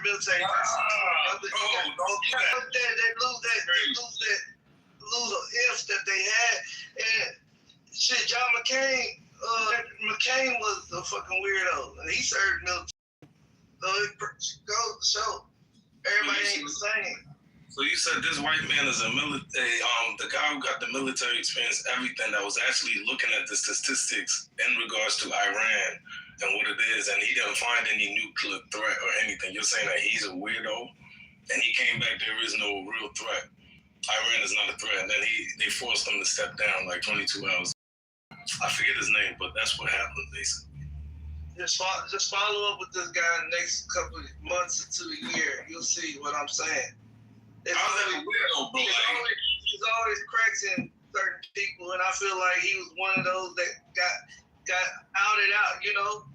military. They lose the ifs that they had. And shit, John McCain was a fucking weirdo. And he served military. So it goes to show everybody ain't the same. So you said this white man is the guy who got the military experience, everything, that was actually looking at the statistics in regards to Iran and what it is, and he didn't find any nuclear threat or anything. You're saying that he's a weirdo, and he came back, there is no real threat. Iran is not a threat, and then they forced him to step down like 22 hours. I forget his name, but that's what happened, basically. Just follow up with this guy in the next couple of months to a year. You'll see what I'm saying. He's always cracks in certain people, and I feel like he was one of those that got outed out. You know,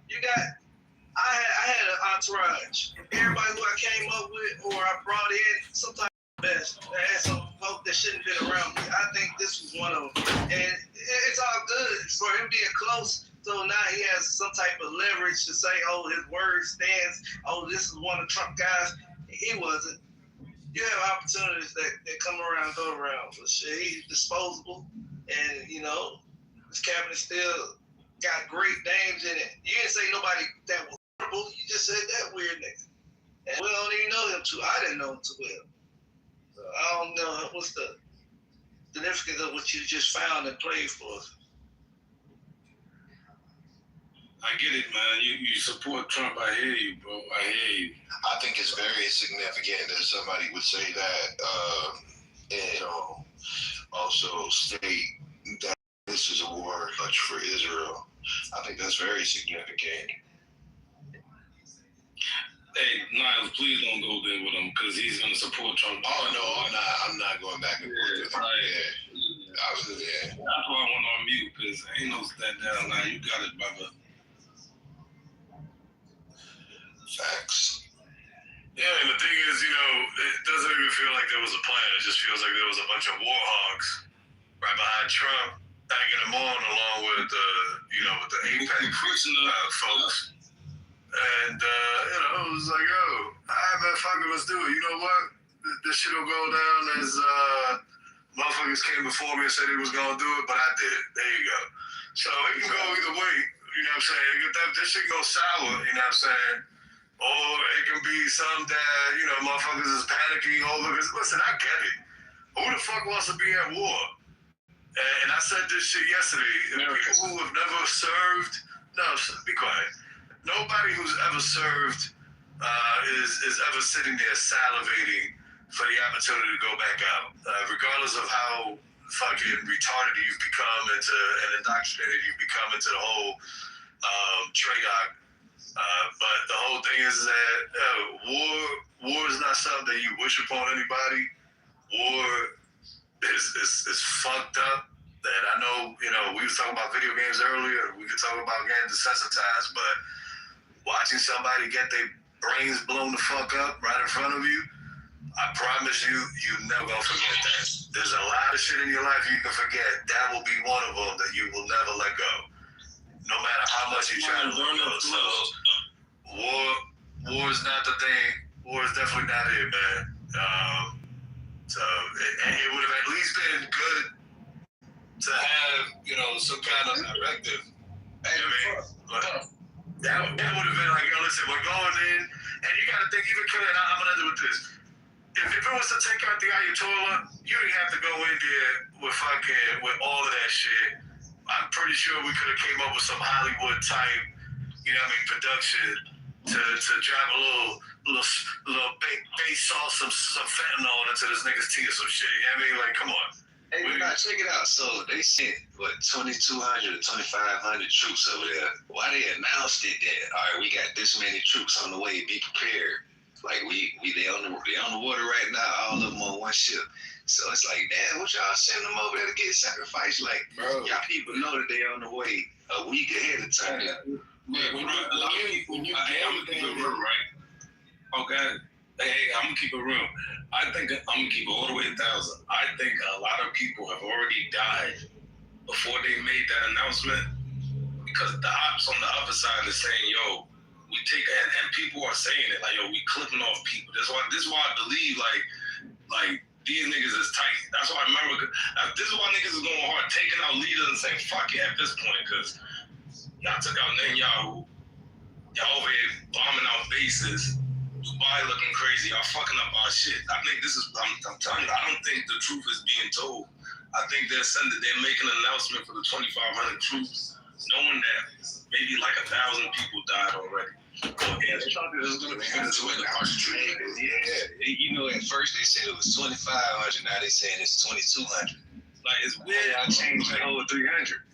I had an entourage. Everybody who I came up with or I brought in, sometimes best. I had some folk that shouldn't have been around me. I think this was one of them, and it's all good for him being close. So now he has some type of leverage to say, oh, his word stands. Oh, this is one of Trump guys. He wasn't. You have opportunities that come around, go around. But shit, he's disposable. And, you know, this cabinet still got great names in it. You didn't say nobody that was horrible. You just said that weird nigga. And we don't even know him too. I didn't know him too well. So I don't know what's the significance of what you just found and played for us. I get it, man. You support Trump. I hear you, bro. I hear you. I think it's very significant that somebody would say that, and also state that this is a war for Israel. I think that's very significant. Hey, Niles, please don't go there with him because he's going to support Trump. Oh, no, I'm not going back and forth with him. Yeah. That's why I went on mute because ain't no that down now. You got it, brother. Facts. Yeah, and the thing is, it doesn't even feel like there was a plan. It just feels like there was a bunch of war hogs right behind Trump, egging him on along with with the APEC folks. And it was like, yo, man, fuck it, let's do it. You know what? This shit will go down as motherfuckers came before me and said they was gonna do it, but I did it. There you go. So it can go either way. You know what I'm saying? This shit go sour. You know what I'm saying? Or it can be some that, motherfuckers is panicking over. Listen, I get it. Who the fuck wants to be at war? And I said this shit yesterday. People who have never served, be quiet. Nobody who's ever served is ever sitting there salivating for the opportunity to go back out. Regardless of how fucking retarded you've become and indoctrinated you've become into the whole TRADOC. But the whole thing is that war is not something that you wish upon anybody. War is fucked up. And I know, we was talking about video games earlier. We could talk about getting desensitized, but watching somebody get their brains blown the fuck up right in front of you, I promise you never gonna forget that. There's a lot of shit in your life you can forget. That will be one of them that you will never let go. No matter how much you try to let go. So war is not the thing. War is definitely not it, man. So it would have at least been good to have, some kind of directive. You know what I mean? That would have been like, listen, we're going in, and you got to think, even Khaled, I'm going to end with this. If it was to take out the Ayatollah, you didn't have to go in there with all of that shit. I'm pretty sure we could have came up with some Hollywood type, production to drive a little base sauce, some fentanyl into this nigga's tea or some shit. You know what I mean? Like, come on. Hey, now check it out. So they sent 2,200 to 2,500 troops over there. Why they announced it that all right, we got this many troops on the way, be prepared. Like they on the water right now, all of them on one ship. So it's like, damn, what y'all send them over there to get sacrificed? Like, bro, y'all people know that they on the way a week ahead of time. When you right? Okay. Hey, I'm gonna keep it real. I think I'm gonna keep it all the way 1,000. I think a lot of people have already died before they made that announcement because the ops on the other side is saying, yo, we we take and people are saying it like, yo, we clipping off people. This is why I believe like these niggas is tight. That's why I remember. This is why niggas is going hard, taking out leaders and saying fuck it at this point, because y'all took out Netanyahu. Y'all over here bombing out bases. Dubai looking crazy. Y'all fucking up our shit. I think this is. I'm telling you, I don't think the truth is being told. I think they're making an announcement for the 2,500 troops, knowing that maybe like 1,000 people died already. Yeah, they thought it was going to be Venezuela. Yeah, you know, at first they said it was 2,500. Now they saying it's 2,200. Like, it's weird. I changed it over 300.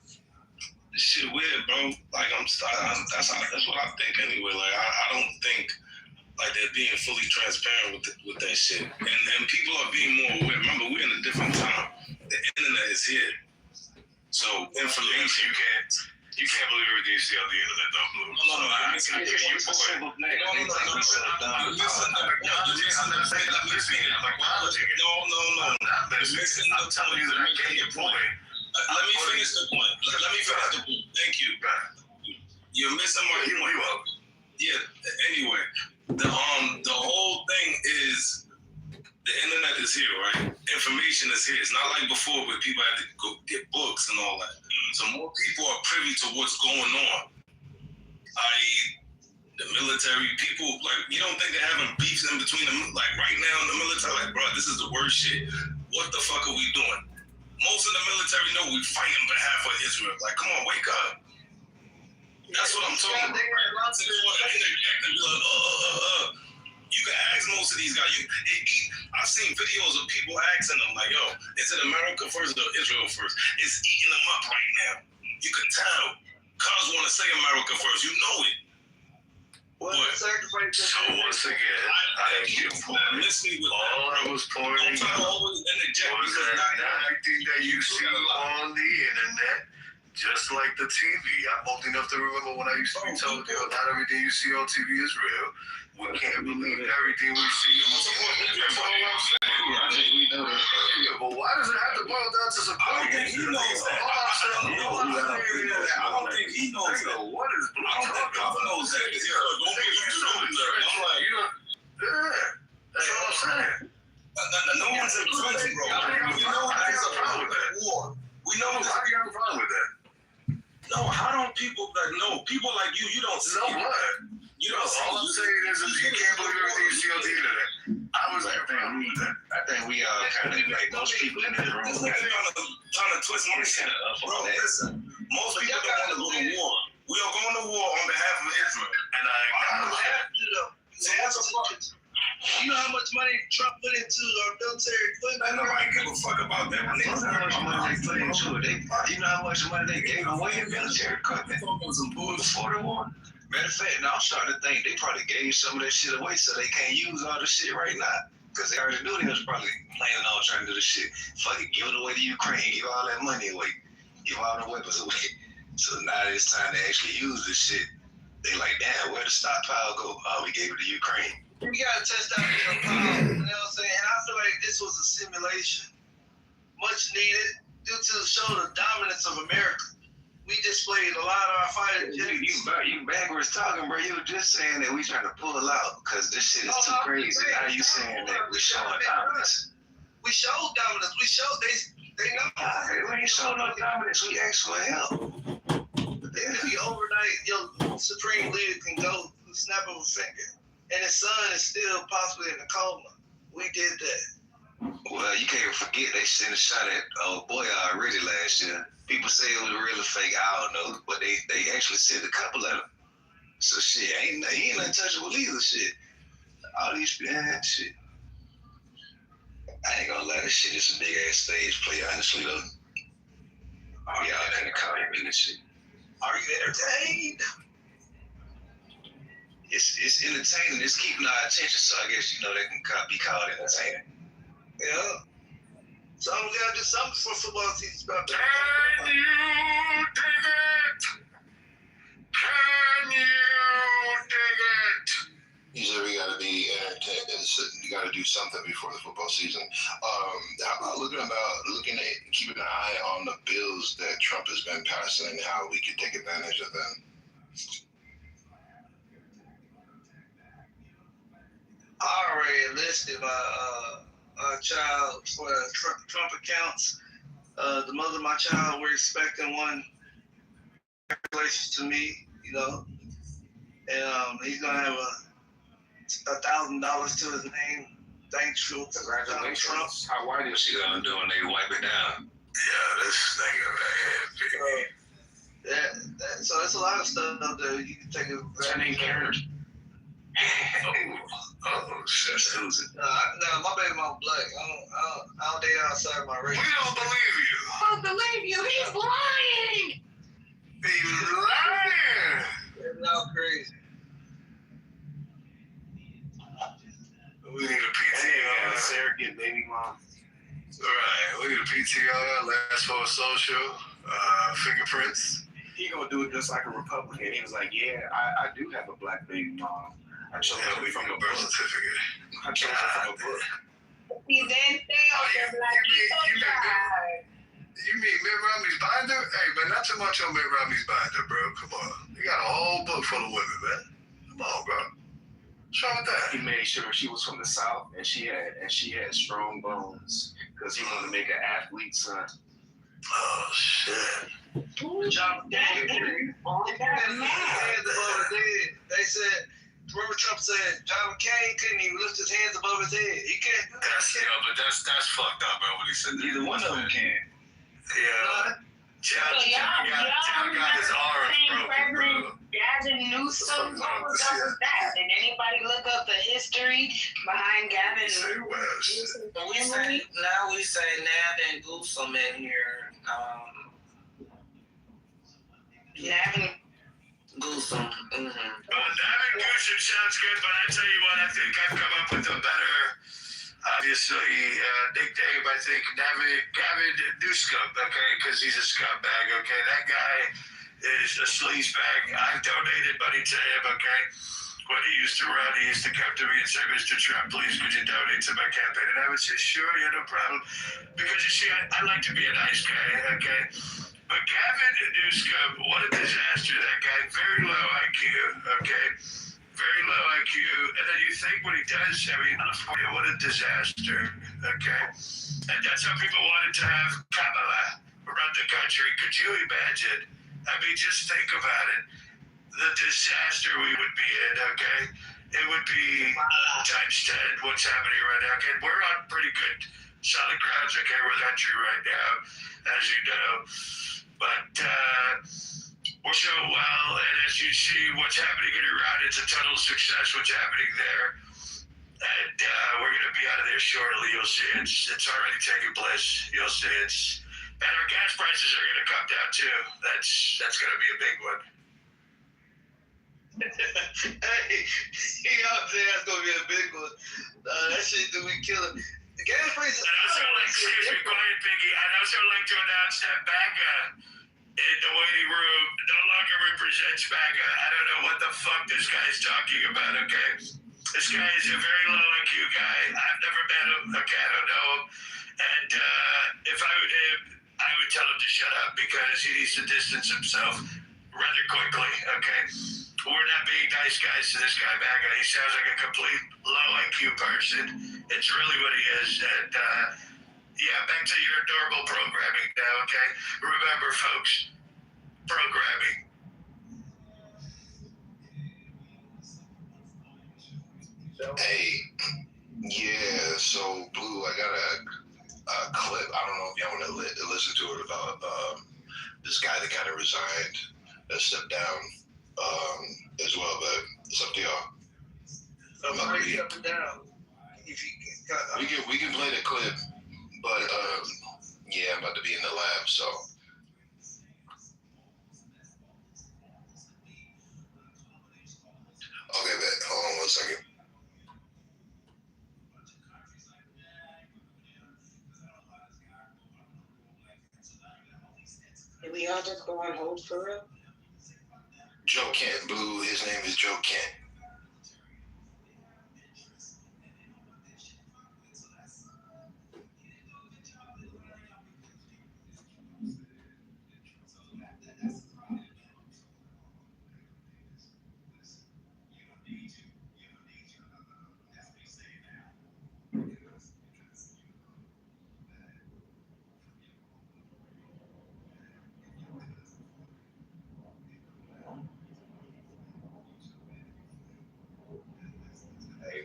This shit weird, bro. Like, that's what I think anyway. Like, I don't think like they're being fully transparent with that shit. And people are being more aware. Remember, we're in a different time. The internet is here. So information, you can't believe everything you see on the internet, though, Blue. No. I get your point. I'm telling you that I get your point. Let me finish the point. Thank you. You're missing my point. Yeah. Anyway, the whole thing is the internet is here, right? Information is here. It's not like before where people had to go get books and all that. So more people are privy to what's going on. I.e., the military people, like, you don't think they're having beefs in between them? Like, right now in the military, like, bro, this is the worst shit. What the fuck are we doing? Most of the military know we fight on behalf of Israel. Like, come on, wake up. That's what I'm talking about. They want to interject and be like, You can ask most of these guys. I've seen videos of people asking them, like, yo, is it America first or Israel first? It's eating them up right now. You can tell. Cuz want to say America first. You know it. So once again, I get your point. All I was pointing out was that everything that you see on the internet, just like the TV. I'm old enough to remember when I used to be told, not everything you see on TV is real. We can't believe everything we see on TV. That's all I'm saying. I think we know that. Yeah, but why does it have to boil down to some? I don't think he knows that. I don't think he knows that. What is Blue I don't think Papa knows that. I'm like, that's all I'm saying. No one's in prison, bro. We know there's a problem with that war. We know How do you have a problem with that? No, how don't people people like you don't see No, what? You don't see. All I'm saying is you can't believe everything you see on the internet. I was like, with that. I think we all kind of like most people in this room. This nigga trying to twist my shit up. Bro, listen. Most people don't want to go to war. We are going to war on behalf of Israel. And I have to though. So what's the fuck? You know how much money Trump put into our military equipment? Nobody give a fuck about that. You know how much money they put into it? You know how much money they gave away in military equipment before the war? Matter of fact, now I'm starting to think they probably gave some of that shit away so they can't use all the shit right now. Because they already knew they was probably planning on trying to do the shit. Fuck it, give it away to Ukraine. Give all that money away. Give all the weapons away. So now it's time to actually use this shit. They like, damn, where'd the stockpile go? Oh, we gave it to Ukraine. You gotta test out your power, you know what I'm saying? And I feel like this was a simulation, much needed, due to show the dominance of America. We displayed a lot of our fighting jets. You backwards talking, bro. You were just saying that we trying to pull out because this shit is too crazy. How you saying that we showing dominance? We showed dominance. We showed they know. We ain't showing no dominance. We asked for help. It could be overnight. Your supreme leader can go with the snap of a finger. And his son is still possibly in a coma. We did that. Well, you can't forget they sent a shot at old boy already last year. People say it was real or fake, I don't know, but they actually sent a couple of them. So shit, he ain't untouchable either. Shit, all these shit. I ain't gonna lie, this shit is a big ass stage play. Honestly though, y'all kind of caught him in this shit. Are you entertained? It's entertaining. It's keeping our attention, so I guess they can be called entertaining. Yeah. So I'm gonna do something for football season. Can you dig it? Can you dig it? He said we got to be entertained. You got to do something before the football season. How about looking at keeping an eye on the bills that Trump has been passing and how we could take advantage of them? already enlisted my child for Trump accounts. The mother of my child, we're expecting one. Congratulations to me, and he's gonna have $1,000 to his name. Thanks to Congratulations. Trump. How white is She she? gonna do when they wipe it down. Yeah, this nigga, man. So it's a lot of stuff that you can take What's her name, Karen? Oh, shit, Susan. No, my baby mom black. I don't date outside my race. We don't believe you. I don't believe you. He's lying. He's lying. It's not crazy. We need a Yeah, PTR. surrogate baby mom. Right, we need a PTR, last four social, fingerprints. He gonna do it just like a Republican. He was like, yeah, I do have a black baby mom. I chose Yeah, her we from need a a birth book. certificate. I chose her from a book. He then failed you the black people tribe. You mean Mitt Romney's binder? Hey, man, not too much on Mitt Romney's binder, bro. Come on. You got a whole book full of women, man. Come on, bro. What's wrong with that? He made sure she was from the South and she had strong bones because he wanted to make an athlete son. Oh, shit. John McCain. On that man. Hands above his head. They said, remember Trump said John McCain couldn't even lift his hands above his head. He can't. But that's fucked up, bro, what he said. Neither one of them can. Yeah. John So y'all got his arms broken, President bro. Gavin Newsom, what was up with that? Did anybody look up the history behind Gavin Say West. Newsom's We say now Nav and Goosum in here. Gavin Goosum. Navin Newsom sounds good, but I tell you what, I think I've come up with a better, obviously, nickname. I think Gavin Newsom, okay, because he's a scumbag, okay? That guy is a sleazebag. I've donated money to him, okay? When he used to run, he used to come to me and say, Mr. Trump, please could you donate to my campaign? And I would say, sure, yeah, no problem. Because you see, I like to be a nice guy, okay? But Gavin Newsom, what a disaster, that guy. Very low IQ, okay? Very low IQ. And then you think what he does, I mean, what a disaster, okay? And that's how people wanted to have Kamala run the country. Could you imagine? I mean, just think about it. The disaster we would be in, okay? It would be times 10 what's happening right now. Okay, we're on pretty good solid grounds, okay? We're the country right now, as you know. But we're so well, and as you see what's happening in Iran, it's a total success what's happening there. And we're going to be out of there shortly. You'll see it's already taking place. You'll see and our gas prices are going to come down too. That's going to be a big one. Hey, y'all say that's gonna be a big one. That shit do we kill it. The gas prices. And also excuse me, quiet Piggy. I'd also like to announce that MAGA in the waiting room no longer represents MAGA. I don't know what the fuck this guy's talking about, okay? This guy is a very low IQ guy. I've never met him, okay? I don't know him. And if I were him, I would tell him to shut up because he needs to distance himself rather quickly, okay? We're not being nice guys to this guy, MAGA. He sounds like a complete low IQ person. It's really what he is. And yeah, back to your normal programming now, okay? Remember, folks, programming. Hey, yeah. So Blue, I got a clip. I don't know if y'all want to listen to it about this guy that kind of resigned, that stepped down. As well, but it's up to y'all. So break it up and down. If you We can play the clip, but yeah, I'm about to be in the lab, so. Okay, bet. Hold on 1 second. Did we all just go on hold for real? Joe Kent, Blue. His name is Joe Kent.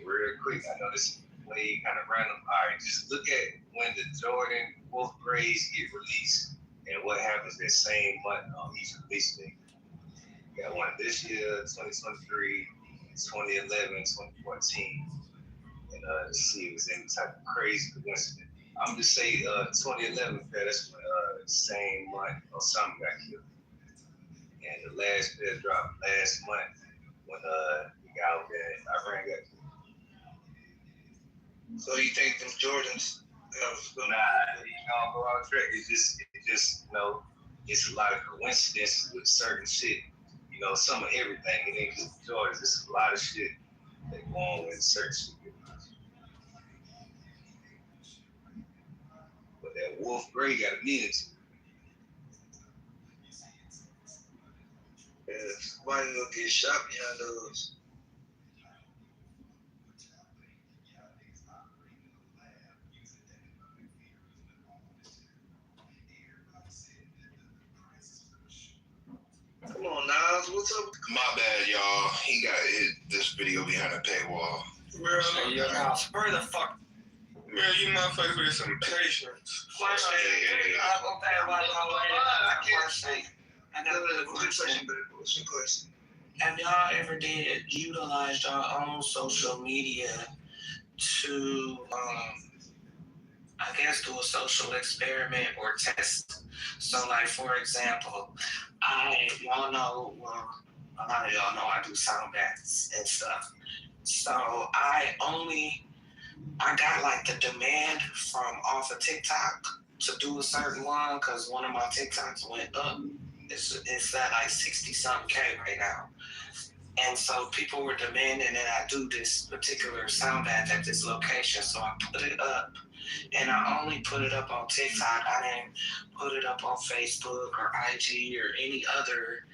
real quick. I know this is way kind of random. All right, just look at when the Jordan Wolf grades get released and what happens that same month on each release date. We got one this year, 2023, 2011, 2014. And to see if it's any type of crazy coincidence. I'm just say 2011, that's when the same month Osama got killed. And the last pair dropped last month when the guy out there in Iran got killed. So you think them Jordans? Nah, you don't go out track. It's just it's a lot of coincidences with certain shit. You know, some of everything. It ain't just Jordans. It's a lot of shit that go on with certain shit. But that Wolf Gray got a meaning to it. Yeah, somebody gonna get shot behind those. Come on, Nas, what's up? My bad, y'all. He got this video behind a paywall. Hurry the fuck. Man, you motherfuckers with some patience. Question. I got a question. What's your question? Have y'all ever utilized your own social media to, I guess, do a social experiment or test? So, like, for example, y'all know, well, a lot of y'all know I do sound baths and stuff. So I got like the demand from off of TikTok to do a certain one because one of my TikToks went up. It's at like 60-something K right now. And so people were demanding that I do this particular sound bath at this location. So I put it up, and I only put it up on TikTok. I didn't put it up on Facebook or IG or any other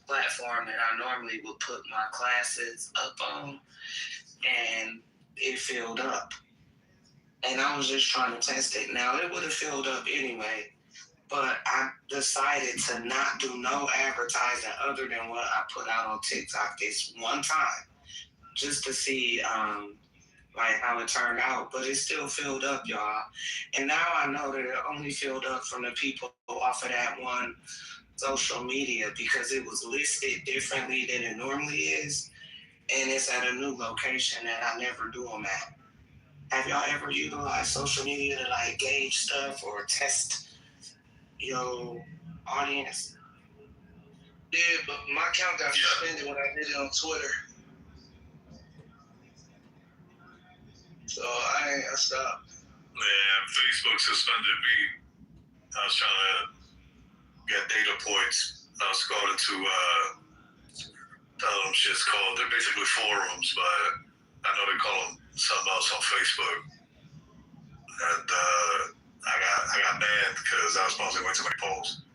platform that I normally would put my classes up on. And it filled up. And I was just trying to test it. Now, it would have filled up anyway, but I decided to not do no advertising other than what I put out on TikTok this one time, just to see like how it turned out. But it still filled up, y'all. And now I know that it only filled up from the people off of that one social media because it was listed differently than it normally is. And it's at a new location that I never do them at. Have y'all ever utilized social media to like gauge stuff or test your audience? Yeah, but my account got suspended when I did it on Twitter. So I stopped. Yeah, Facebook suspended me. I was trying to get data points. I was going to them shit's called. They're basically forums, but I know they call them something else on Facebook. And I got banned because I was posting way too many polls.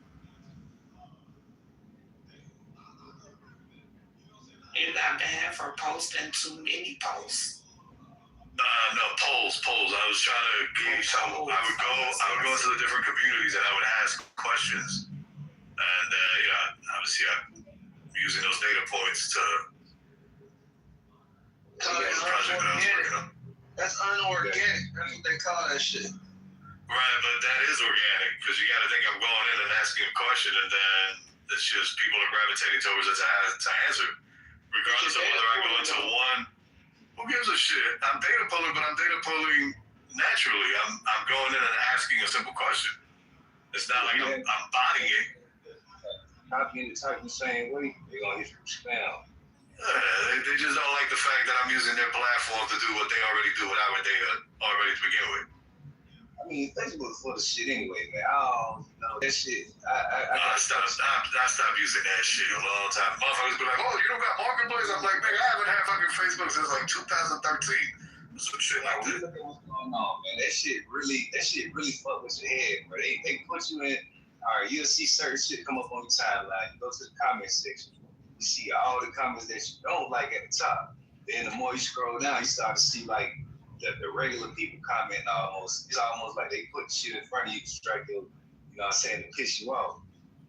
You got banned for posting too many posts. No, polls. I was trying to gauge how I would go into the different communities and I would ask questions. And obviously I'm using those data points to the project that I was working on. That's unorganic. That's what they call that shit. Right, but that is organic because you got to think I'm going in and asking a question, and then it's just people are gravitating towards it to answer, regardless of whether I go into one. Who gives a shit? I'm data pulling, but I'm data pulling naturally. I'm going in and asking a simple question. It's not like I'm bodying it. Copying the type the same way, they're gonna hit you spam. They just don't like the fact that I'm using their platform to do what they already do with our data already to begin with. I mean, Facebook's full of shit anyway, man. I don't know that shit. I stopped using that shit a long time. Motherfuckers be like, "Oh, you don't got Marketplace?" I'm like, "Nigga, I haven't had fucking Facebook since like 2013." Some shit like that. Look at what's going on, man. That shit really fuck with your head, bro. They put you in. All right, you'll see certain shit come up on your timeline. You go to the comment section. You see all the comments that you don't like at the top. Then the more you scroll down, you start to see like the regular people comment almost. It's almost like they put shit in front of you to strike you, you know what I'm saying, to piss you off.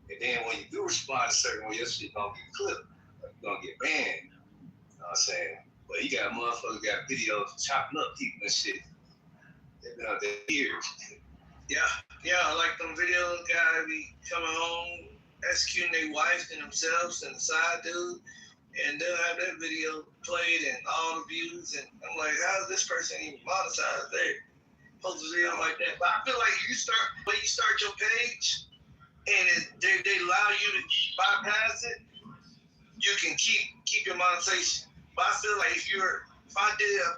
And then when you do respond a certain way, your shit gonna get clipped. Like, you're gonna get banned. You know what I'm saying? Well, you got motherfuckers got videos chopping up people and shit. They've been out there years. Yeah, like them video guys be coming home, executing their wives and themselves and the side dude, and they'll have that video played and all the views, and I'm like, how is this person even monetized there? Post a video like that. But I feel like you start your page, and they allow you to bypass it, you can keep your monetization. But I feel like if I did a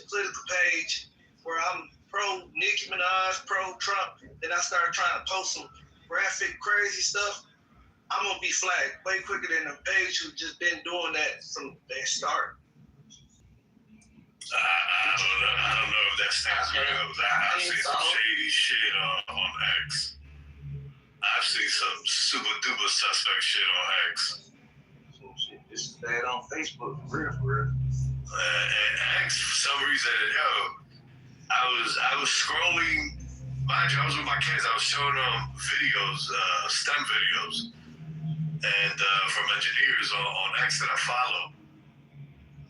political page, where I'm pro Nicki Minaj, pro Trump, then I started trying to post some graphic, crazy stuff, I'm gonna be flagged way quicker than a page who's just been doing that from their start. I don't know if that stands for I've seen some shady shit on X. I've seen some super duper suspect shit on X. Some shit just bad on Facebook, for real. And X, for some reason, I was scrolling. Mind you, I was with my kids. I was showing them videos, STEM videos, and from engineers on X that I follow.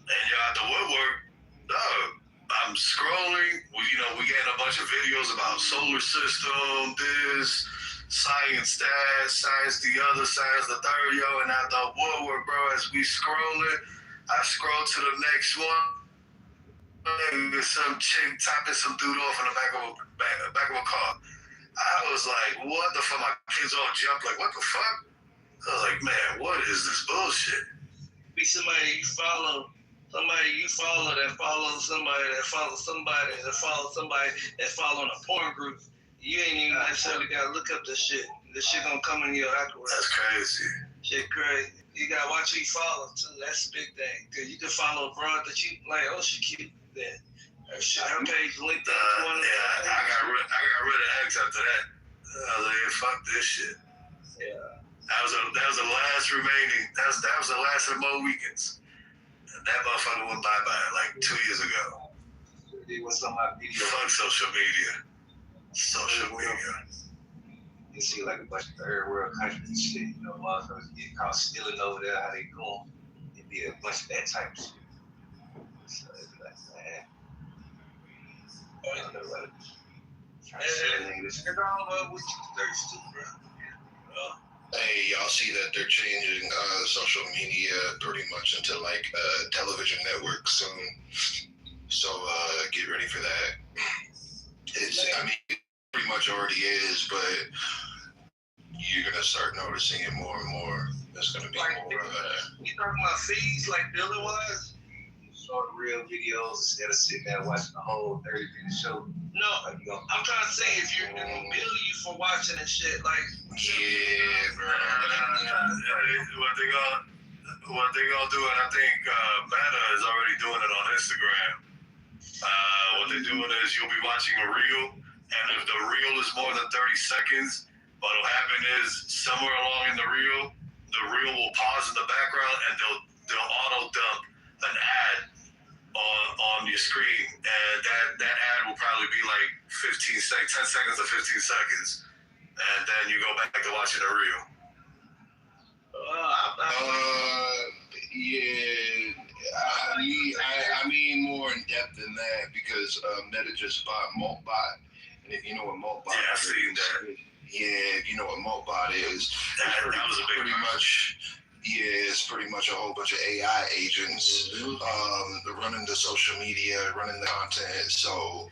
And at the woodwork, I'm scrolling. We getting a bunch of videos about solar system, this, science that, science the other, science the third, and at the woodwork, bro, as we scrolling, I scroll to the next one. There's some chick topping some dude off in the back of a car. I was like, what the fuck? My kids all jumped like, what the fuck? I was like, man, what is this bullshit? Be somebody you follow that follows somebody that follows somebody that follows somebody that following a porn group. You ain't even necessarily gotta look up this shit. This shit gonna come in your algorithm. That's crazy. Shit crazy. You gotta watch who you follow too. That's the big thing. Cause you can follow a broad that you like, oh, she cute. Then her page linked up to one. Yeah, I got rid of X after that. I was like, yeah, fuck this shit. Yeah. That was the last remaining. That was the last of the Mo weekends. That motherfucker went bye-bye like 2 years ago. What's on my video? Fuck social media. Social media. You see like a bunch of third world countries and shit, motherfuckers get caught stealing over there, how they going. It'd be a bunch of that type of shit. So it'd be like, man. I don't know what it is. Trying to say English. It's all about what you thirsty, bro. Hey, y'all see that they're changing social media pretty much into like a television network soon. So get ready for that. It pretty much already is, but you're gonna start noticing it more and more. There's gonna be more of that. You talking about fees, like billing wise? Short real videos instead of sitting there watching the whole 30-minute show. No, I'm trying to say if you're gonna bill you for watching and shit, like Yeah, bro. What they gonna do, and I think Meta is already doing it on Instagram. What they're doing is you'll be watching a reel, and if the reel is more than 30 seconds, what'll happen is somewhere along in the reel will pause in the background, and they'll auto dump an ad on your screen, and that ad will probably be like 10 seconds to 15 seconds, and then you go back to watching the reel. Yeah, I mean more in depth than that because Meta just bought Moltbot, and if you know what Moltbot I've seen that. Yeah, if you know what Moltbot is, That was a big pretty much. Yeah, it's pretty much a whole bunch of AI agents running the social media, running the content. So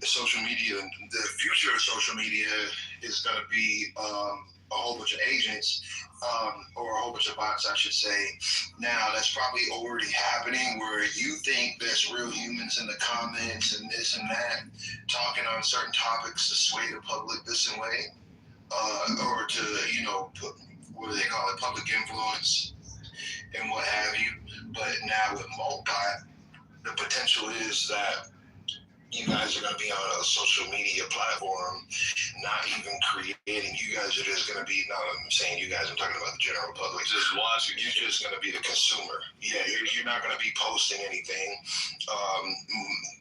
social media, the future of social media is going to be a whole bunch of agents or a whole bunch of bots, I should say. Now, that's probably already happening where you think there's real humans in the comments and this and that, talking on certain topics to sway the public this and way, or to, put, what do they call it, public influence and what have you. But now with Moltbot, the potential is that you guys are going to be on a social media platform, not even creating. You guys are just going to be, not I'm saying you guys, I'm talking about the general public. Just watching. You're just going to be the consumer. Yeah, you're not going to be posting anything.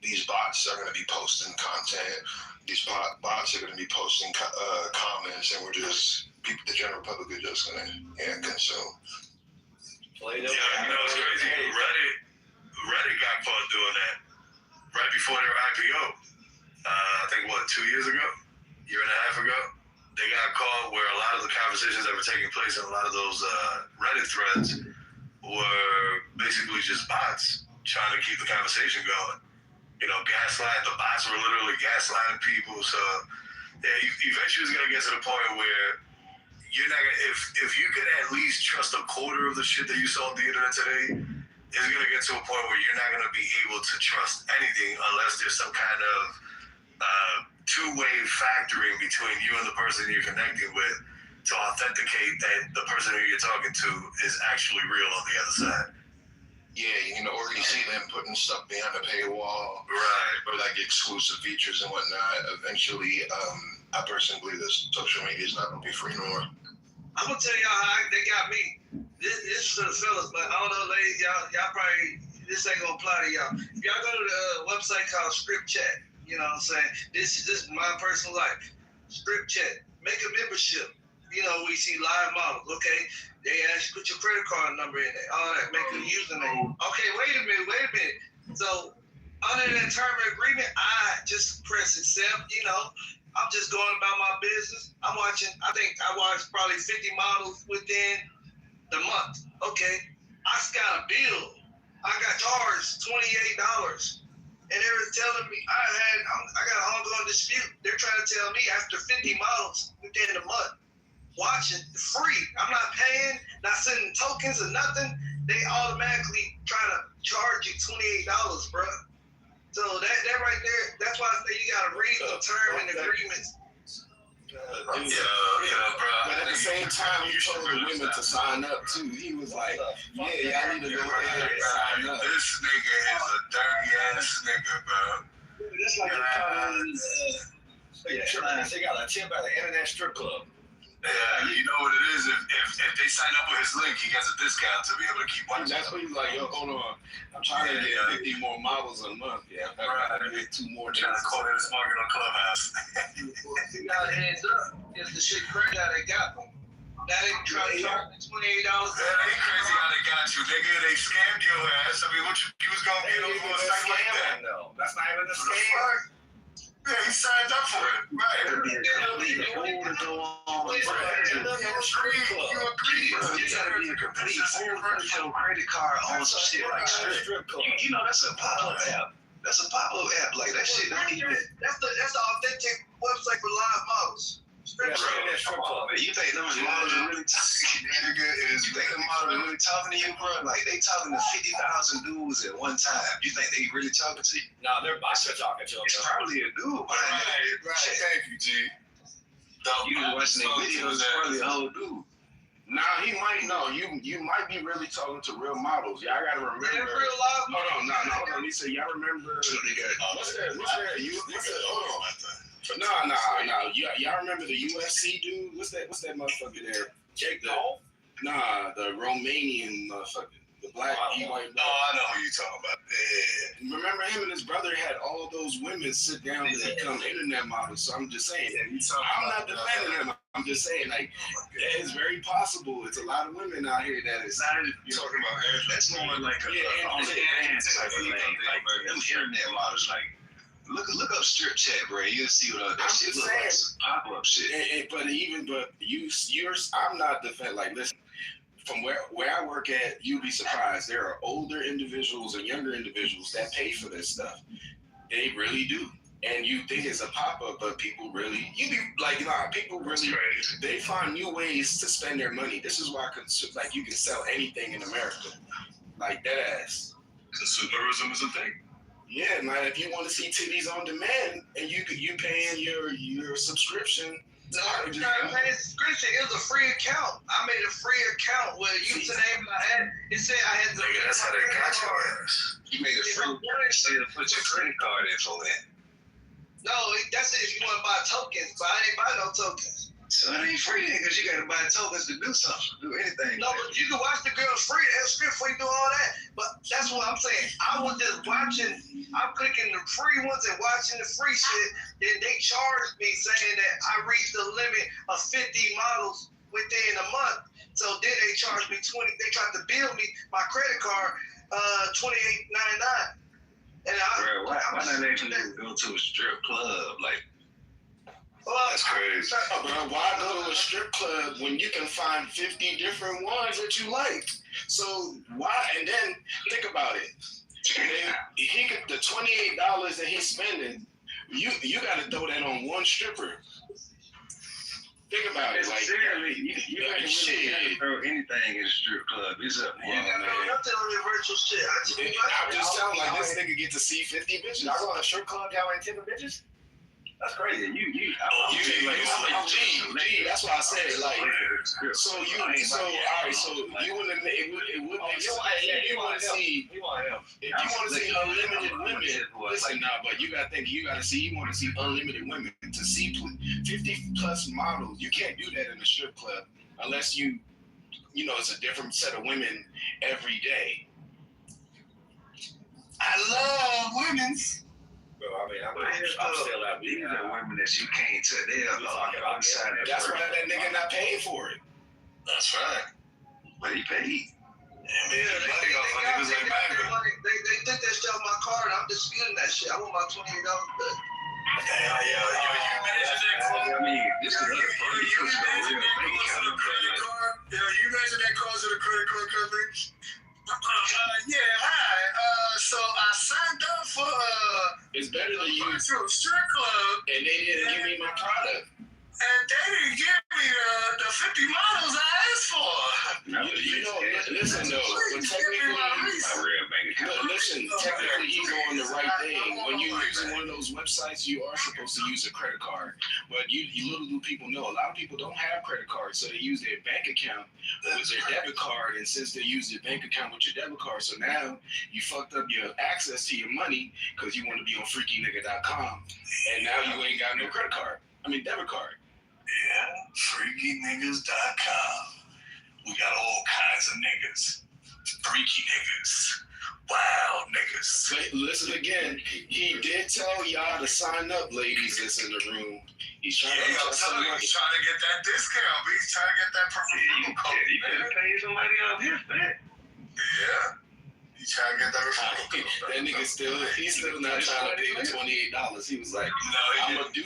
These bots are going to be posting content. These bots are going to be posting comments, and we're just, the general public are just going to consume. Yeah, it's crazy. Reddit got caught doing that right before their IPO. I think, 2 years ago? Year and a half ago? They got caught where a lot of the conversations that were taking place in a lot of those Reddit threads were basically just bots trying to keep the conversation going. Gaslight. The bots were literally gaslighting people. So, eventually it's going to get to the point where you're not going to, if you could at least trust a quarter of the shit that you saw on the internet today, it's going to get to a point where you're not going to be able to trust anything unless there's some kind of two-way factoring between you and the person you're connecting with to authenticate that the person who you're talking to is actually real on the other side. Yeah, you can already see them putting stuff behind a paywall, Right? or like exclusive features and whatnot. Eventually, I personally believe that social media is not going to be free no more. I'm gonna tell y'all how they got me. This is for the fellas, but I don't know, ladies, y'all probably, this ain't gonna apply to y'all. If y'all go to the website called Script Chat, you know what I'm saying? This is my personal life. Script Chat, make a membership. We see live models, okay? They ask you put your credit card number in there, all that, make a username. Okay, wait a minute. So under that term of agreement, I just press accept, I'm just going about my business. I'm watching, I think I watched probably 50 models within the month. Okay, I got a bill. I got charged $28. And they were telling me I got an ongoing dispute. They're trying to tell me after 50 models within the month, watching free. I'm not paying, not sending tokens or nothing. They automatically try to charge you $28, bro. So that right there, that's why I say you gotta read the term and agreements. Bro. But at the same time, he told the women to sign up too. He was like, "Yeah, y'all need to go ahead and sign up." This nigga is a dirty ass nigga, bro. That's like they got a tip at the internet strip club. Yeah, you know what it is. If they sign up with his link, he gets a discount to be able to keep watching. That's what he's like, yo, hold on. I'm trying to get 50 more models a month. Yeah, I'm trying to get 2 more. Trying to call it a market on Clubhouse. You got hands up. It's the shit crazy how they got them. Now they try to charge me $28. That ain't crazy how they got you, nigga. They scammed your ass. I mean, what you was gonna get over a site like that? No, that's not even a scam. Yeah, he signed up for it. Right. It'll be a complete fool to go on. You agreed. You gotta be a complete fool to put your credit card on some shit like strip club. That's a pop-up app. That's a pop-up app. Like that shit don't even. That's the authentic website for live models. Strip club. You think them models are really talking? You think them models are really talking to you, bro? Like they talking to 50,000 dudes at one time. You think they really talking to you? No, they're bots are talking to them. It's probably a dude. Right. Thank you, G. You watching their videos, it's probably a whole dude. Nah, he might know. You might be really talking to real models. Y'all gotta remember. Yeah, real live Hold on. He said, y'all remember. What's that? Hold on. No. Y'all remember the UFC dude? What's that motherfucker there? Jake Paul? Nah, the Romanian motherfucker. The black, white. Oh, I know who you're talking about. Yeah. Remember him and his brother had all those women sit down to become internet models. So I'm just saying, I'm not defending him. I'm just saying, like, it's very possible. It's a lot of women out here that is not talking about. That's more like a OnlyFans type of thing. Like them internet models, like. Look up Strip Chat, bro. You'll see what that shit looks like. Some pop-up shit. But I'm not defending. Like, listen, from where I work at, you'd be surprised. There are older individuals and younger individuals that pay for this stuff. They really do. And you think it's a pop-up, but people really, people really, they find new ways to spend their money. This is why, you can sell anything in America. Like that ass. Consumerism is a thing. Yeah, man. If you want to see titties on demand and you paying your subscription. No, I'm trying to pay a subscription. It was a free account. I made a free account with a username I had. It said I had to. That's how they got your ass. You made a free account to put your credit card info in. No, that's it if you want to buy tokens, but I didn't buy no tokens. So it ain't free then, because you got to buy tokens to do something, do anything. No, but you can watch the girls free. That's free before you do all that. But that's what I'm saying. I was just watching. I'm clicking the free ones and watching the free shit. Then they charged me saying that I reached the limit of 50 models within a month. So then they charged me 20. They tried to bill me my credit card $28.99. And Bro, why not let you go to a strip club? Like, That's crazy. Bro, why go to a strip club when you can find 50 different ones that you like? So why? And then think about it. He could the $28 that he's spending. You got to throw that on one stripper. Think about it. Like, seriously, you ain't really throw anything in a strip club. It's up. You got nothing on your virtual shit. I'm just telling like this nigga get to see 50 bitches. Y'all go to a strip club, y'all ain't tipping bitches? That's crazy. That's why I said like. So you wouldn't. It wouldn't make sense. If you want to see unlimited women, listen now. But you gotta think. You want to see unlimited women. To see 50 plus models, you can't do that in a strip club unless you know it's a different set of women every day. I love women's. Bro, I mean, I'm still out. These are women that you can't touch. They are on the side of That's why that nigga not paying for it. That's right. But he paid. They took that shit off my card. I'm disputing that shit. I want my $28 back. I mean, this is You mentioned that card to the credit card company? So I signed up for It's better than you strip club, and they didn't give me my product. and they didn't give me the 50 models I asked for. Listen though, but technically he's on the right thing. When you're using one of those websites, you are supposed to use a credit card. But you little do people know, a lot of people don't have credit cards, so they use their bank account with their debit card, and since they use their bank account with your debit card, so now you fucked up your access to your money because you want to be on freakynigga.com, and now you ain't got no credit card. Debit card. Yeah, freakyniggas.com. We got all kinds of niggas. Freaky niggas. Wild niggas. But listen again, he did tell y'all to sign up, ladies that's in the room. He's trying to He's trying to get that discount. He's trying to get that promotion code. You could have paid somebody off his back. Yeah. He's trying to get that referral code. That nigga he's still not trying to pay the $28. He was like, I'm gonna do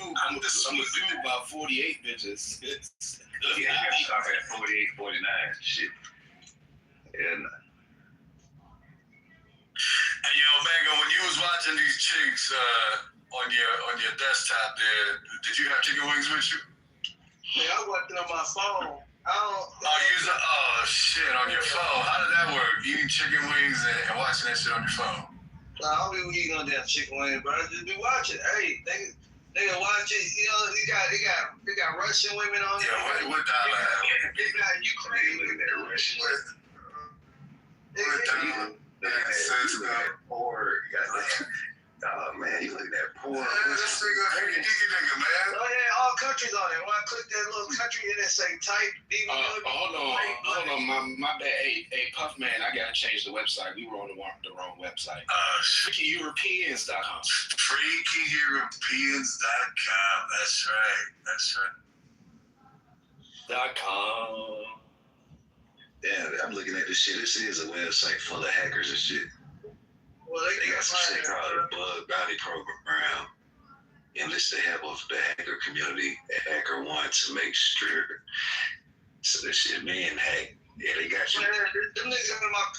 about 48 bitches. Yeah, you got to stop at 48, 49. Shit. And Hey, yo, Megan, when you was watching these chicks on your desktop there, did you have chicken wings with you? Man, I watched it on my phone. Shit, on your phone. How did that work? Eating chicken wings and watching that shit on your phone? Nah, I don't be eating no damn chicken wings, bro. I just be watching. Hey, they can watch it. You know, they got Russian women on it. Yeah, what dialect? They got Ukraine women. that Russian. Oh man, you look at that poor. This nigga, nigga, man. Oh yeah, all countries on it. When I click that little country, it say type. Hold on, my bad. Hey, Puff Man, I gotta change the website. We were on the wrong website. FreakyEuropeans.com. FreakyEuropeans.com. That's right. .com. Damn, I'm looking at this shit. This is a website full of hackers and shit. Well, They got some shit called the Bug Bounty Program. Enlist the help of the hacker community at HackerOne to make sure. So this shit being hacked. Yeah, they got you. Man, them niggas in every month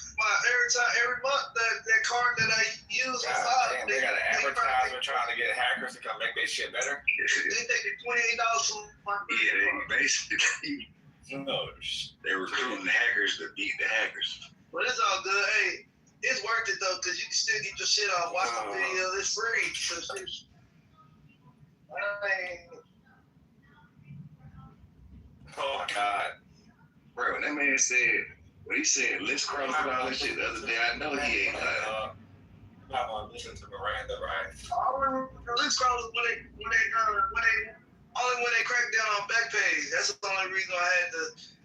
that card that I use. Damn, they got an advertisement trying to get hackers to come make their shit better. They take $28 from my. Yeah, they basically they recruiting the hackers to beat the hackers. But it's all good. Hey, it's worth it though, cause you can still get your shit off. Watch the video. It's free. So Oh my God. Bro, that man said, when he said Liz Cross and all that shit the other day, I know he ain't lying. I'm gonna listen to Miranda, right? Liz Cross when they cracked down on Backpage. That's the only reason I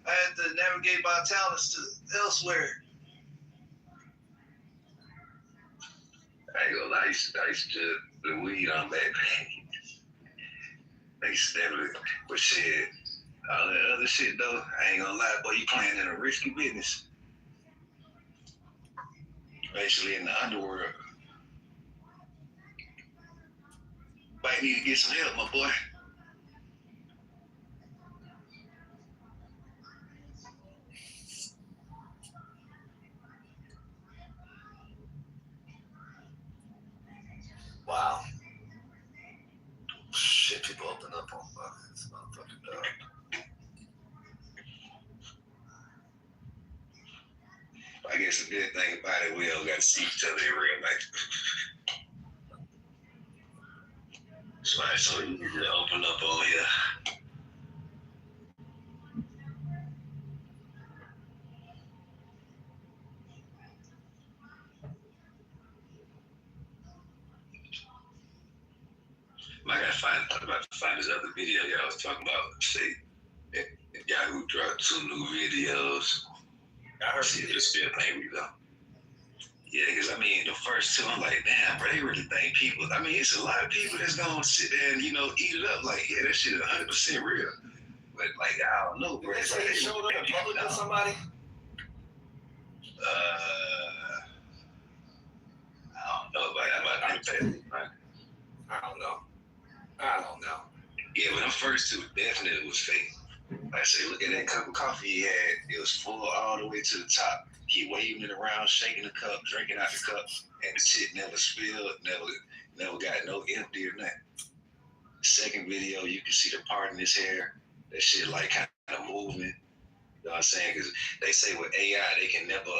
had to navigate my talents to elsewhere. I ain't gonna lie, I used to the weed on Backpage. They used to definitely, but shit, all that other shit though, I ain't gonna lie, boy, you playing in a risky business. basically in the underworld. Might need to get some help, my boy. Wow. Shit, people open up on this motherfucking dog. I guess the good thing about it, we all got to see each other in real life. That's why it's so easy to open up on here. I'm about to find this other video y'all was talking about. See, Yahoo dropped 2 new videos. I heard see if it's still playing me though. Yeah, because I mean, the first 2, I'm like, damn, bro, they really think people. I mean, it's a lot of people that's gonna sit there and eat it up. Like, yeah, that shit is 100% real. But like, I don't know, bro. Did they say he showed up in public with somebody? I don't know about that. I don't know. Yeah, but them first 2 definitely was fake. Like I say, look at that cup of coffee he had. It was full all the way to the top. He waving it around, shaking the cup, drinking out the cup, and the shit never spilled, never got no empty or nothing. Second video, you can see the part in his hair. That shit like kind of moving. You know what I'm saying? Because they say with AI, they can never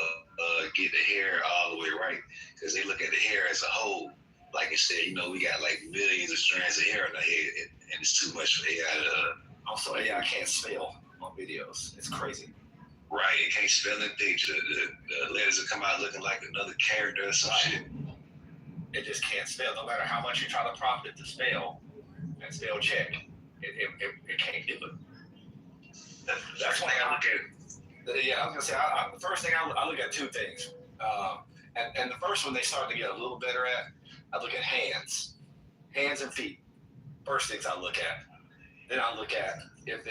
get the hair all the way right. Because they look at the hair as a whole. Like instead, we got like millions of strands of hair on the head, and it's too much for AI to. Also, AI can't spell on videos. It's crazy. Right, it can't spell anything. The letters will come out looking like another character or some shit. It just can't spell. No matter how much you try to prompt it to spell and spell check, it can't do it. That's why I look at. Yeah, I was gonna say. The first thing I look at 2 things, and the first one they start to get a little better at. I look at hands and feet. First things I look at. Then I look at if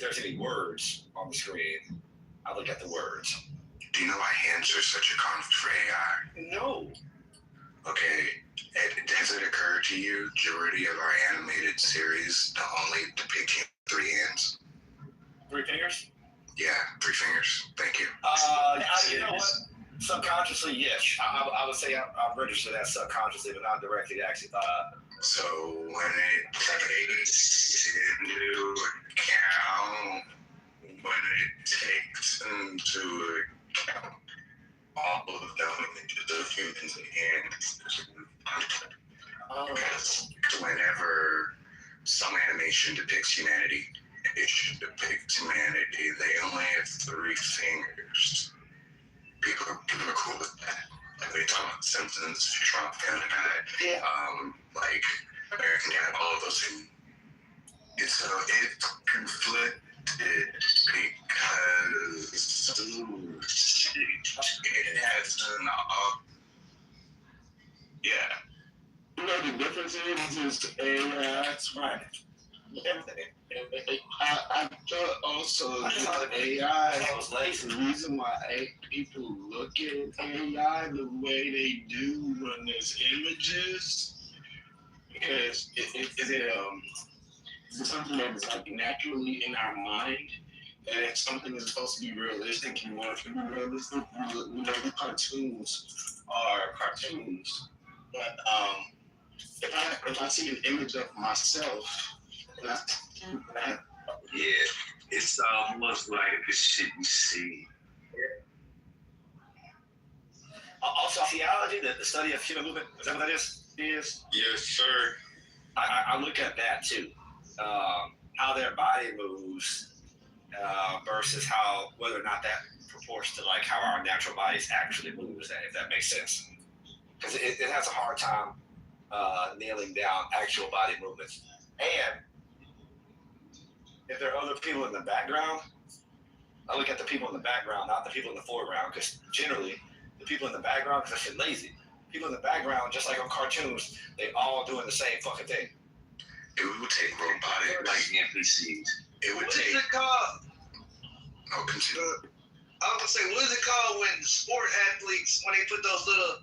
there's any words on the screen. I look at the words. Do you know why hands are such a conflict for AI? No. Okay, has it occurred to you, majority of our animated series only depicting 3 hands? 3 fingers? Yeah, 3 fingers. Thank you. You know what? Subconsciously, yes. I would say I register that subconsciously, but not directly. Actually, So when it takes into account, all of them the humans and because whenever some animation depicts humanity, it should depict humanity. They only have 3 fingers. People are cool with that. Like they talk about Simpsons, Trump, Family Guy, like American Dad, all of those things. It's conflicted because it has an The difference is AI. That's right. I thought also that AI was the reason why people look at AI the way they do when there's images, because it's something that is like naturally in our mind, and if something is supposed to be realistic, you want it to be realistic. The cartoons are cartoons, but if I see an image of myself. Yeah, it's almost like the shit you see. Also, theology, the study of human movement, is that what that is? Yes, sir. I look at that too. How their body moves versus whether or not that proportions to like how our natural bodies actually move, if that makes sense. Because it has a hard time nailing down actual body movements. And if there are other people in the background, I look at the people in the background, not the people in the foreground, because generally the people in the background, because I shit lazy. People in the background, just like on cartoons, they all doing the same fucking thing. It would take robotic, like NPCs. It would What take. is it called? Oh, continue. I was gonna say, what is it called when sport athletes when they put those little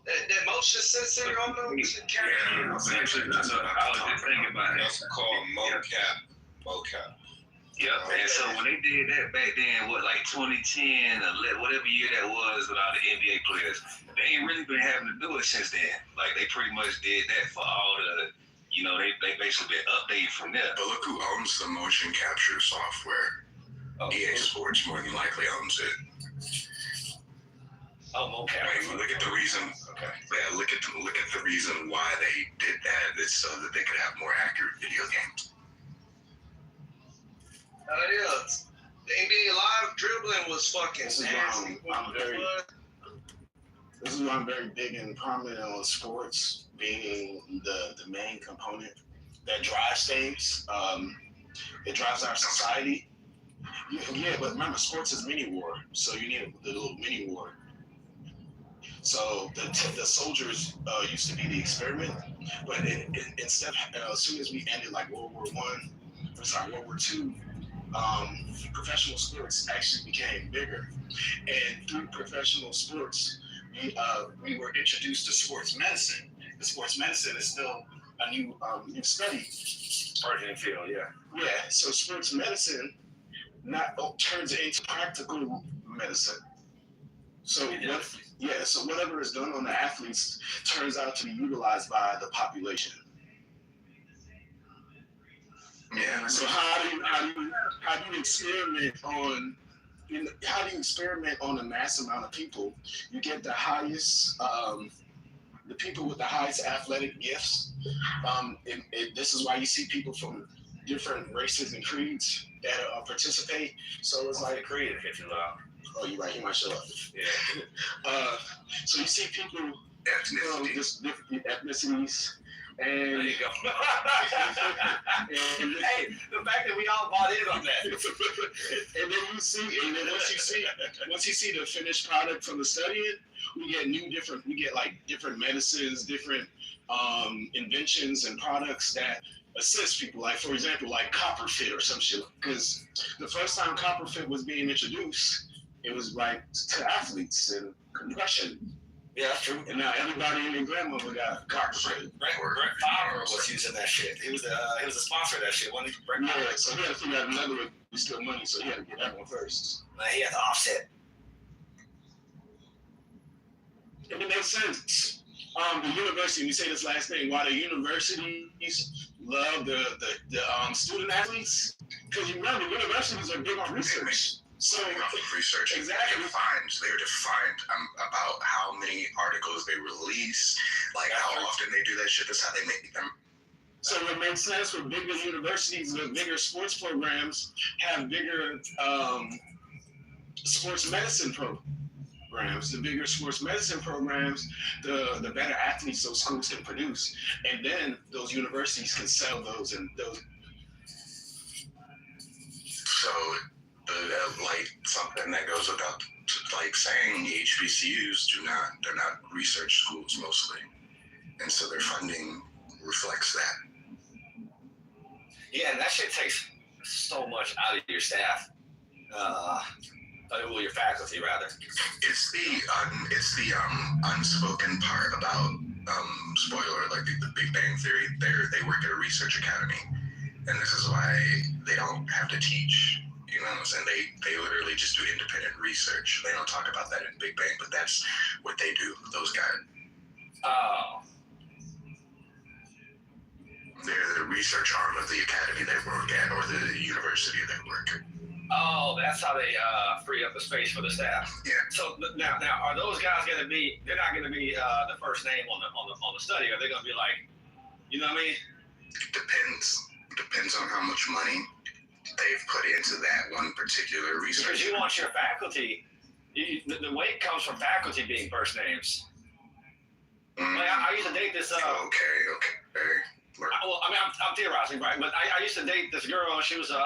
that motion sensor on them? Yeah, I was just thinking about it. That's called mocap. Yeah, and so when they did that back then, like 2010 or whatever year that was with all the NBA players, they ain't really been having to do it since then. Like they pretty much did that for all the, they basically been updated from there. But look who owns the motion capture software. EA Sports more than likely owns it. mocap. Look at the reason. Okay. Yeah, look at the reason why they did that. It's so that they could have more accurate video games. Yeah. The NBA live dribbling was fucking This is nasty. This is why I'm very big and prominent on sports being the main component that drives things. It drives our society. Yeah, but remember, sports is mini war, so you need the little mini war. So the soldiers used to be the experiment, but instead, as soon as we ended like World War II, professional sports actually became bigger, and through professional sports, we were introduced to sports medicine. The sports medicine is still a new study. Burgeoning field, yeah. Yeah, so sports medicine turns into practical medicine. So so whatever is done on the athletes turns out to be utilized by the population. Yeah. So how do you experiment on a mass amount of people? You get the highest, the people with the highest athletic gifts. This is why you see people from different races and creeds that participate. So it's like creed if you love. Oh, you're right. He might show up. Yeah. So you see people from just different ethnicities. And there you go. and hey, the fact that we all bought in on that. And then once you see the finished product from the studying, we get like different medicines, different inventions and products that assist people. Like for example, like Copperfit or some shit. Because the first time Copperfit was being introduced, it was like to athletes and concussion. Yeah, that's true. And now everybody and their grandmother got Copperfit. Brett Favre was using that shit. He was a sponsor of that shit, wasn't he? Yeah, so he had to figure out another way to steal money, so he had to get that one first. He had to offset. If it makes sense. The university, we say this last thing, why the universities love the student athletes, because you remember universities are big on research. So research exactly. They're defined about how many articles they release, like how often they do that shit. That's how they make them. So it makes sense for bigger universities with bigger sports programs have bigger sports medicine programs. The bigger sports medicine programs, the better athletes those schools can produce, and then those universities can sell those and those. So. Like something that goes without like saying, the HBCUs they're not research schools mostly, and so their funding reflects that. Yeah, and that shit takes so much out of your staff, your faculty rather. It's the unspoken part about spoiler, like the Big Bang Theory. They work at a research academy, and this is why they don't have to teach. You know what I'm saying? They literally just do independent research. They don't talk about that in Big Bang, but that's what they do, those guys. Oh. They're the research arm of the academy they work at, or the university they work at. Oh, that's how they free up the space for the staff. Yeah. So now are those guys going to be? They're not going to be the first name on the study. Are they going to be like, you know what I mean? It depends on how much money they've put into that one particular research. Because you want your faculty, the weight comes from faculty being first names. Mm-hmm. Like I used to date this. Okay. Well, I mean, I'm theorizing, right? But I used to date this girl. She was like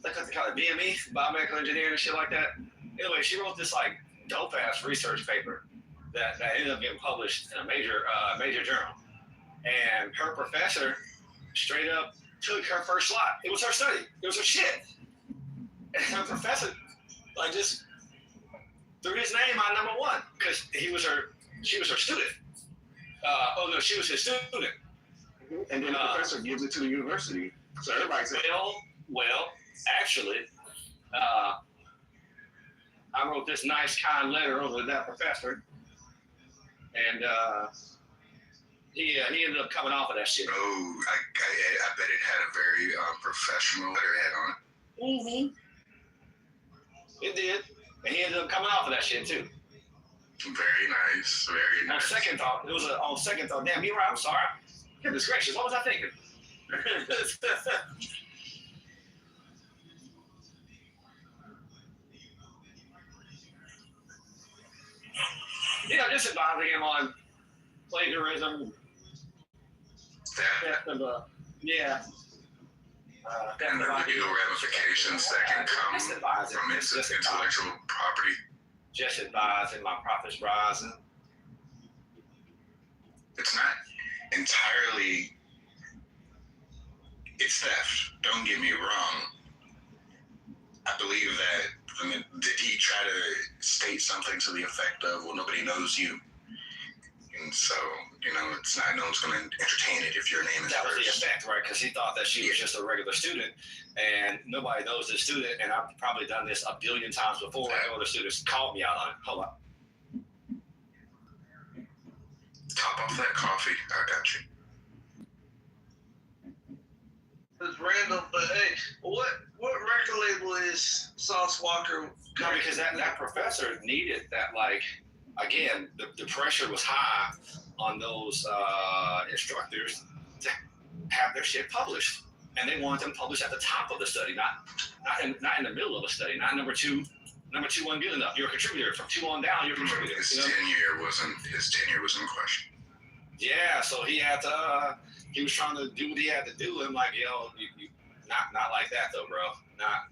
they call it BME, biomedical engineer and shit like that. Anyway, she wrote this like dope ass research paper that ended up getting published in a major journal. And her professor straight up took her first slot. It was her study. It was her shit. And the professor, like, just threw his name on number one because she was her student. She was his student. And then the professor gives it to the university. So everybody said, well, actually, I wrote this nice, kind letter over to that professor, and he ended up coming off of that shit. Oh, I bet it had a very professional letterhead on it. Mm-hmm. It did. And he ended up coming off of that shit, too. Very nice, very nice. On second thought, damn, you're right, I'm sorry. Goodness gracious, what was I thinking? Just advising him on plagiarism. And the legal ramifications that can come from intellectual property. Just advising my profits rising. It's not entirely, it's theft. Don't get me wrong. I believe that, did he try to state something to the effect of, well, nobody knows you. And so, it's not, no one's going to entertain it if your name is That first. was the effect, right? Because he thought that she was just a regular student, and nobody knows the student, and I've probably done this a billion times before, and other students called me out on it. Hold on. Top off that coffee. I got you. It's random, but hey, what record label is Sauce Walker? No, because that professor needed that, like, again, the pressure was high on those instructors to have their shit published, and they wanted them published at the top of the study, not in the middle of a study, not number two. Number two wasn't good enough. You're a contributor. From 2 on down, you're a contributor. His tenure was in question. Yeah, so he had to. He was trying to do what he had to do. I'm like, you not like that though, bro. Not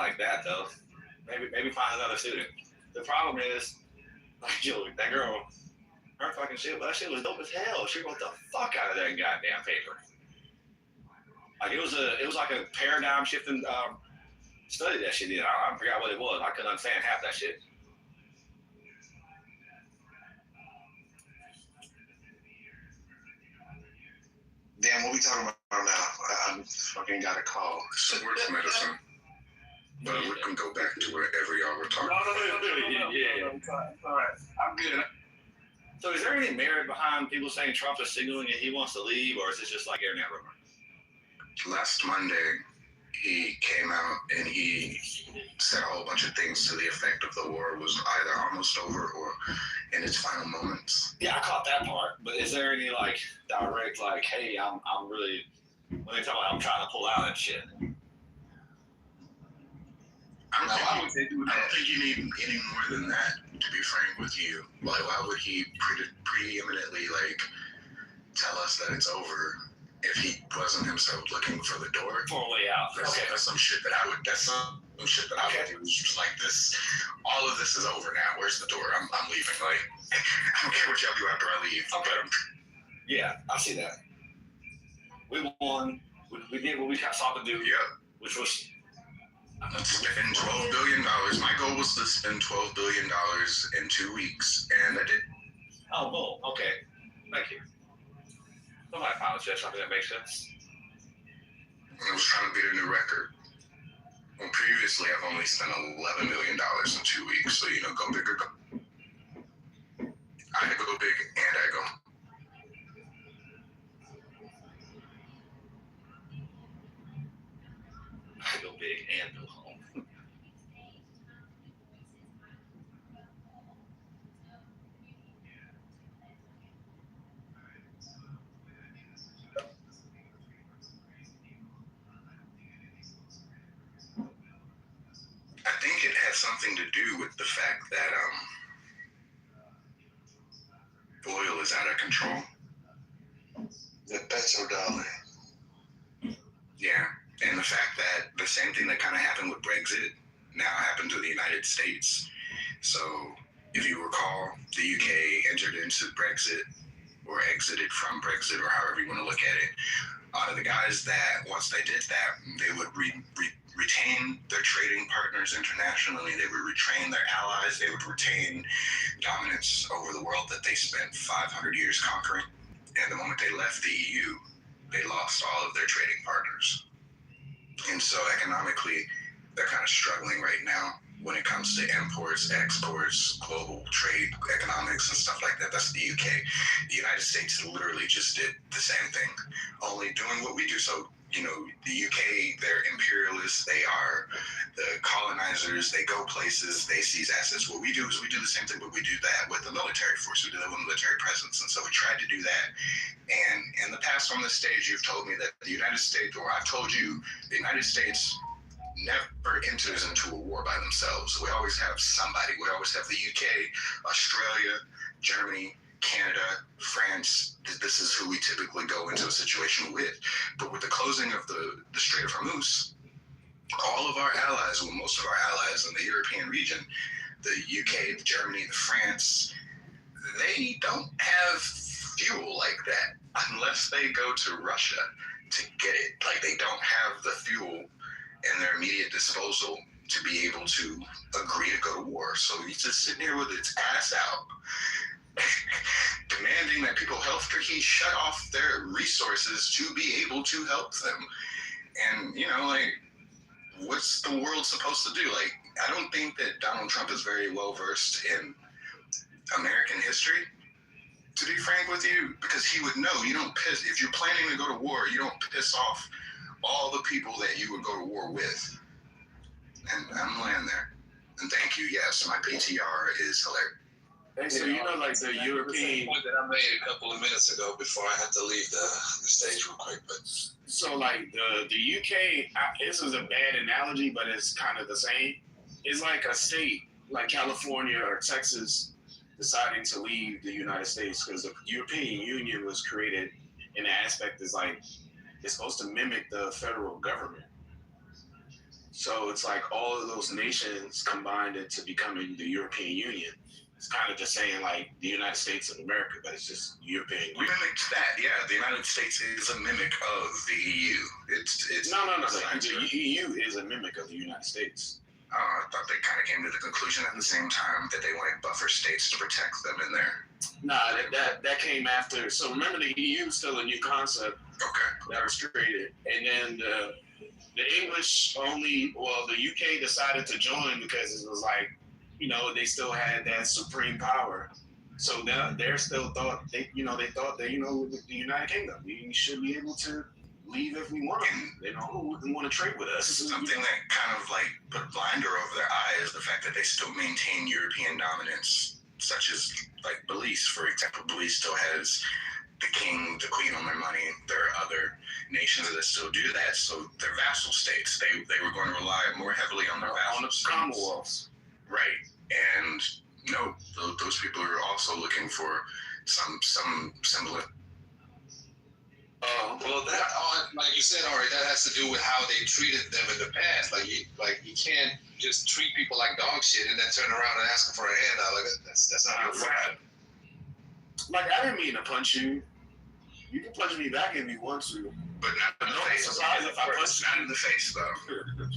like that though. Maybe find another student. The problem is, like, that girl, her fucking shit. That shit was dope as hell. She wrote the fuck out of that goddamn paper. Like it was like a paradigm shifting study that she did. I forgot what it was. I couldn't understand half that shit. damn, what we talking about now? I fucking got a call. Sports medicine. But we can go back to wherever y'all were talking. Yeah. All right, I'm good. So is there any merit behind people saying Trump is signaling that he wants to leave, or is it just like internet rumor? Last Monday, he came out and he said a whole bunch of things to the effect of the war was either almost over or in its final moments. Yeah, I caught that part. But is there any like direct like, hey, I'm really, when they talk about I'm trying to pull out and shit? I don't think you need any more than that, to be frank with you. Like, why would he preeminently like tell us that it's over if he wasn't himself looking for the door? For a way out. That's some shit that I would. That's some shit that I would do. It's just like this. All of this is over now. Where's the door? I'm leaving. Like, I don't care what y'all do after I leave. Okay. Yeah, I see that. We won. We did what we got sought to do. Yep. Which was spend $12 billion. My goal was to spend $12 billion in 2 weeks, and I did. Oh, bull. Okay. Thank you. Somebody apologize. Something that makes sense. I was trying to beat a new record. Well, previously, I've only spent $11 million in 2 weeks, so, go big or go. I go big, and I go. I go big and go home. I think it has something to do with the fact that oil is out of control. The petrodollar. Yeah, and the fact that the same thing that kind of happened with Brexit now happened to the United States. So, if you recall, the UK entered into Brexit or exited from Brexit, or however you want to look at it. The guys that, once they did that, they would retain their trading partners internationally. They would retain their allies. They would retain dominance over the world that they spent 500 years conquering. And the moment they left the EU, they lost all of their trading partners. And so economically, they're kind of struggling right now when it comes to imports, exports, global trade, economics, and stuff like that. That's the UK. The United States literally just did the same thing, only doing what we do. So, you know, the UK, they're imperialists. They are the colonizers. They go places. They seize assets. What we do is we do the same thing, but we do that with the military force. We do that with military presence. And so we tried to do that. And in the past on this stage, you've told me that the United States, or I've told you, the United States never enters into a war by themselves. We always have somebody. We always have the UK, Australia, Germany, Canada, France. This is who we typically go into a situation with. But with the closing of the Strait of Hormuz, all of our allies, well, most of our allies in the European region, the UK, Germany, the France, they don't have fuel like that unless they go to Russia to get it. Like, they don't have the fuel in their immediate disposal to be able to agree to go to war. So he's just sitting here with its ass out, demanding that people he's shut off their resources to be able to help them. And, you know, like, what's the world supposed to do? Like, I don't think that Donald Trump is very well versed in American history, to be frank with you, because he would know you don't piss, if you're planning to go to war, you don't piss off all the people that you would go to war with. And I'm laying there. And thank you. Yes, my PTR is hilarious. And so, you know, like the European point that I made a couple of minutes ago before I had to leave the stage real quick. But so, like the UK, this is a bad analogy, but it's kind of the same. It's like a state like California or Texas deciding to leave the United States, because the European Union was created in the aspect is like it's supposed to mimic the federal government. So it's like all of those nations combined into becoming the European Union. It's kind of just saying like the United States of America, but it's just European Union. Mimicked that, yeah. The United States is a mimic of the EU. It's no. The EU is a mimic of the United States. Oh, I thought they kind of came to the conclusion at the same time that they wanted buffer states to protect them in there. Nah, that came after. So remember, the EU is still a new concept. Okay. That was created, and then the English only. Well, the UK decided to join because it was like, you know, they still had that supreme power. So they're still thought the United Kingdom, we should be able to leave if we want to. They know who wouldn't want to trade with us. Something that kind of like put a blinder over their eye is the fact that they still maintain European dominance, such as like Belize, for example. Belize still has the king, the queen on their money. There are other nations that still do that. So they're vassal states. They were going to rely more heavily on their vassal states. Commonwealths. Right. And no, those people are also looking for some semblance. Well, that, like you said, Ari, that has to do with how they treated them in the past. Like you can't just treat people like dog shit and then turn around and ask them for a handout. Like that's not how it works. Like, I didn't mean to punch you. You can punch me back if you want to. But not in the face. Surprised if I punch not in the face, though.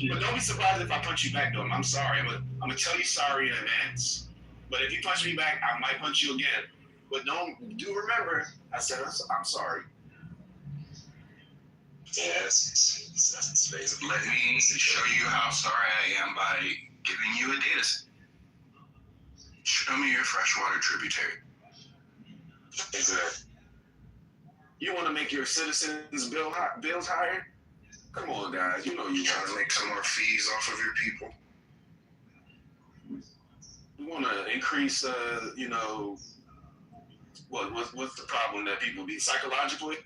But don't be surprised if I punch you back, though. I'm sorry. I'm gonna tell you sorry in advance. But if you punch me back, I might punch you again. But do remember, I said I'm sorry. Yes. Let me show you how sorry I am by giving you a data set. Show me your freshwater tributary. Exactly. You want to make your citizens' bills higher? Come on, guys. You know you want to make some more fees off of your people. You want to increase, what's the problem that people be psychologically?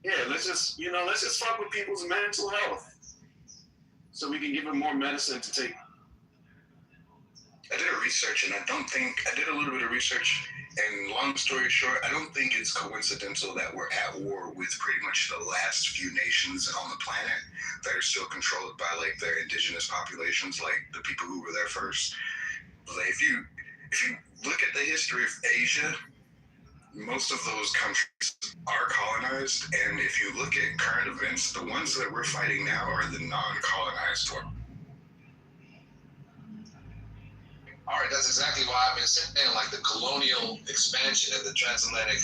Yeah, let's just fuck with people's mental health, so we can give them more medicine to take. I did a research, and I did a little bit of research, and long story short, I don't think it's coincidental that we're at war with pretty much the last few nations on the planet that are still controlled by like their indigenous populations, like the people who were there first. Like if you look at the history of Asia, most of those countries are colonized, and if you look at current events, the ones that we're fighting now are the non-colonized ones. All right, that's exactly why I've been saying, like, the colonial expansion and the transatlantic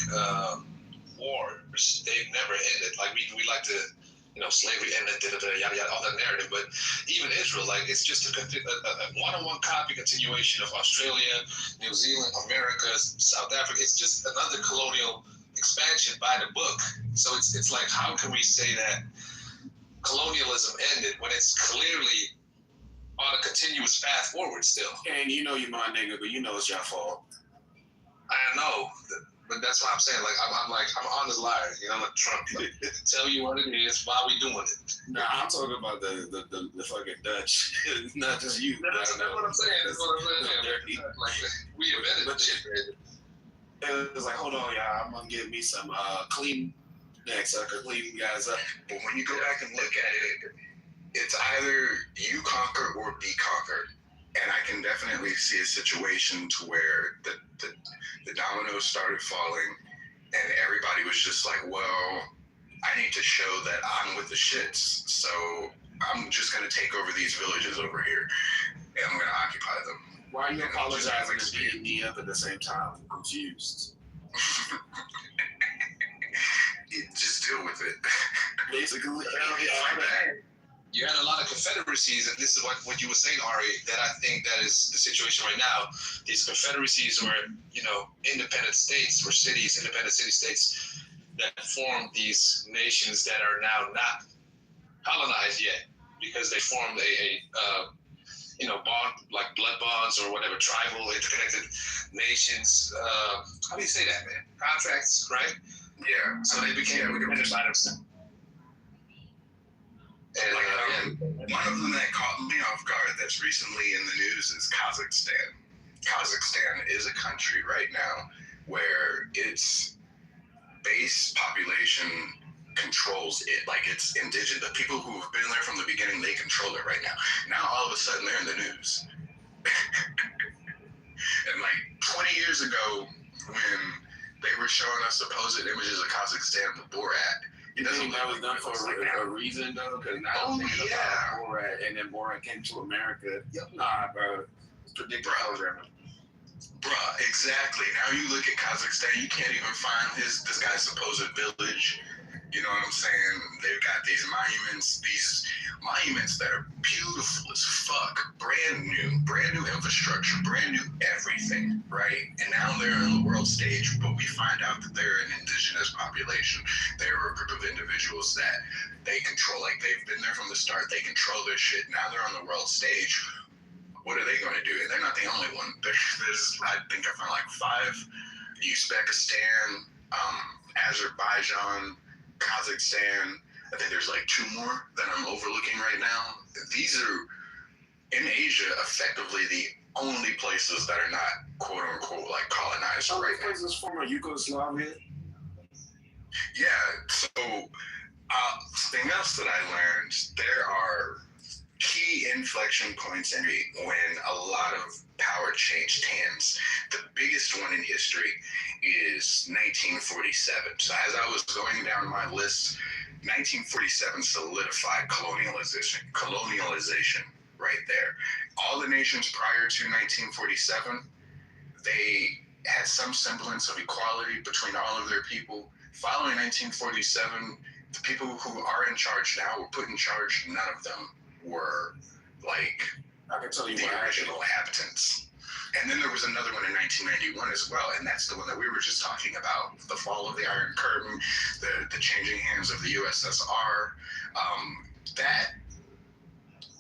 wars, they've never ended. Like, we like to, slavery ended, yada, yada, all that narrative. But even Israel, like, it's just a one-on-one copy continuation of Australia, New Zealand, America, South Africa. It's just another colonial expansion by the book. So it's like, how can we say that colonialism ended when it's clearly on a continuous path forward still? And you know you my nigga, but you know it's your fault. I know, but that's why I'm saying, like, I'm an honest liar. Like Trump, tell you what it is, why we doing it. Nah, I'm talking about the fucking Dutch, not just you. That's what I'm saying. That's what I'm saying. Like, we invented shit. It's like, hold on, y'all, I'm gonna give me some clean next so I can clean you guys up. But when you go back and look at it, it's either you conquer or be conquered. And I can definitely see a situation to where the dominoes started falling and everybody was just like, well, I need to show that I'm with the shits. So I'm just going to take over these villages over here and I'm going to occupy them. Why are you apologizing and beating me up at the same time? I'm confused. Just deal with it. Basically, you had a lot of confederacies, and this is what you were saying, Ari, that I think that is the situation right now. These confederacies or, independent states or cities, independent city-states that formed these nations that are now not colonized yet because they formed a bond, like blood bonds or whatever, tribal, interconnected nations. How do you say that, man? Contracts, right? Yeah. So they became independent by themselves. And one of them that caught me off guard that's recently in the news is Kazakhstan. Kazakhstan is a country right now where its base population controls it. Like, it's indigenous. The people who have been there from the beginning, they control it right now. Now, all of a sudden, they're in the news. And like 20 years ago, when they were showing us supposed images of Kazakhstan with Borat, you think that was done for a reason, though? Because now I'm thinking about Borat, and then Borat came to America. Nah, bro. It's predictive programming. Bruh, exactly. Now you look at Kazakhstan, you can't even find this guy's supposed village. You know what I'm saying? They've got these monuments that are beautiful as fuck. Brand new infrastructure, brand new everything, right? And now they're on the world stage, but we find out that they're an indigenous population. They're a group of individuals that they control. Like, they've been there from the start. They control their shit. Now they're on the world stage. What are they going to do? And they're not the only one. There's I think I found like 5: Uzbekistan, Azerbaijan, Kazakhstan. I think there's like 2 more that I'm overlooking right now. These are, in Asia, effectively the only places that are not, quote unquote, like colonized right now. Places former Yugoslavia? Yeah, so something else that I learned, there are key inflection points in when a lot of power changed hands. The biggest one in history is 1947. So as I was going down my list, 1947 solidified colonialization right there. All the nations prior to 1947, they had some semblance of equality between all of their people. Following 1947, the people who are in charge now were put in charge. None of them were like I can tell you the original inhabitants. And then there was another one in 1991 as well, and that's the one that we were just talking about, the fall of the Iron Curtain, the changing hands of the USSR.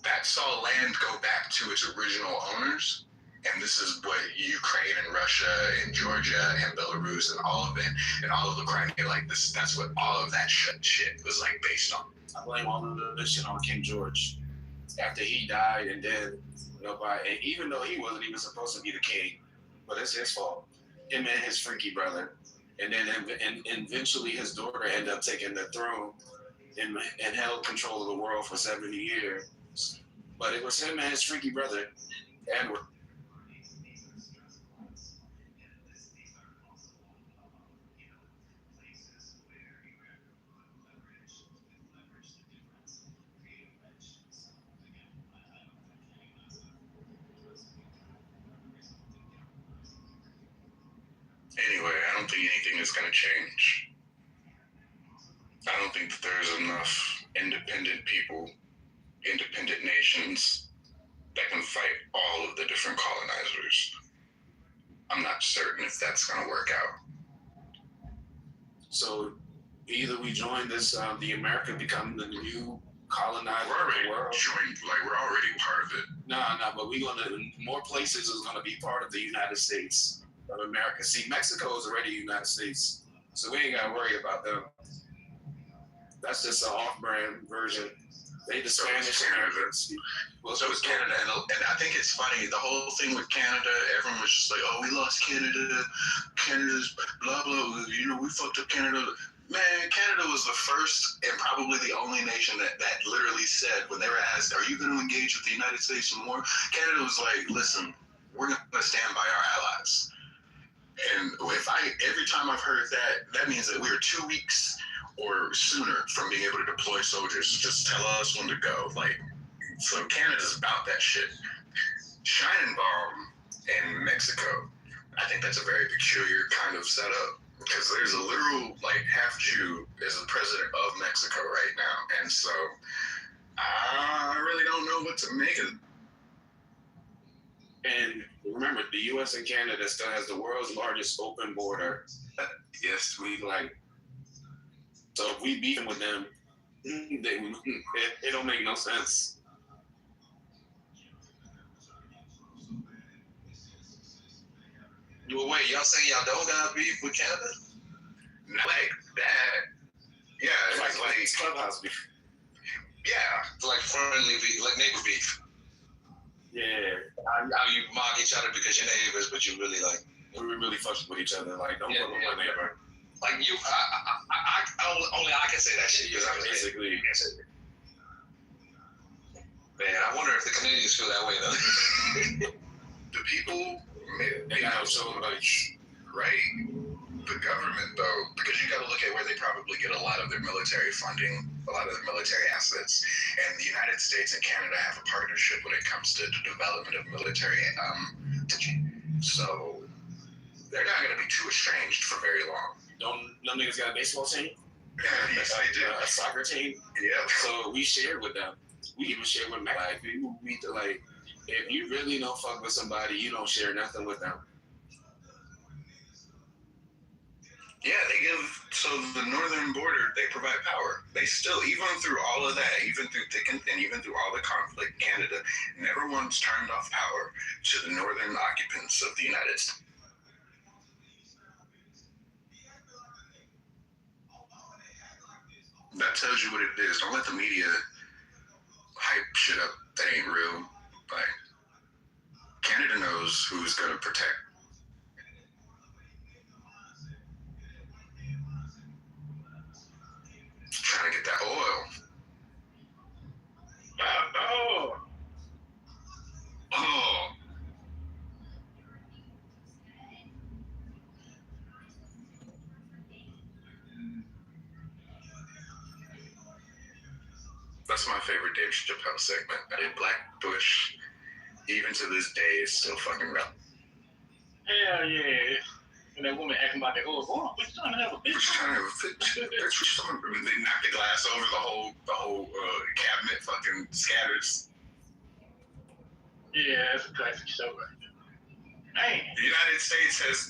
That saw land go back to its original owners, and this is what Ukraine and Russia and Georgia and Belarus and all of it, and all of the Crimea, like this, that's what all of that shit was like based on. I blame all of this shit on King George. After he died, and then nobody, and even though he wasn't even supposed to be the king, but it's his fault. Him and his freaky brother, and then eventually his daughter ended up taking the throne and held control of the world for 70 years. But it was him and his freaky brother, Edward. don't think anything is going to change. I don't think that there's enough independent people, independent nations that can fight all of the different colonizers. I'm not certain if that's going to work out. So either we join this, the America become the new colonizer We're of already the world. joined, like we're already part of it. No, but we're gonna, more places is gonna be part of the United States of America. See, Mexico is already United States, so we ain't gotta worry about them. That's just an off-brand version. They the Spanish Americans. Well, so is Canada, and I think it's funny. The whole thing with Canada, everyone was just like, "Oh, we lost Canada. Canada's blah blah. You know, we fucked up Canada." Man, Canada was the first and probably the only nation that literally said when they were asked, "Are you going to engage with the United States in war?" Canada was like, "Listen, we're going to stand by our allies." And every time I've heard that, that means that we are 2 weeks or sooner from being able to deploy soldiers. Just tell us when to go. Like, so Canada's about that shit. Sheinbaum in Mexico, I think that's a very peculiar kind of setup because there's a literal like half Jew as the president of Mexico right now, and so I really don't know what to make of it. And remember, the U.S. and Canada still has the world's largest open border. Yes, We like. So if we beefing with them, it don't make no sense. Well, wait, y'all saying y'all don't got beef with Canada? Not like that. Yeah, it's like it's clubhouse beef. yeah. It's like friendly beef, like neighbor beef. Yeah, How you mock each other because you're neighbors, but you really like. we really fucking with each other. Like, don't fuck with my neighbor. Like you, only I can say that shit because I'm Basically. Man, I wonder if the Canadians feel that way though. The people, They got so like, right? The government, though, because you got to look at where they probably get a lot of their military funding, a lot of their military assets. And the United States and Canada have a partnership when it comes to the development of military. So they're not going to be too estranged for very long. don't no niggas got a baseball team? Yes, they do. A soccer team. Yeah. So we shared with them. We even shared with Mac. Like, like, if you really don't fuck with somebody, you don't share nothing with them. Yeah, they give, so the northern border, they provide power. They still, even through all of that, even through thick and thin, even through all the conflict, Canada never once turned off power to the northern occupants of the United States. That tells you what it is. Don't let the media hype shit up that ain't real. Like, Canada knows who's going to protect. Trying to get that oil. Oh. That's my favorite Dave Chappelle segment. Black Bush, even to this day, is still fucking relevant. Hell yeah. And that woman acting about that, oh, we're trying to have a bitch. We're trying to have a fit. That's what someone, they knocked the glass over, the whole cabinet fucking scatters. Yeah, that's a classic show right there. Man. The United States has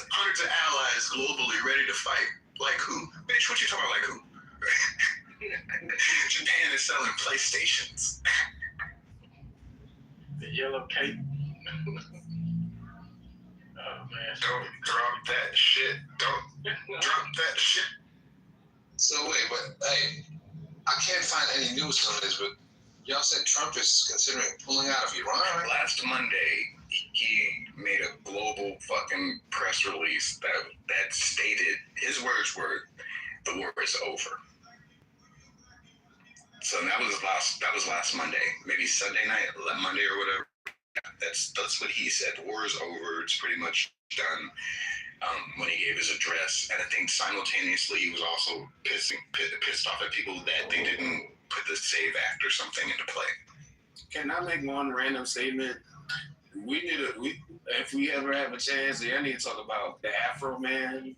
hundreds of allies globally ready to fight. Like who? Bitch, what you talking about? Like who? Japan is selling PlayStations. The yellow cape. Oh man. Don't drop that shit. Don't drop that shit. So wait, but hey, I can't find any news on this, but y'all said Trump is considering pulling out of Iran, right? Last Monday, he made a global fucking press release that stated, his words were, the war is over. So that was last Monday, maybe Sunday night, Monday or whatever. That's what he said. The war is over. It's pretty much done. When he gave his address, and I think simultaneously he was also pissed off at people that they didn't put the SAVE Act or something into play. Can I make one random statement? If if we ever have a chance, I need to talk about the Afro Man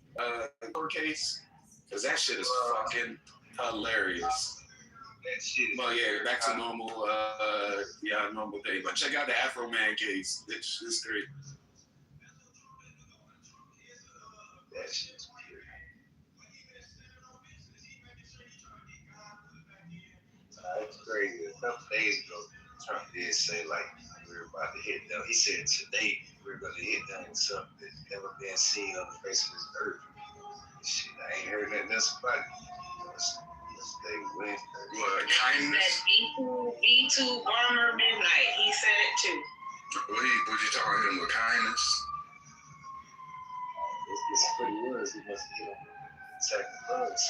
court case, because that shit is fucking hilarious. That shit. Well, yeah, back to normal, normal day. But check out the Afro Man case. It's great. That shit's weird. It's crazy. A couple days ago, Trump did say like we're about to hit them. He said today we're going to hit them with something that's never been seen on the face of this earth. Shit, I ain't heard nothing else about it. Let's stay with Kindness. V2 Bomber Midnight. He said it too. What you talking him with kindness? It's pretty words. He must have attacked the bugs.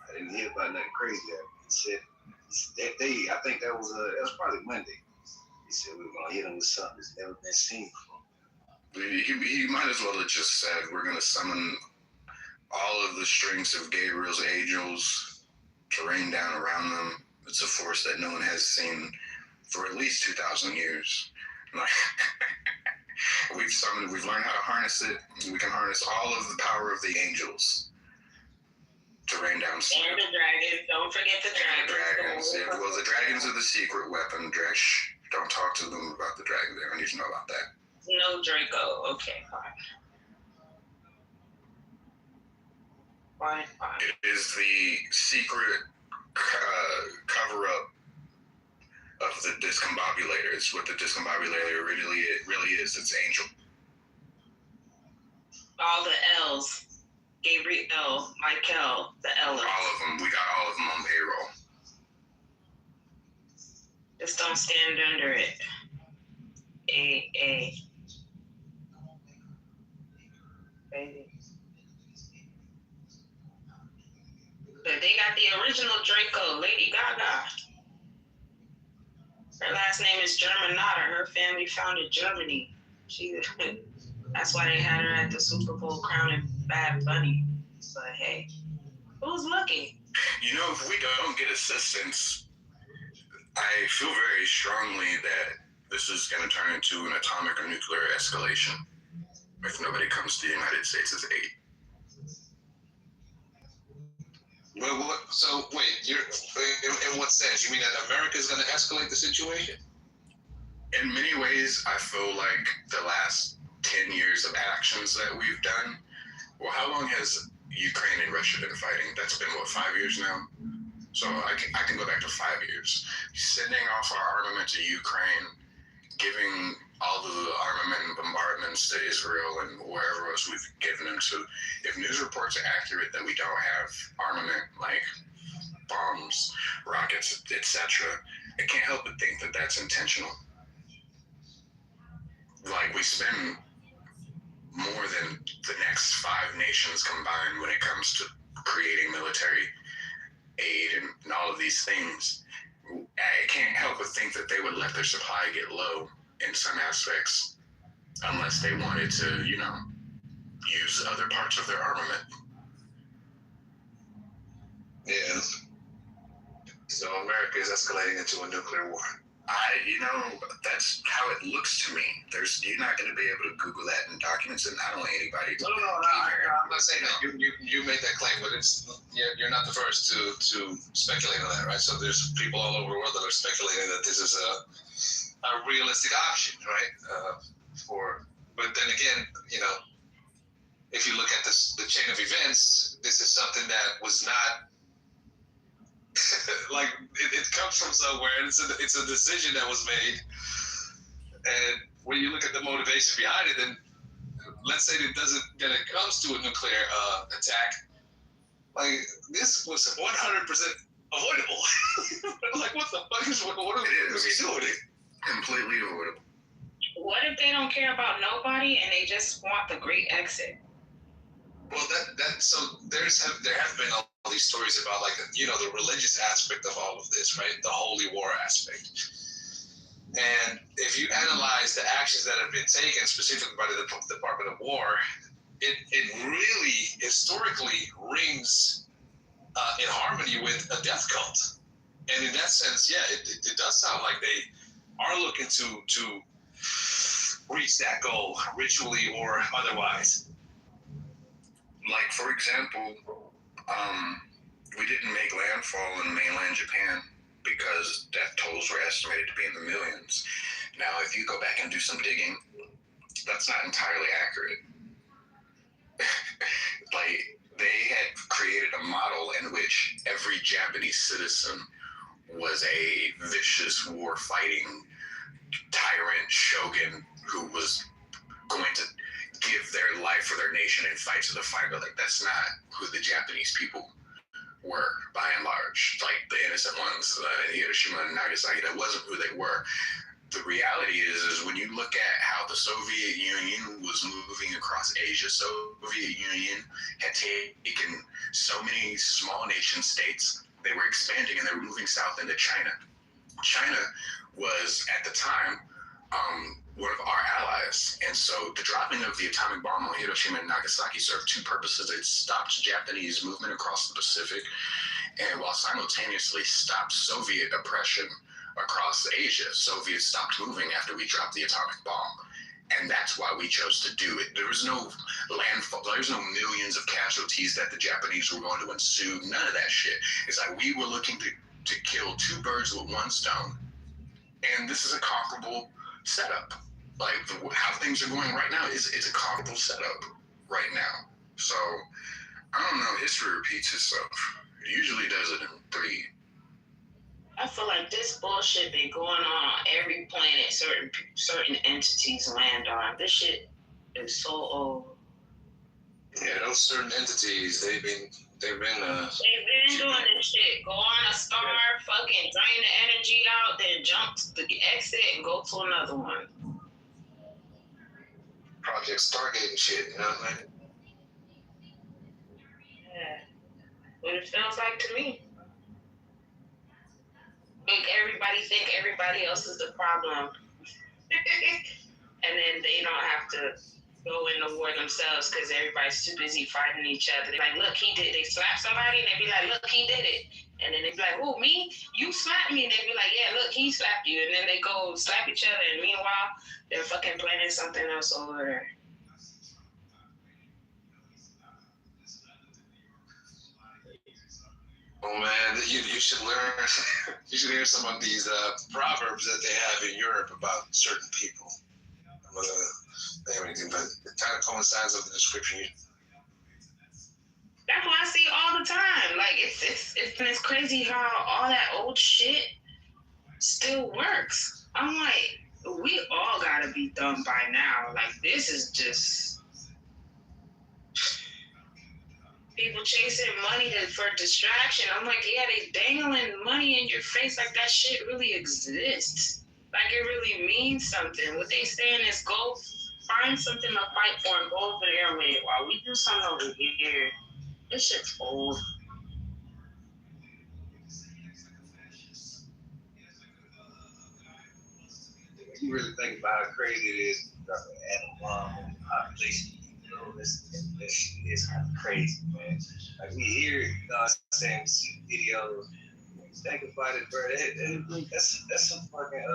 I didn't hear about nothing crazy. He said that day, I think that was probably Monday. He said we were gonna hit him with something that's never been seen before. He might as well have just said we're gonna summon all of the strengths of Gabriel's angels to rain down around them. It's a force that no one has seen for at least 2,000 years. Like, we've learned how to harness it. We can harness all of the power of the angels to rain down snow. And the dragons. Don't forget the dragons. Yeah, well, the dragons are the secret weapon. Don't talk to them about the dragons. They don't need to know about that. No Draco. Okay, fine. Fine. It is the secret cover-up of the discombobulator. It's what the discombobulator really is. It's angel. All the L's. Gabriel, Michael, the L's. All of them. We got all of them on payroll. Just don't stand under it. A. Baby. But they got the original Draco, Lady Gaga. Her last name is Germanata. Her family founded Germany. That's why they had her at the Super Bowl crowning Bad Bunny. But hey, who's looking? You know, if we don't get assistance, I feel very strongly that this is going to turn into an atomic or nuclear escalation if nobody comes to the United States as aid. Well, so wait, in what sense? You mean that America is going to escalate the situation? In many ways, I feel like the last 10 years of actions that we've done, well, how long has Ukraine and Russia been fighting? That's been, 5 years now? So I can go back to 5 years. Sending off our armament to Ukraine, giving all the armament and bombardments to Israel and wherever else we've given them to. If news reports are accurate that we don't have armament like bombs, rockets, etc., I can't help but think that that's intentional. Like, we spend more than the next 5 nations combined when it comes to creating military aid and all of these things. I can't help but think that they would let their supply get low in some aspects unless they wanted to, use other parts of their armament. Yeah. So America is escalating into a nuclear war. That's how it looks to me. You're not going to be able to Google that in documents, and I don't want anybody to. No, I'm not saying that. You made that claim, but you're not the first to speculate on that, right? So there's people all over the world that are speculating that this is a realistic option, right? But then again, if you look at the chain of events, this is something that was not. Like it comes from somewhere, and it's a decision that was made. And when you look at the motivation behind it, then let's say that it comes to a nuclear attack, like this was 100% avoidable. Like what the fuck is what are we doing? Completely avoidable. What if they don't care about nobody and they just want the great exit? Well, so there have been all these stories about the religious aspect of all of this, right? The holy war aspect. And if you analyze the actions that have been taken, specifically by the Department of War, it really historically rings in harmony with a death cult. And in that sense, yeah, it does sound like they are looking to wreak reach that goal, ritually or otherwise? Like, for example, we didn't make landfall in mainland Japan because death tolls were estimated to be in the millions. Now, if you go back and do some digging, that's not entirely accurate. Like, they had created a model in which every Japanese citizen was a vicious war-fighting tyrant shogun who was going to give their life for their nation and fight to the fight. But like, that's not who the Japanese people were, by and large. Like, the innocent ones, Hiroshima and Nagasaki, that wasn't who they were. The reality is when you look at how the Soviet Union was moving across Asia, Soviet Union had taken so many small nation states, they were expanding and they were moving south into China. China was, at the time, one of our allies. And so the dropping of the atomic bomb on Hiroshima and Nagasaki served two purposes. It stopped Japanese movement across the Pacific, and while simultaneously stopped Soviet oppression across Asia. Soviets stopped moving after we dropped the atomic bomb. And that's why we chose to do it. There was no landfall. There was no millions of casualties that the Japanese were going to ensue. None of that shit. It's like we were looking to kill two birds with one stone. And this is a comparable setup. Like, how things are going right now it's a comparable setup right now. So, I don't know. History repeats itself. It usually does it in 3. I feel like this bullshit been going on every planet certain entities land on. This shit is so old. Yeah, those certain entities, they've been doing this shit. Go on a star, fucking drain the energy out, then jump to the exit and go to another one. Project Stargate and shit, you know what I mean? Yeah. What it feels like to me. Make everybody think everybody else is the problem. And then they don't have to go into war themselves because everybody's too busy fighting each other. They're like, look, he did. They slap somebody and they be like, look, he did it. And then they be like, who, me? You slapped me. And they be like, yeah, look, he slapped you. And then they go slap each other. And meanwhile, they're fucking planning something else over there. Oh man, you should learn. You should hear some of these proverbs that they have in Europe about certain people. I'm not gonna have anything, but it kind of coincides with the description. That's what I see all the time. Like it's crazy how all that old shit still works. I'm like, we all gotta be done by now. Like, this is just people chasing money for distraction. I'm like, yeah, they dangling money in your face like that shit really exists. Like, it really means something. What they saying is go find something to fight for and go over there with it while we do something over here. This shit's old. You really think about how crazy it is to drop an atom bomb on the population. You know, this is kind of crazy, man. Like, we hear, you know what I'm saying, we see videos. Think about it, bro. That's some fucking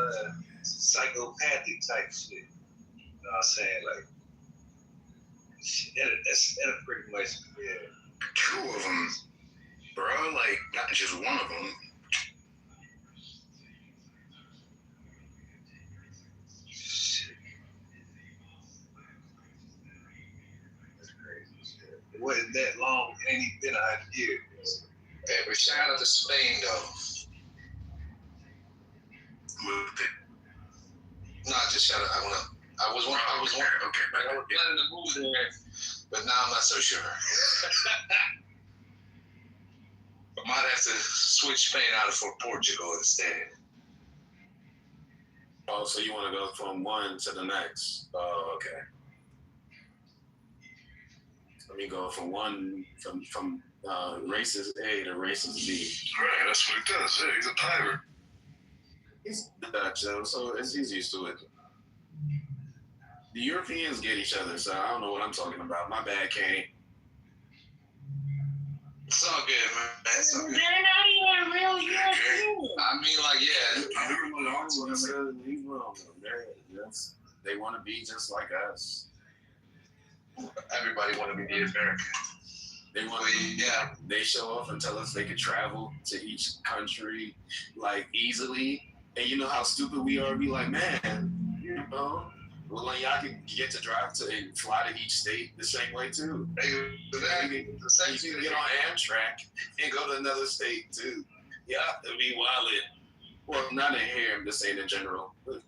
psychopathic type shit. You know what I'm saying? Like, that'll pretty much, yeah. 2 of them, bro. Like, not just one of them. It wasn't that long. It ain't even been 100 years. Hey, but shout out to Spain, though. Not just shout out. I was planning to move there, but now I'm not so sure. I might have to switch Spain out for Portugal instead. Oh, so you want to go from one to the next? Oh, okay. Let me go from one from racist A to racist B. Right, that's what he does. Yeah, he's a pirate. He's Dutch, so he's used to it. The Europeans get each other, so I don't know what I'm talking about. My bad, Kane. It's all good, man. It's all good. They're not even real Europeans. I mean, like, yeah. He's wrong. Yes. They want to be just like us. Everybody want to be the American. They want They show off and tell us they could travel to each country like easily. And you know how stupid we are? Be like, man, you know, well, like, y'all can get to drive to and fly to each state the same way too. You can get on Amtrak and go to another state too. Yeah, it'd be wild. Well, not in here. I'm just saying in general. But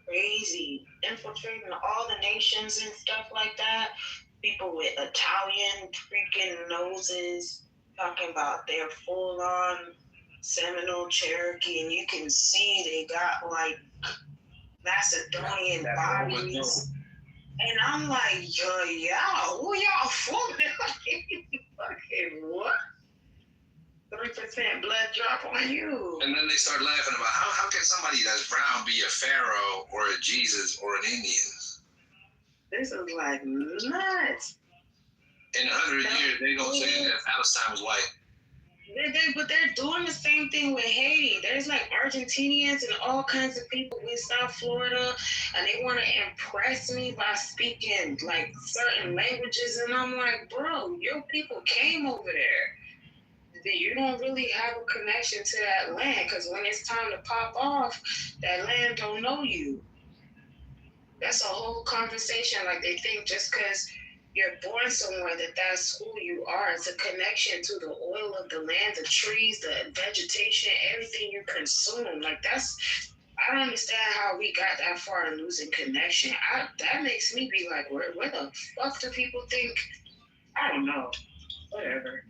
crazy. Infiltrating all the nations and stuff like that. People with Italian freaking noses talking about their full on Seminole Cherokee, and you can see they got like Macedonian bodies. And I'm like, yo, y'all, who y'all from? Fucking what? 3% blood drop on you. And then they start laughing about how can somebody that's brown be a pharaoh or a Jesus or an Indian? This is like nuts. In 100 years, they gonna say that Palestine was white. But they're doing the same thing with Haiti. There's like Argentinians and all kinds of people in South Florida, and they want to impress me by speaking like certain languages, and I'm like, bro, your people came over there. You don't really have a connection to that land, because when it's time to pop off, that land don't know you. That's a whole conversation. Like, they think just because you're born somewhere that's who you are. It's a connection to the oil of the land, the trees, the vegetation, everything you consume. Like, I don't understand how we got that far in losing connection. That makes me be like, where the fuck do people think? I don't know. Whatever.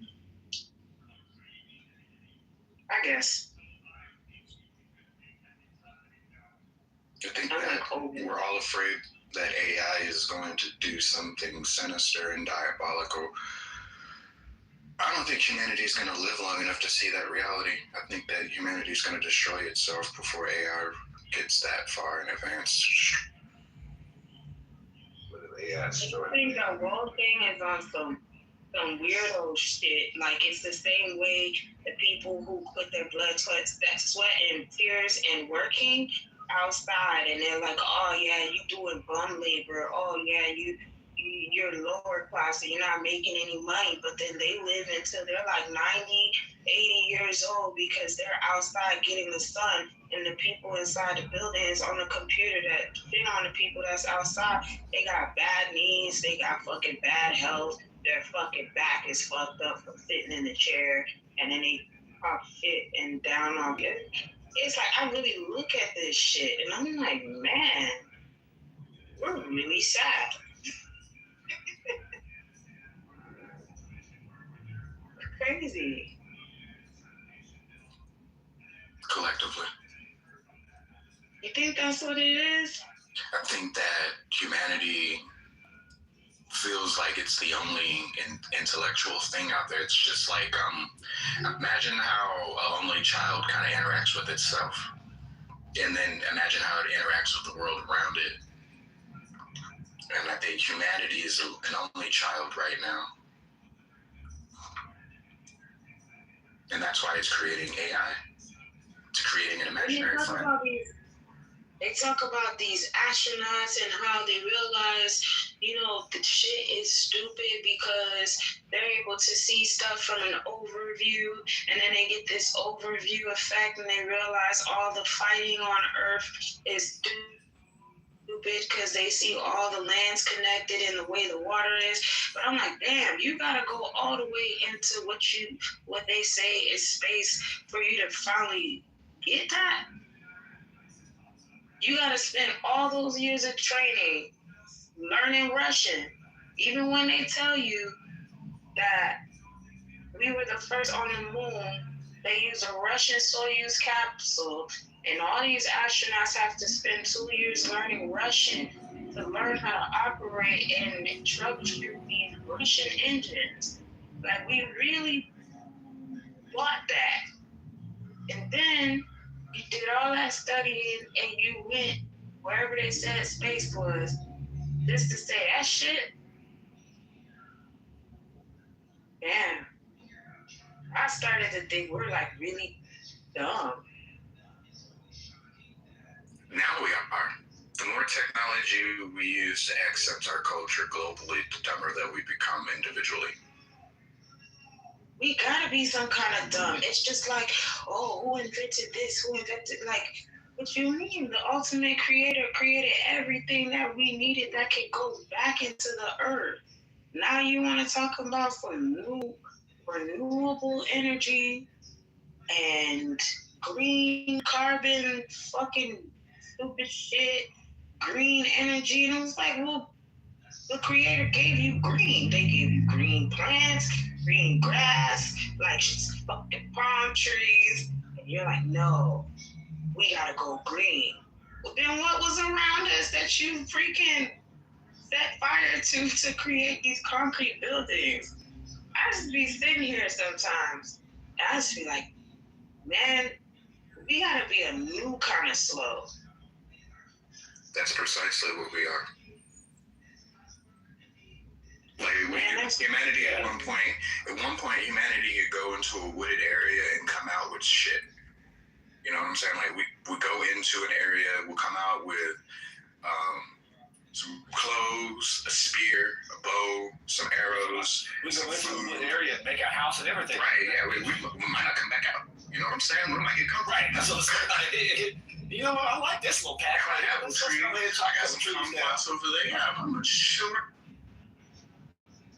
I guess. I think that we're all afraid that AI is going to do something sinister and diabolical. I don't think humanity is going to live long enough to see that reality. I think that humanity is going to destroy itself before AI gets that far in advance. I think the whole thing is on some weirdo shit. Like, it's the same way the people who put their blood, sweat, and tears and working outside, and they're like, oh yeah, you doing bum labor, oh yeah, you're lower class, so you're not making any money, but then they live until they're like 90, 80 years old because they're outside getting the sun, and the people inside the buildings on the computer that fit on the people that's outside, they got bad knees, they got fucking bad health, their fucking back is fucked up from sitting in the chair, and then they pop shit and down on it. It's like, I really look at this shit, and I'm like, man, we're really sad. Crazy. Collectively. You think that's what it is? I think that humanity feels like it's the only intellectual thing out there. It's just like, imagine how an only child kind of interacts with itself. And then imagine how it interacts with the world around it. And I think humanity is an only child right now. And that's why it's creating AI. It's creating an imaginary friend. They talk about these astronauts and how they realize, the shit is stupid because they're able to see stuff from an overview, and then they get this overview effect, and they realize all the fighting on Earth is stupid because they see all the lands connected and the way the water is. But I'm like, damn, you gotta go all the way into what they say is space for you to finally get that. You gotta spend all those years of training, learning Russian, even when they tell you that we were the first on the moon. They use a Russian Soyuz capsule, and all these astronauts have to spend 2 years learning Russian to learn how to operate and troubleshoot these Russian engines. Like, we really bought that. And then you did all that studying and you went wherever they said space was just to say that shit. Damn. I started to think we're like really dumb. technology we use to accept our culture globally, the dumber that we become individually. We gotta be some kind of dumb. It's just like, oh, who invented this? Who invented, like, what you mean? The ultimate creator created everything that we needed that could go back into the earth. Now you want to talk about some new renewable energy and green carbon fucking stupid shit, green energy. And it was like, well, the creator gave you green. They gave you green plants, green grass, like fucking palm trees. And you're like, no, we gotta go green. Well, then what was around us that you freaking set fire to create these concrete buildings? I just be sitting here sometimes. I just be like, man, we gotta be a new kind of slow. That's precisely what we are. Humanity at one point, humanity could go into a wooded area and come out with shit. You know what I'm saying? Like we go into an area, we'll come out with some clothes, a spear, a bow, some arrows. We go into a wooded area, make a house and everything. Right? Yeah, we might not come back out. You know what I'm saying? We might get covered. Right. That's what I'm saying. You know what? I like this little pack right here. Let's go ahead and talk about some trees now. Over there. Yeah, I'm not sure.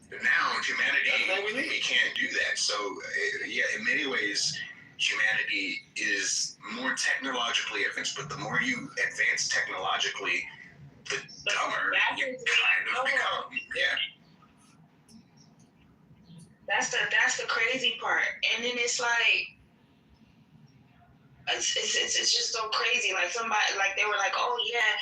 But now humanity, we can't do that. So in many ways, humanity is more technologically advanced. But the more you advance technologically, the dumber you kind of become. Yeah. That's the crazy part. And then it's like, it's just so crazy. Like somebody, like they were like, oh yeah,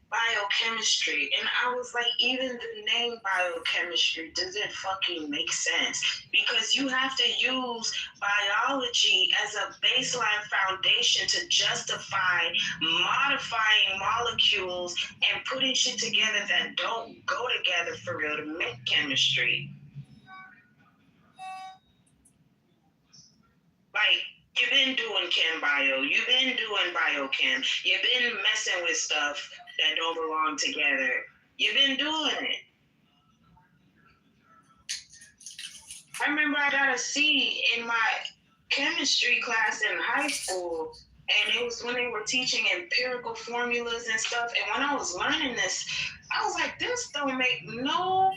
biochemistry. And I was like, even the name biochemistry doesn't fucking make sense, because you have to use biology as a baseline foundation to justify modifying molecules and putting shit together that don't go together for real to make chemistry. Like, you've been doing chem bio, you've been doing biochem, you've been messing with stuff that don't belong together. You've been doing it. I remember I got a C in my chemistry class in high school, and it was when they were teaching empirical formulas and stuff. And when I was learning this, I was like, this don't make no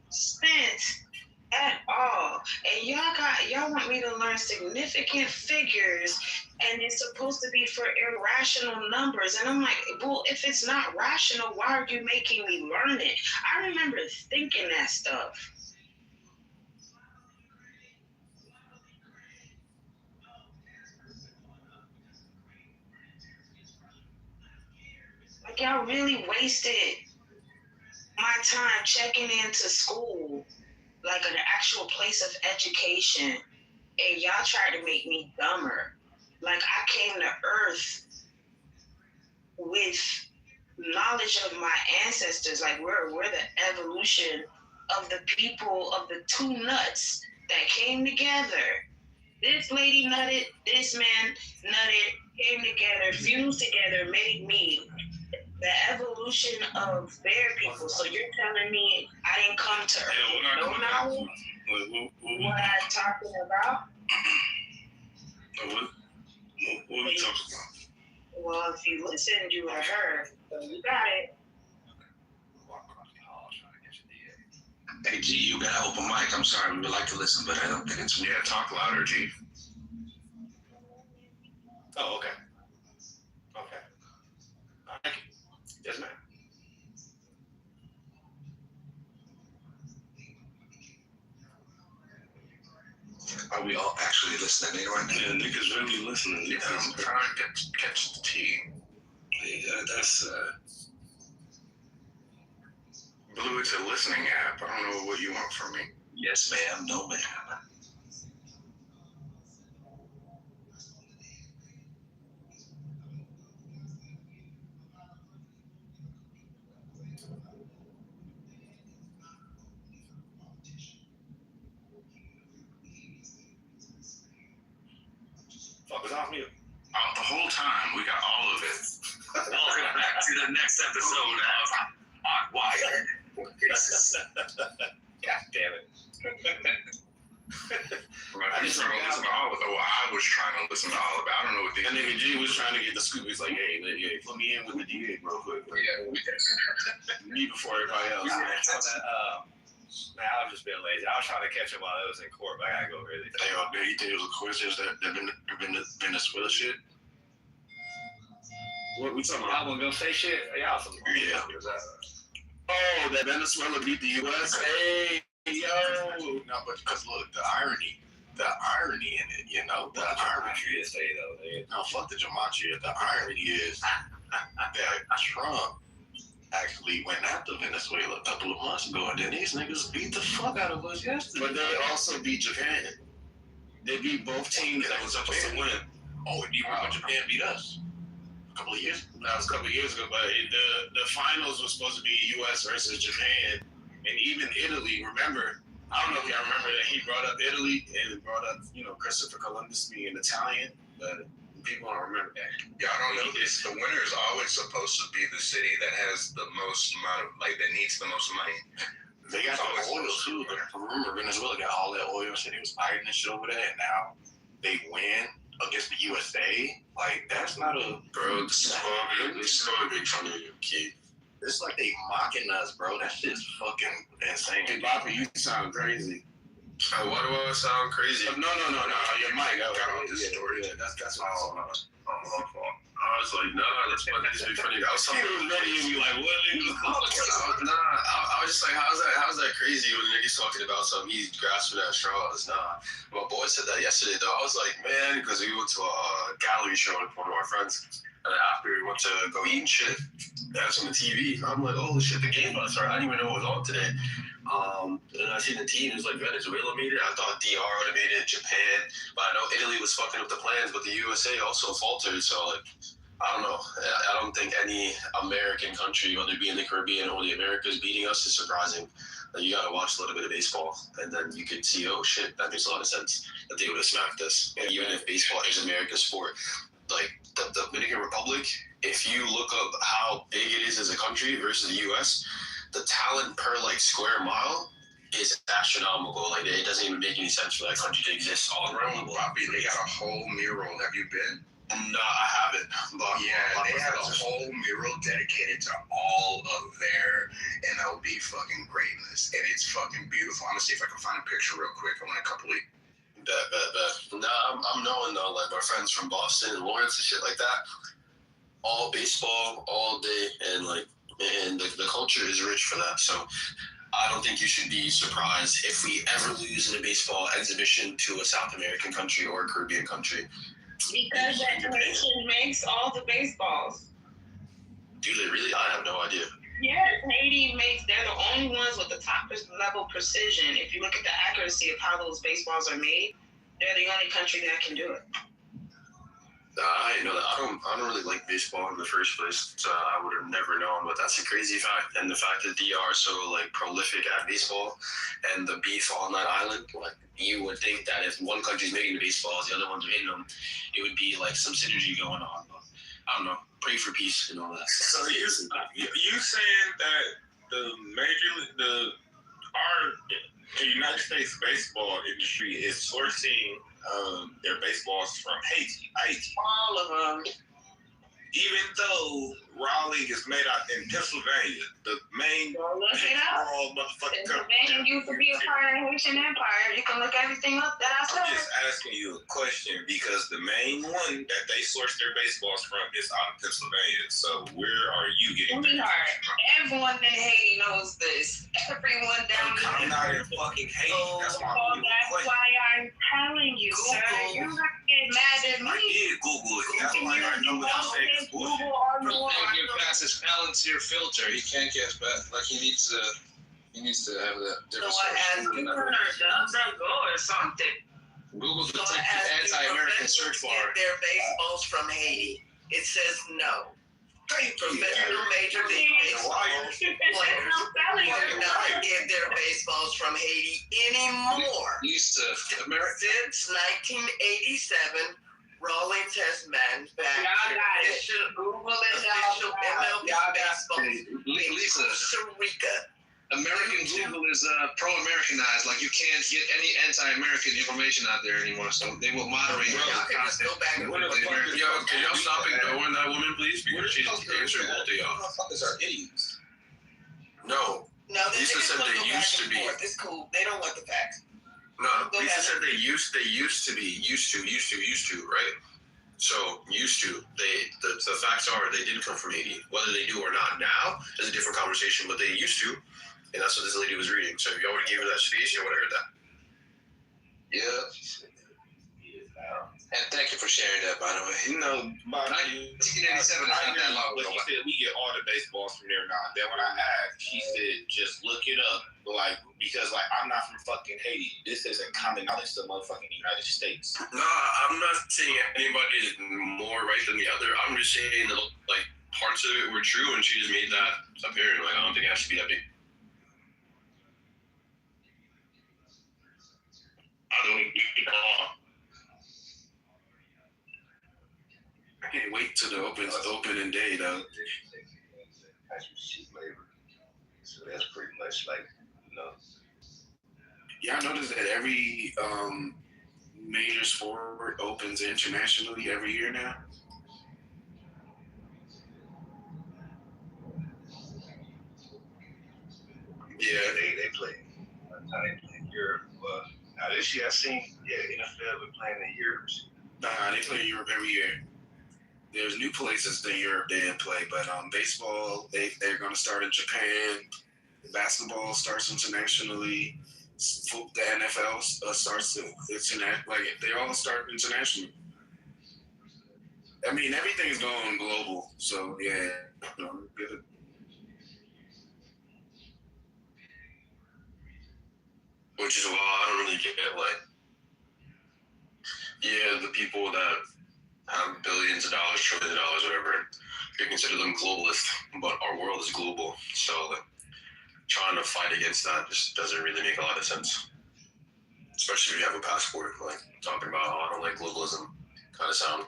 sense at all. And y'all want me to learn significant figures, and it's supposed to be for irrational numbers. And I'm like, well, if it's not rational, why are you making me learn it? I remember thinking that stuff. Like, y'all really wasted my time checking into school, like an actual place of education, and y'all tried to make me dumber. Like, I came to Earth with knowledge of my ancestors. Like, we're the evolution of the people, of the two nuts that came together. This lady nutted, this man nutted, came together, fused together, made me. The evolution of their people. So you're telling me I didn't come to Earth with no knowledge? What I'm talking about? What are you talking about? Well, if you listened, you would have heard. So you got it. Hey, G, you got an open mic. I'm sorry, we would like to listen, but I don't think it's... Yeah, talk louder, G. Oh, okay. Okay. Thank you. Yes, ma'am. Are we all actually listening right now? Yeah, niggas really listening. Yeah, I'm trying to catch the tea. Yeah, that's Blue, it's a listening app. I don't know what you want from me. Yes, ma'am. No, ma'am. Fuck was off mute. The whole time, we got all of it. Welcome back to the the next episode of Hot Wired. God damn it. I was trying to listen to all of it. Well, I was trying to listen to all of it. I don't know what That nigga G was trying to get the scoop. He's like, hey, put me in with the DA real quick. Me before everybody else. Man, I was just being lazy. I was trying to catch him while I was in court, but I gotta go really. Hey, you think it was a coincidence that Venezuela shit? What we talking Y'all about? wanna go say shit? Y'all some Yeah. Oh, that Venezuela beat the U.S. Hey, yo. No, but because look, the irony in it, you know, the irony is say though. No, fuck the gematria. The irony is that Trump actually went after Venezuela a couple of months ago, and then these niggas beat the fuck out of us yesterday. But they also beat Japan. They beat both teams that was supposed to win. Oh, and even when Japan beat us a couple of years. That was a couple of years ago, but the finals was supposed to be U.S. versus Japan, and even Italy. Remember, I don't know if y'all remember that he brought up Italy and brought up, Christopher Columbus being Italian, but people don't remember that. Yeah, I don't know this. The winner is always supposed to be the city that has the most amount of, that needs the most money. They got the oil too. Remember, Venezuela got all that oil, shit. They was fighting and shit over there, and now they win against the USA. Like, that's not a... Bro, this is gonna be funny, kid. It's like they mocking us, bro. That shit's fucking insane. Hey, Bobby, you sound crazy. Why do I sound crazy? No. Your mic. I got all this story. Yeah, that's what I my fault. I was like, nah, let's be funny. I was talking about you like, what niggas Nah, I was just like, how's that crazy when niggas talking about something he's grasping at straws? Nah. My boy said that yesterday though. I was like, man, because we went to a gallery show with one of our friends. And after we went to go eat and shit, that's on the TV. I'm like, oh shit, the game bus, right? I didn't even know it was on today. And I seen the team, it was like Venezuela made it. I thought DR would have made it, Japan. But I know Italy was fucking up the plans, but the USA also faltered. So, like, I don't know. I don't think any American country, whether it be in the Caribbean or the Americas, beating us is surprising. Like, you gotta watch a little bit of baseball, and then you could see, oh shit, that makes a lot of sense that they would have smacked us. And even if baseball is America's sport, like the Dominican Republic, if you look up how big it is as a country versus the US, the talent per square mile is astronomical. Like, it doesn't even make any sense for that country to exist all around the world. Bobby, they got a whole mural. Have you been? No, I haven't. But yeah, they have a whole mural dedicated to all of their MLB fucking greatness, and it's fucking beautiful. I'm gonna see if I can find a picture real quick. I want a couple of. Bet. Nah, I'm knowing though, like our friends from Boston and Lawrence and shit like that. All baseball, all day, and the culture is rich for that. So I don't think you should be surprised if we ever lose in a baseball exhibition to a South American country or a Caribbean country. Because that nation makes all the baseballs. Do they really? I have no idea. Yes, Haiti they're the only ones with the top level precision. If you look at the accuracy of how those baseballs are made, they're the only country that can do it. I didn't know that. I don't really like baseball in the first place, so I would have never known. But that's a crazy fact, and the fact that DR is so prolific at baseball, and the beef on that island. You would think that if one country's making the baseballs, the other ones are hitting them, it would be some synergy going on. But I don't know. Pray for peace and all that. So you saying that the United States baseball industry is sourcing their baseballs from Haiti, right? All of them. Even though Raleigh is made out in Pennsylvania, the main baseball motherfucking company. Pennsylvania used to be a part of the Haitian Empire. You can look everything up that I said. I'm just asking you a question because the main one that they source their baseballs from is out of Pennsylvania. So where are you getting that from? Everyone in Haiti knows this. Everyone down there. I'm not in fucking Haiti. That's my that's why I'm telling you, sir. You're not getting mad at me. I did Google it. That's why I know what I'm saying. Google Give Fastest Palantir filter. He can't get back. He needs to have that different or something. Google's the anti-American search bar. Their baseballs from Haiti. It says no. Professional Major League Baseball players will not get their baseballs from Haiti anymore. Since 1987. Rawlings has manufactured official MLB in Lisa. Costa Rica. American Google is pro-Americanized. Like you can't get any anti-American information out there anymore. So they will moderate your Y'all can just content. go back and What the fuck is Yo, can y'all stop ignoring that woman, please? Because she's answering both of y'all. Motherfuckers are idiots. No. No, the Lisa niggas said wanna they go back used to and be. forth. It's cool. They don't want the facts. No, Go Lisa back. said they used to be, used to, right? So used to, the facts are they didn't come from Haiti. Whether they do or not now is a different conversation, but they used to, and that's what this lady was reading. So if y'all would have gave her that speech, you would have heard that. Yeah. And thank you for sharing that, by the way. You know, about 1987 is not that long ago. She said we get all the baseballs from there now. Then when I asked, she said just look it up, like because like I'm not from fucking Haiti. This isn't common knowledge to the motherfucking United States. No, I'm not saying anybody is more right than the other. I'm just saying that like parts of it were true, and she just made that apparent. Like I don't think it has to be that big. I don't know. I can't wait till the opening day though. That's cheap labor. So that's pretty much like, you know. Yeah, I noticed that every major sport opens internationally every year now. Yeah, they play. How they play in Europe. Now this year I seen, NFL been playing in Europe. Nah, they play in Europe every year. There's new places in Europe they didn't play, but baseball they're going to start in Japan. Basketball starts internationally. The NFL starts like they all start internationally. I mean, everything is going global, so yeah. Get it. Which is why I don't really get it. Like, yeah, the people that have billions of dollars, trillions of dollars, whatever, you consider them globalists, but our world is global. So like, trying to fight against that just doesn't really make a lot of sense. Especially if you have a passport, like talking about how I don't like globalism kind of sound.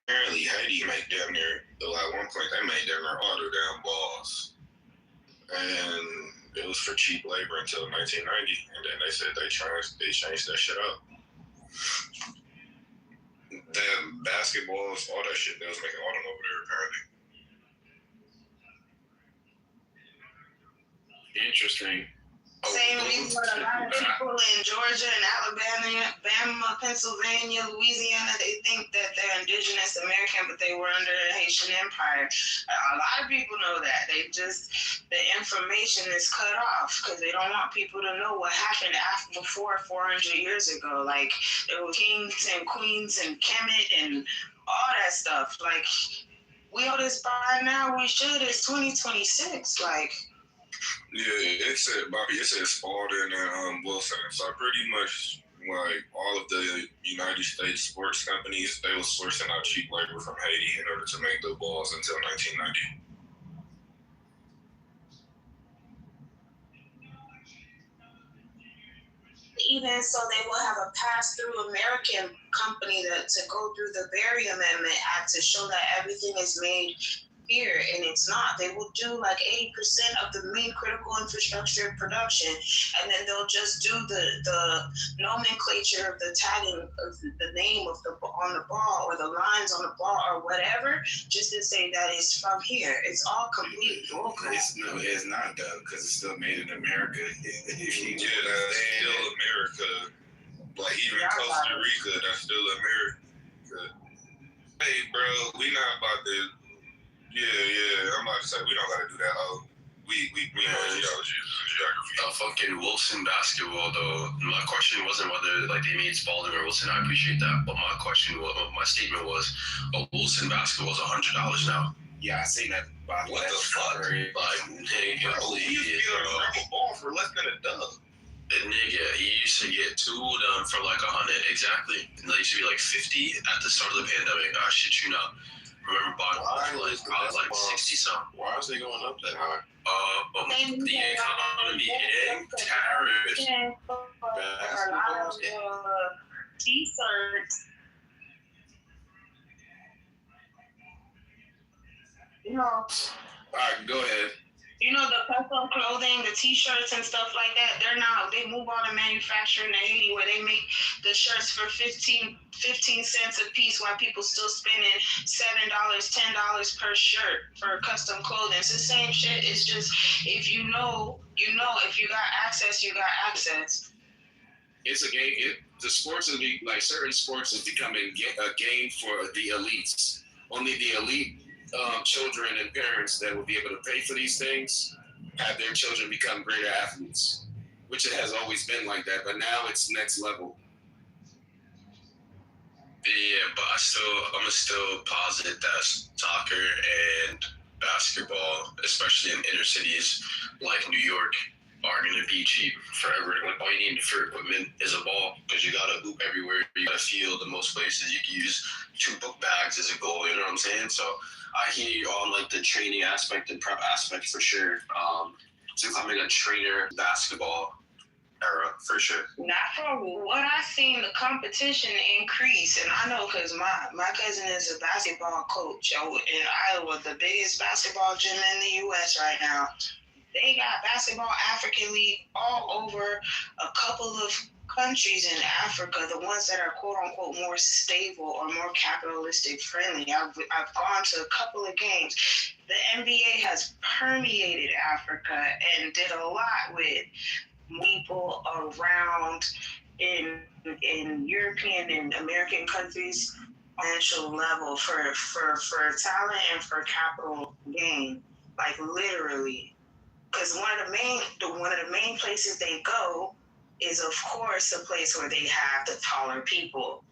Apparently, Haiti made damn near, at one point, they made damn near all their damn balls. And it was for cheap labor until 1990. And then they said they changed that shit up. Damn basketballs, all that shit, they was making all them over there, apparently. Interesting. Same reason with a lot of people in Georgia and Alabama, Pennsylvania, Louisiana, they think that they're indigenous American, but they were under the Haitian Empire. A lot of people know that. The information is cut off because they don't want people to know what happened before 400 years ago. Like, there were kings and queens and Kemet and all that stuff. Like, we know this by now. We should. It's 2026. Like, Yeah, it said Spalding and Wilson. So pretty much like all of the United States sports companies, they was sourcing out cheap labor from Haiti in order to make the balls until 1990. even so, they will have a pass-through American company to go through the Berry Amendment Act to show that everything is made here, and it's not. They will do like 80% of the main critical infrastructure production, and then they'll just do the nomenclature of the tagging of the name of on the ball or the lines on the ball or whatever, just to say that it's from here. It's all complete local. It's not though, because it's still made in America. That's still America. Like even Costa Rica, that's still America. Hey, bro, we not about to. Yeah. I'm about to say we don't gotta do that. We know geology and geography. Fucking Wilson basketball though. My question wasn't whether like they made Spalding or Wilson. I appreciate that, but my statement was, Wilson basketball is $100 now. Yeah, I seen that. What the fuck? Like, nigga, you get a ball for less than a dub. Nigga, he used to get 2 of them for like 100 exactly. And they used to be like 50 at the start of the pandemic. I shit you not. Remember bottom was like 60 something. Why is they going up that high? The economy and tariffs. T-shirts. You know. All right, go ahead. You know, the custom clothing, the T-shirts and stuff like that, they move all the manufacturing to Haiti where they make the shirts for 15 cents a piece while people still spending $7, $10 per shirt for custom clothing. It's the same shit. It's just, if you know, if you got access, you got access. It's a game. The sports is like certain sports is becoming a game for the elites. Only the elite children and parents that will be able to pay for these things have their children become greater athletes, which it has always been like that, but now it's next level. Yeah, but I'm still positive that soccer and basketball, especially in inner cities like New York, are going to be cheap forever. Like, all you need for equipment is a ball, because you got to hoop everywhere. You got to field in most places. You can use 2 book bags as a goal, you know what I'm saying? So I hear you on like the training aspect and prep aspect for sure. It's becoming a trainer basketball era for sure. Not for what I seen, the competition increase, and I know because my cousin is a basketball coach in Iowa, the biggest basketball gym in the U.S. right now. They got basketball African League all over a couple of countries in Africa, the ones that are quote unquote more stable or more capitalistic friendly. I've gone to a couple of games. The NBA has permeated Africa and did a lot with people around in European and American countries financial level for talent and for capital gain, like literally. Because one of the main places they go is, of course, a place where they have the taller people.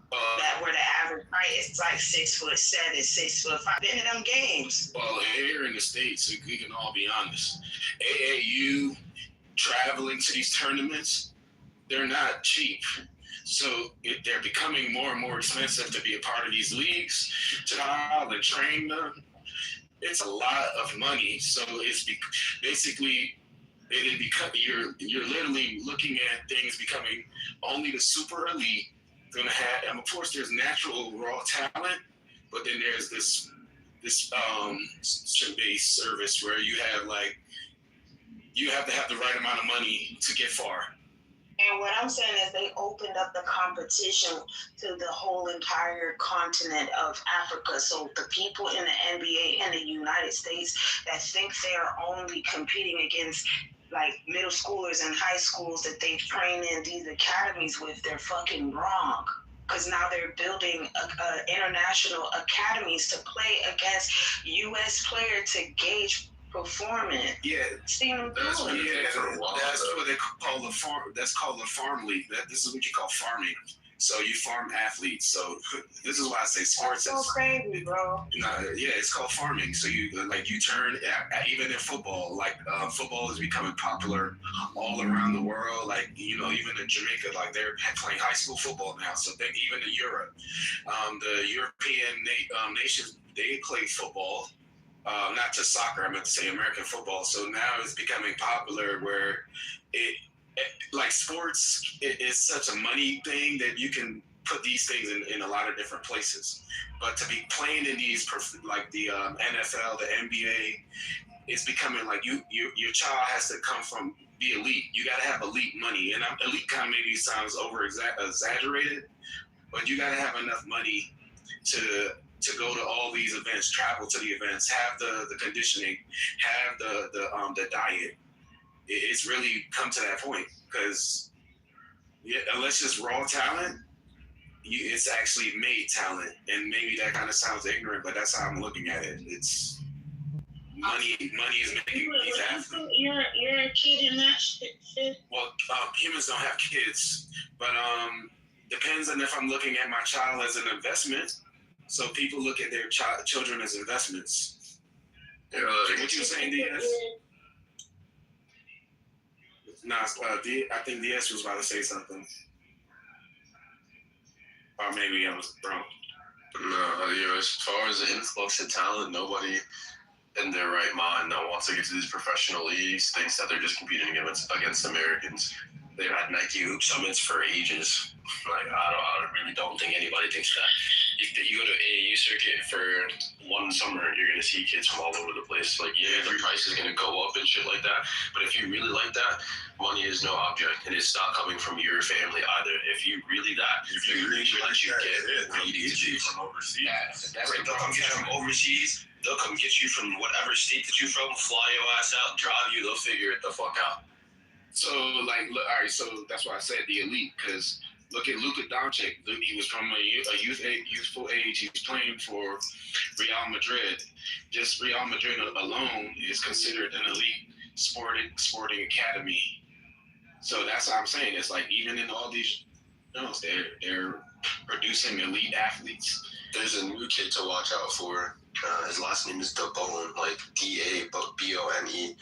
That where the average height is like 6'7", 6'5". Been in them games. Well, here in the States, we can all be honest. AAU traveling to these tournaments, they're not cheap. So they're becoming more and more expensive to be a part of these leagues, to travel and train them. It's a lot of money, so it's basically you're literally looking at things becoming only the super elite gonna have. And of course, there's natural raw talent, but then there's this subscription-based service where you have to have the right amount of money to get far. And what I'm saying is they opened up the competition to the whole entire continent of Africa. So the people in the NBA and the United States that think they are only competing against like middle schoolers and high schools that they train in these academies with, they're fucking wrong. Because now they're building international academies to play against U.S. players to gauge performance. Yeah, that's what they call the farm. That's called the farm league. This is what you call farming. So you farm athletes. So this is why I say sports. That's so crazy, bro. It's called farming. So you turn even in football. Football is becoming popular all around the world. Even in Jamaica, they're playing high school football now. So then even in Europe, the European nations, they play football. Not just soccer, I meant to say American football. So now it's becoming popular where sports is such a money thing that you can put these things in a lot of different places. But to be playing in these, the NFL, the NBA, it's becoming your child has to be elite. You got to have elite money. And elite kind of maybe sounds exaggerated, but you got to have enough money to go to all these events, travel to the events, have the conditioning, have the diet. It's really come to that point because unless it's raw talent, it's actually made talent. And maybe that kind of sounds ignorant, but that's how I'm looking at it. It's money is making these athletes. You're a kid in that shit? Well, humans don't have kids, but depends on if I'm looking at my child as an investment. So people look at their children as investments. What you saying, DS? I think DS was about to say something. Or maybe I was wrong. No, as far as the influx of talent, nobody in their right mind that wants to get to these professional leagues thinks that they're just competing against Americans. They've had Nike Hoop Summits for ages. Like, I really don't think anybody thinks that. You go to AAU circuit for one summer, you're going to see kids from all over the place. Like, yeah, the price is going to go up and shit like that. But if you really like that, money is no object. And it's not coming from your family either. If you really make sure that you get what you need to do from overseas. They'll come get you from overseas. They'll come get you from whatever state that you're from, fly your ass out, drive you, they'll figure it the fuck out. So, like, look, all right, so that's why I said the elite, because look at Luka Doncic. He was from a youthful age. He was playing for Real Madrid. Just Real Madrid alone is considered an elite sporting academy. So that's what I'm saying. It's like, even in all these, they're producing elite athletes. There's a new kid to watch out for. His last name is DeBone, like D-A-B-O-N-E.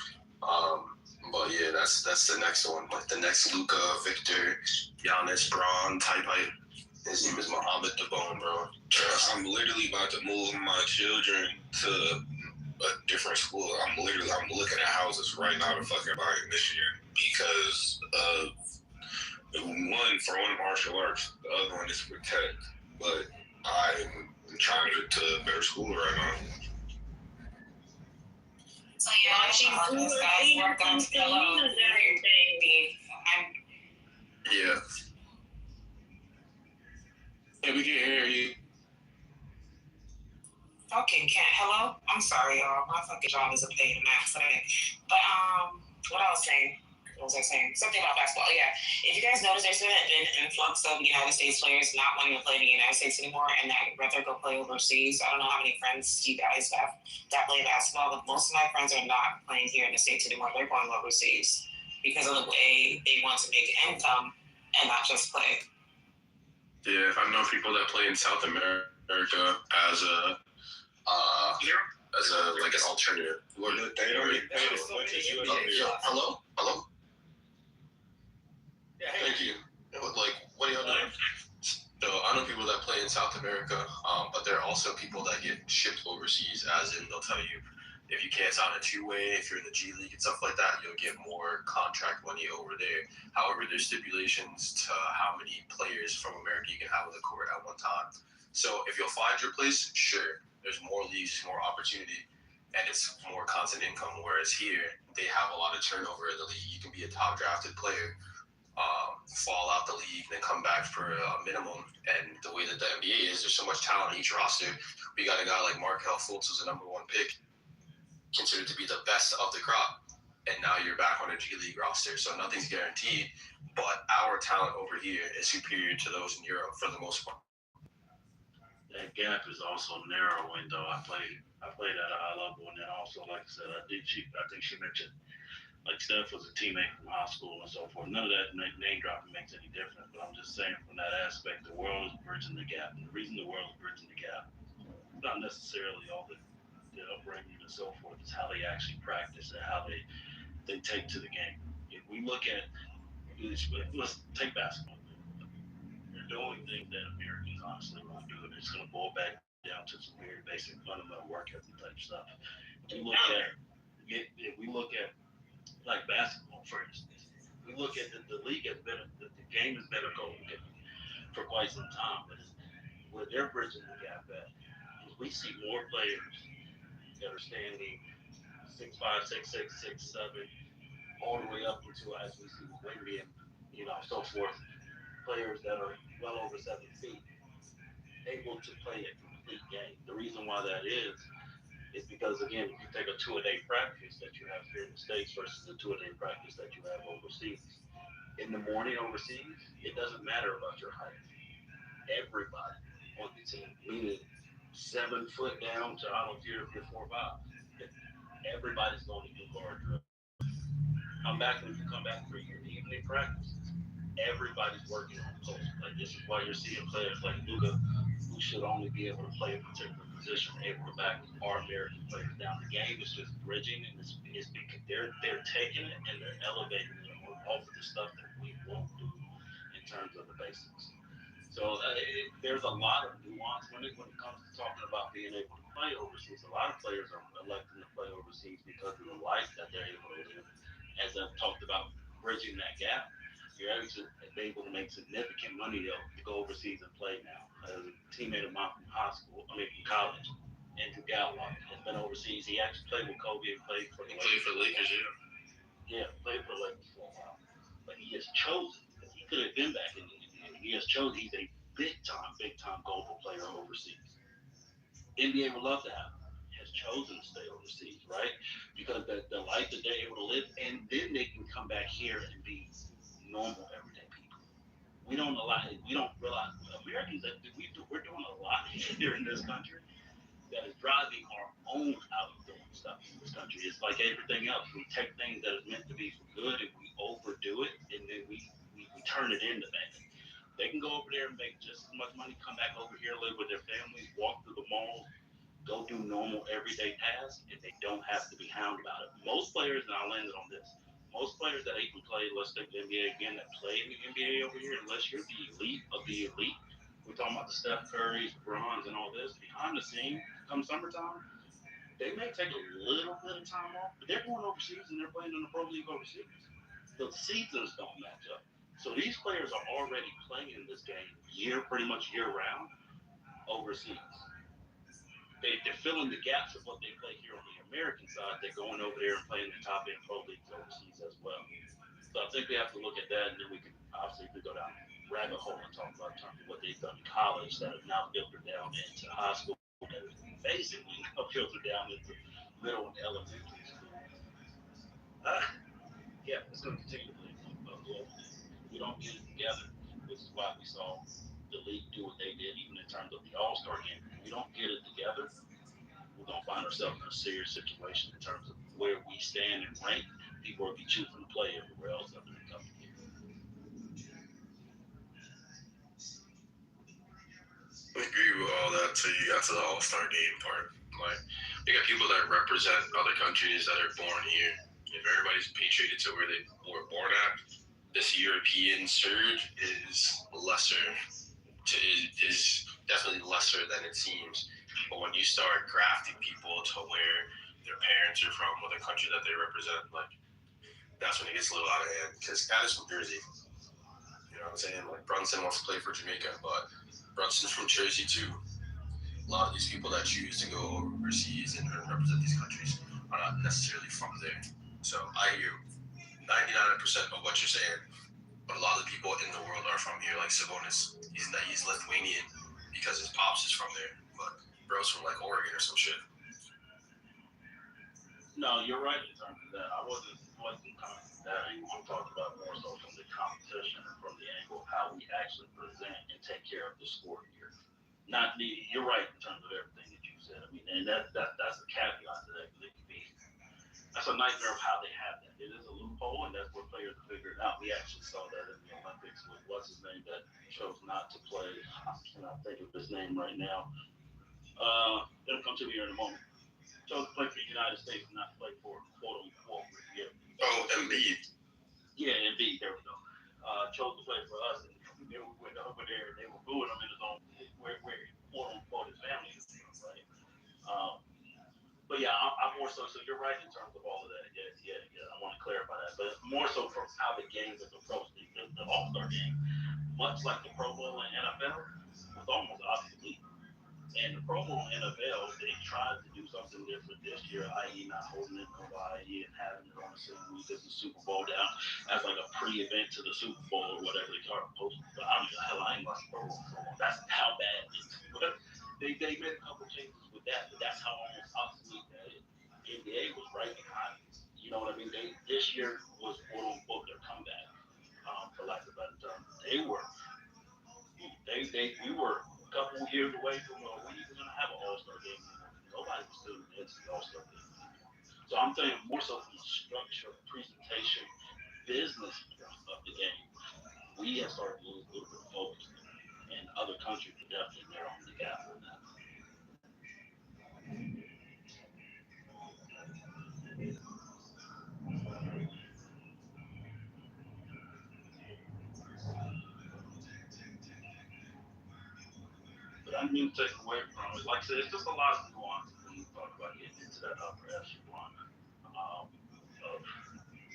But yeah, that's the next one. Like the next Luka, Victor, Giannis, Braun type height. His name is Mohamed DeBone, bro. I'm literally about to move my children to a different school. I'm looking at houses right now to fucking buy in Michigan because of one for martial arts, the other one is protect. But I'm trying to get to a better school right now. So guys work on Yeah. Yeah, we can hear you. Okay, hello? I'm sorry, y'all. My fucking job is a pain in the ass today. But, what I was saying? What was I saying? Something about basketball, yeah. If you guys notice, there's been an influx of United States players not wanting to play in the United States anymore and that rather go play overseas. I don't know how many friends you guys have that play basketball, but most of my friends are not playing here in the States anymore. They're going overseas because of the way they want to make income and not just play. Yeah, I know people that play in South America as an alternative. Hello? Yeah, thank you. Like, what are y'all doing? So I know people that play in South America, but there are also people that get shipped overseas, as in they'll tell you if you can't sign a two-way, if you're in the G League and stuff like that, you'll get more contract money over there. However, there's stipulations to how many players from America you can have on the court at one time. So if you'll find your place, sure, there's more leagues, more opportunity, and it's more constant income. Whereas here, they have a lot of turnover in the league. You can be a top drafted player, fall out the league, then come back for a minimum. And the way that the NBA is, there's so much talent on each roster. We got a guy like Markelle Fultz, who's the #1 pick, considered to be the best of the crop. And now you're back on a G League roster. So nothing's guaranteed, but our talent over here is superior to those in Europe for the most part. That gap is also narrowing, though. I played at a high level, and then also, like I said, I think she mentioned, like, Steph was a teammate from high school and so forth. None of that name dropping makes any difference, but I'm just saying from that aspect, the world is bridging the gap. And the reason the world is bridging the gap, not necessarily all the upbringing and so forth, is how they actually practice and how they take to the game. If we look at, let's take basketball. They're doing things that Americans honestly won't do, and it's going to boil back down to some very basic fundamental work ethic type stuff. If we look at like basketball, for instance, we look at the league has been the game has been a goal for quite some time, but where they're bridging the gap at is we see more players that are standing 6'5", 6'6", 6'7", all the way up into, as we see with Wemby and so forth, players that are well over 7 feet, able to play a complete game. The reason why that is because, again, if you take a 2-a-day practice that you have here in the States versus a 2-a-day practice that you have overseas, in the morning overseas, it doesn't matter about your height. Everybody on the team, meaning 7 foot down to, I don't care if you're 4'5", everybody's going to do guard drill. When you come back for your evening practice, everybody's working on post. Like, this is why you're seeing players like Luka, who should only be able to play a particular position, able to back our American players down. The game is just bridging, and it's because they're taking it and they're elevating it off of the stuff that we won't do in terms of the basics. So there's a lot of nuance when it comes to talking about being able to play overseas. A lot of players are electing to play overseas because of the life that they're able to live. As I've talked about bridging that gap, You're actually able to make significant money to go overseas and play now. As a teammate of mine from from college, Andrew Gallup has been overseas. He actually played with Kobe and played for the Lakers, yeah. Yeah, played for the Lakers for a while. But he has chosen, he could have been back in the NBA. He has chosen, he's a big time global player overseas. NBA would love to have him. Has chosen to stay overseas, right? Because the life that they're able to live, and then they can come back here and be normal everyday people. We don't realize Americans that we're doing a lot here in this country that is driving our own out of doing stuff in this country. It's like everything else. We take things that is meant to be for good and we overdo it, and then we turn it into bad. They can go over there and make just as much money, come back over here, live with their families, walk through the malls, go do normal everyday tasks, and they don't have to be hounded about it. Most players, and I landed on this, most players that even play, let's take the NBA again, that play in the NBA over here, unless you're the elite of the elite, we're talking about the Steph Currys, Bronze, and all this, behind the scenes, come summertime, they may take a little bit of time off, but they're going overseas and they're playing in the pro league overseas. The seasons don't match up. So these players are already playing this game pretty much year round overseas. They're filling the gaps of what they play here on the American side. They're going over there and playing the top end pro leagues overseas as well. So I think we have to look at that, and then we can obviously go down rabbit hole and talk about in terms of what they've done in college that have now filtered down into high school, that is basically now filtered down into middle and elementary school. Yeah, it's going to continue to play globally. We don't get it together, which is why we saw the league do what they did, even in terms of the All-Star game. If we don't get it together, we're going to find ourselves in a serious situation in terms of where we stand and rank. People will be choosing to play everywhere else up in the country. I agree with all that till you got to the All-Star game part. Like, you got people that represent other countries that are born here. If everybody's patrioted to where they were born at, this European surge is definitely lesser than it seems. But when you start grafting people to where their parents are from or the country that they represent, like, that's when it gets a little out of hand. Because Addis from Jersey, you know what I'm saying? Like, Brunson wants to play for Jamaica, but Brunson's from Jersey too. A lot of these people that choose to go overseas and represent these countries are not necessarily from there. So I hear 99% of what you're saying, but a lot of the people in the world are from here, like Sabonis. He's Lithuanian because his pops is from there, but bro's from like Oregon or some shit. No, you're right in terms of that. I wasn't coming from that angle. I'm talking about more so from the competition and from the angle of how we actually present and take care of the sport here. You're right in terms of everything that you said. I mean, and that's the caveat to that, because it can be, that's a nightmare of how they have that. It is a loophole, and that's where players are figuring out. We actually saw that in the Olympics with what's his name that chose not to play. I cannot think of his name right now. It'll come to me here in a moment. Chose to play for the United States and not play for quote unquote. Embiid. Yeah, Embiid. There we go. Chose to play for us, and they went over there and they were booing him in his own where quote unquote his family is from, right? But yeah, I'm more so. So you're right in terms of all of that. Yeah. I want to clarify that, but more so from how the game is approached, the All-Star game, much like the Pro Bowl and NFL, was almost obsolete. And the Pro Bowl and NFL, they tried to do something different this year, i.e. not holding it nobody and having it on the same week as the Super Bowl down as like a pre-event to the Super Bowl or whatever they are supposed to. But I ain't watched the Pro Bowl so long. That's how bad it is. But they made a couple changes with that, but that's how almost obsolete that is. The NBA was right behind it. You know what I mean? This year was quote unquote their comeback, for lack of a better term. We were a couple years away from we even gonna have an All-Star game anymore. Nobody was tuning into the All-Star game anymore. So I'm thinking more so from the structure, presentation, business of the game. We have started to lose a little bit of focus, and other countries are definitely there on the gap on that. But I mean, take away from it, like I said, it's just a lot of nuances when you talk about getting into that upper echelon of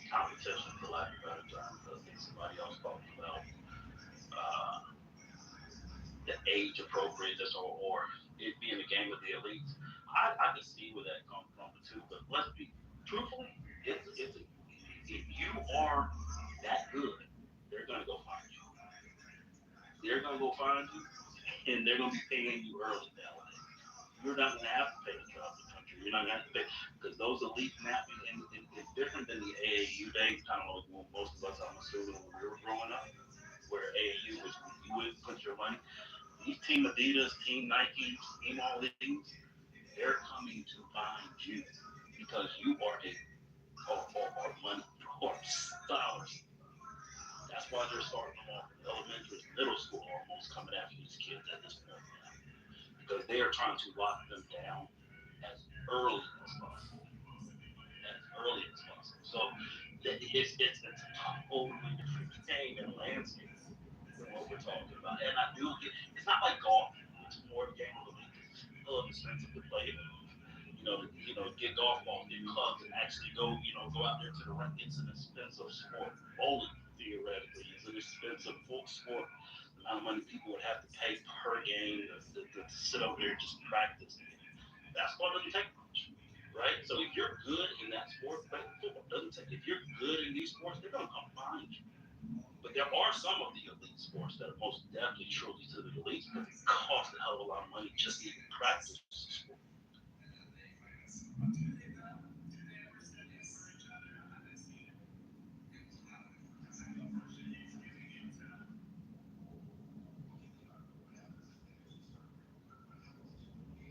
competition, for lack of a better term. I think somebody else called age appropriate, or it being a game of the elites. I can see where that comes from too. But let's be truthfully, if you are that good, they're gonna go find you. They're gonna go find you, and they're gonna be paying you early nowadays. You're not gonna have to pay to travel the country. You're not gonna have to pay because those elite mapping and it's different than the AAU days. Kind of like most of us, I'm assuming, when we were growing up, where AAU was you would put your money. These Team Adidas, Team Nike, Team all these, they're coming to find you because you are or money or dollars. That's why they're starting them off in elementary, middle school, almost coming after these kids at this point now, because they are trying to lock them down as early as possible. As early as possible. So it's a totally different game and landscape than what we're talking about. And I do get it's not like golf, which is more of a game of the league. It's still expensive to play it. Get golf balls, get clubs, and actually go out there to the rink. It's an expensive sport. Bowling, theoretically, is an expensive sport. The amount of money people would have to pay per game to sit over there and just practice. Basketball doesn't take much, right? So if you're good in that sport, football doesn't take. If you're good in these sports, they're gonna come find you. But there are some of the elite sports that are most definitely truly to the elites, but it costs a hell of a lot of money just to even practice the sport.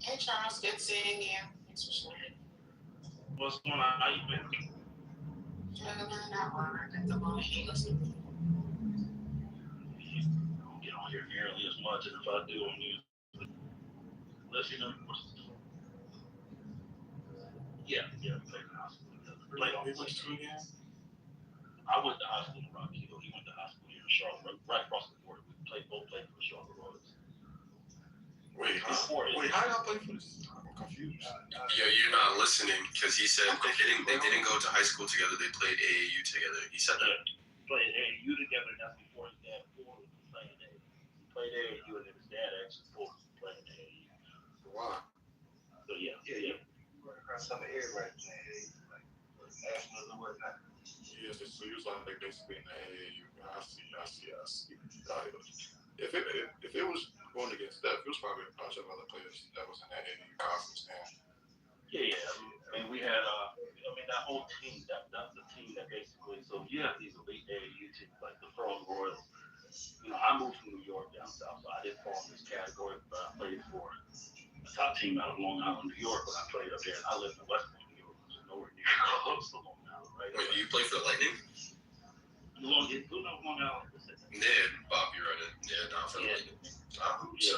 Hey Charles, good seeing you. Thanks for sharing. What's going on? How you been? Not work at the moment. You listening? I don't get on here nearly as much, and if I do, I'm usually unless yeah, played in high school together. Played on Went to school again? I went to high school in Rock Hill. He went to high school here in Charlotte, right across the border. We both played for the Charlotte Royals. Wait, how y'all play for this? I'm confused. Yeah, you're not listening because he said they didn't go to high school together. They played AAU together. He said that. Played AAU together. That's before his dad Ford was playing AAU. He played AAU, and then his dad actually Ford was playing AAU. Wow. So yeah. Run across some of everybody playing like nationals and whatnot. Yeah, so he was like basically in the AAU. I see. If it was going against Steph, it was probably a bunch of other players that was in that AAU conference now. Yeah. I mean, we had that whole team. That's the team that basically. So you have these elite AAU teams like the Charlotte Royals. I moved from New York down south, so I didn't fall in this category, but I played for a top team out of Long Island, New York, when I played up there. And I lived in West Point, New York, which is nowhere near close to Long Island, right? Wait, you play for the Lightning? Long Island. Yeah, Bobby read it. Yeah, not for the Lightning. So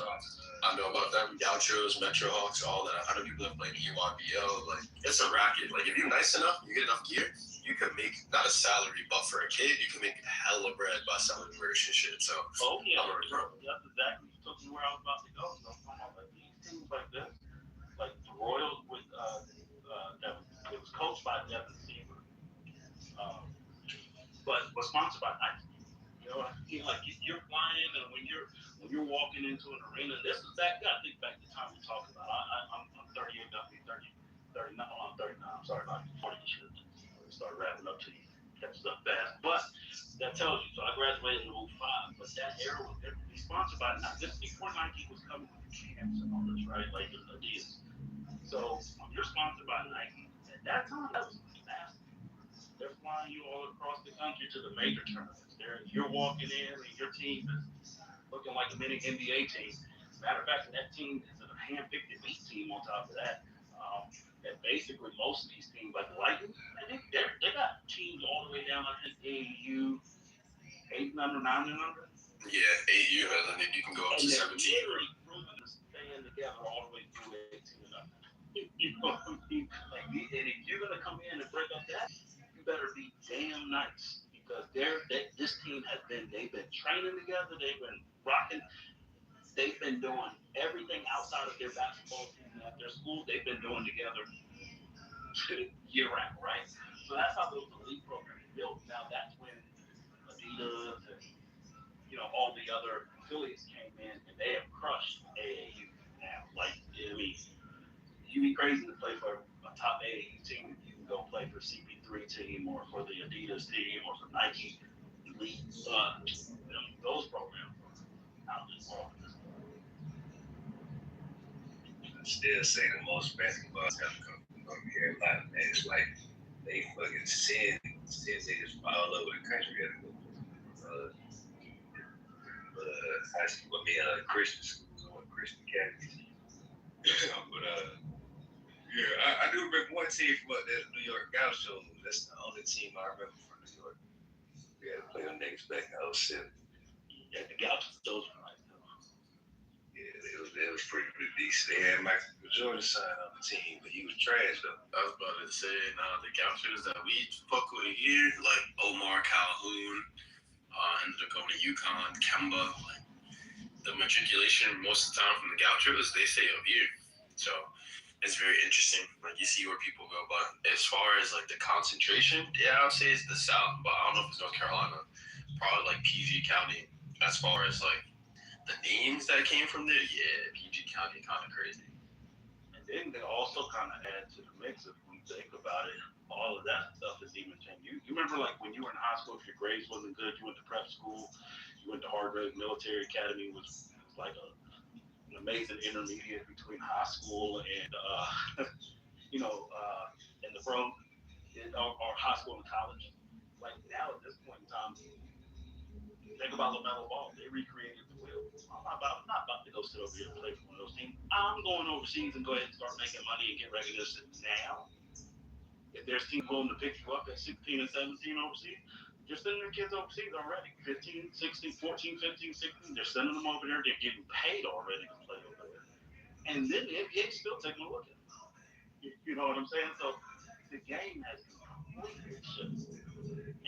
I know about them. Gauchos, Metro Hawks, all that. I know people that play EYBL. Like, it's a racket. Like, if you're nice enough, you get enough gear, you could make not a salary, but for a kid, you can make hella bread by selling merch and shit. So, bro, that's exactly took me where I was about to go. So I'm talking about like these teams like this, like the Royals with it was coached by Devin Seaver, but was sponsored by Nike. Like you're flying, and when you're walking into an arena, this is that. You gotta think back to the time we're talking about. I'm 38, I'll be 30, no, I'm 39. I'm sorry, about 40 this year. Start wrapping up to you, catch stuff fast. But that tells you. So I graduated in 05, but that era was sponsored by Nike. Just before Nike was coming with the camps and all this, right? Like Adidas. So when you're sponsored by Nike, at that time, that was massive. They're flying you all across the country to the major tournaments. You're walking in, and your team is looking like a mini NBA team. Matter of fact, that team is a hand-picked elite team on top of that. And basically, most of these teams, like Lightning, they got teams all the way down, I think, AAU 8 and under, 9 and under. Yeah, AAU, and then you can go up to 17. Literally proven to stand together all the way through 18 and under. You know what I mean? Like, and if you're gonna come in and break up that, you better be damn nice because this team they've been training together, they've been rocking, they've been doing everything outside of their basketball season at their school. They've been doing together year round, right? So that's how those elite programs are built. Now that's when Adidas and all the other affiliates came in, and they have crush AAU now. Like, I mean, you'd be crazy to play for a top AAU team. You can go play for CP3 team or for the Adidas team or for Nike Elite. Those programs are out of this world. I still say the most basketballs have come from here. Like, man, it's like they fucking send niggas from all over the country to go high school. I mean, Christian schools or Christian academies. But yeah, I do remember one team from up there, the New York Gauchos. That's the only team I remember from New York. We had to play them niggas back in 07. Yeah, the Gauchos, those were nice. Yeah, it was pretty decent. They had Michael Jordan sign on the team, but he was trash though. I was about to say, the Gauchos that we fuck with here, like Omar Calhoun, ended up going to UConn, Kemba. Like, the matriculation most of the time from the Gauchos, they stay up here. So it's very interesting. Like, you see where people go. But as far as like the concentration, yeah, I would say it's the South, but I don't know if it's North Carolina. Probably like PG County. As far as like the names that came from there, yeah, PG County kind of crazy. And then they also kind of add to the mix if we think about it. All of that stuff is even changed. You remember, like, when you were in high school, if your grades wasn't good, you went to prep school, you went to Hargrave Military Academy, was like an amazing intermediate between high school and in the pro, or high school and college. Like, now at this point in time, think about LaMelo Ball. They recreated the wheel. I'm not about to go sit over here and play for one of those teams. I'm going overseas and go ahead and start making money and get recognition now. If there's teams willing to pick you up at 16 and 17 overseas, you're sending their kids overseas already. 15, 16, 14, 15, 16. They're sending them over there. They're getting paid already to play over there. And then the NBA's still taking a look at them. You know what I'm saying? So the game has completely shifted.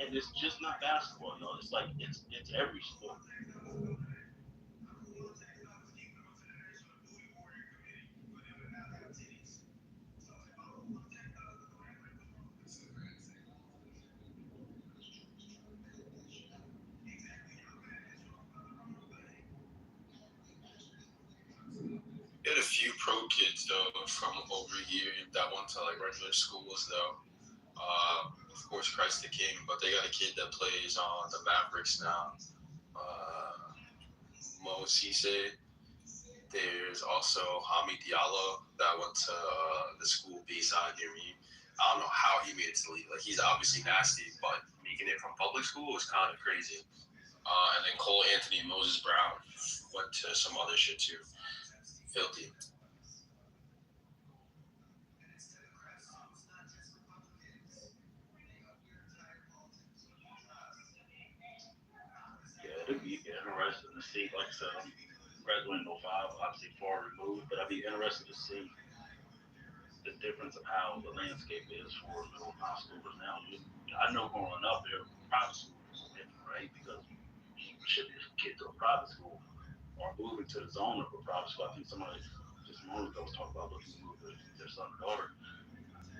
And it's just not basketball, y'all. It's like it's every sport. We had a few pro kids though from over here that went to like regular schools though. Of course, Christ the King, but they got a kid that plays on the Mavericks now. Mo Cisse. There's also Hami Diallo that went to the school B-side near me. I don't know how he made it to the league. Like, he's obviously nasty, but making it from public school was kind of crazy. And then Cole Anthony Moses Brown went to some other shit too. Filthy. Yeah, it'd be interesting to see, like I said, graduating 05, obviously far removed, but I'd be interested to see the difference of how the landscape is for middle and high schoolers now. I know growing up there, private school was different, right? Because you ship your kid to a private school or moving to the zone of a private school. I think somebody just a moment ago was talking about looking to move their son or daughter.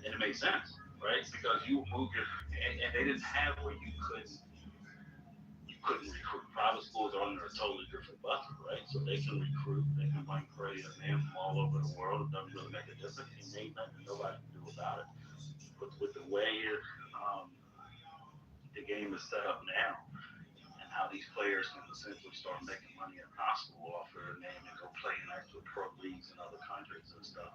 And it makes sense, right? Because you move and they didn't have where you couldn't recruit. Private schools are under a totally different bucket, right? So they can recruit, they can bring crazy men from all over the world. It doesn't really make a difference. And ain't nothing nobody can do about it. But with the way the game is set up now, and how these players can essentially start making money in high school off their name and go play in actual pro leagues in other countries and stuff.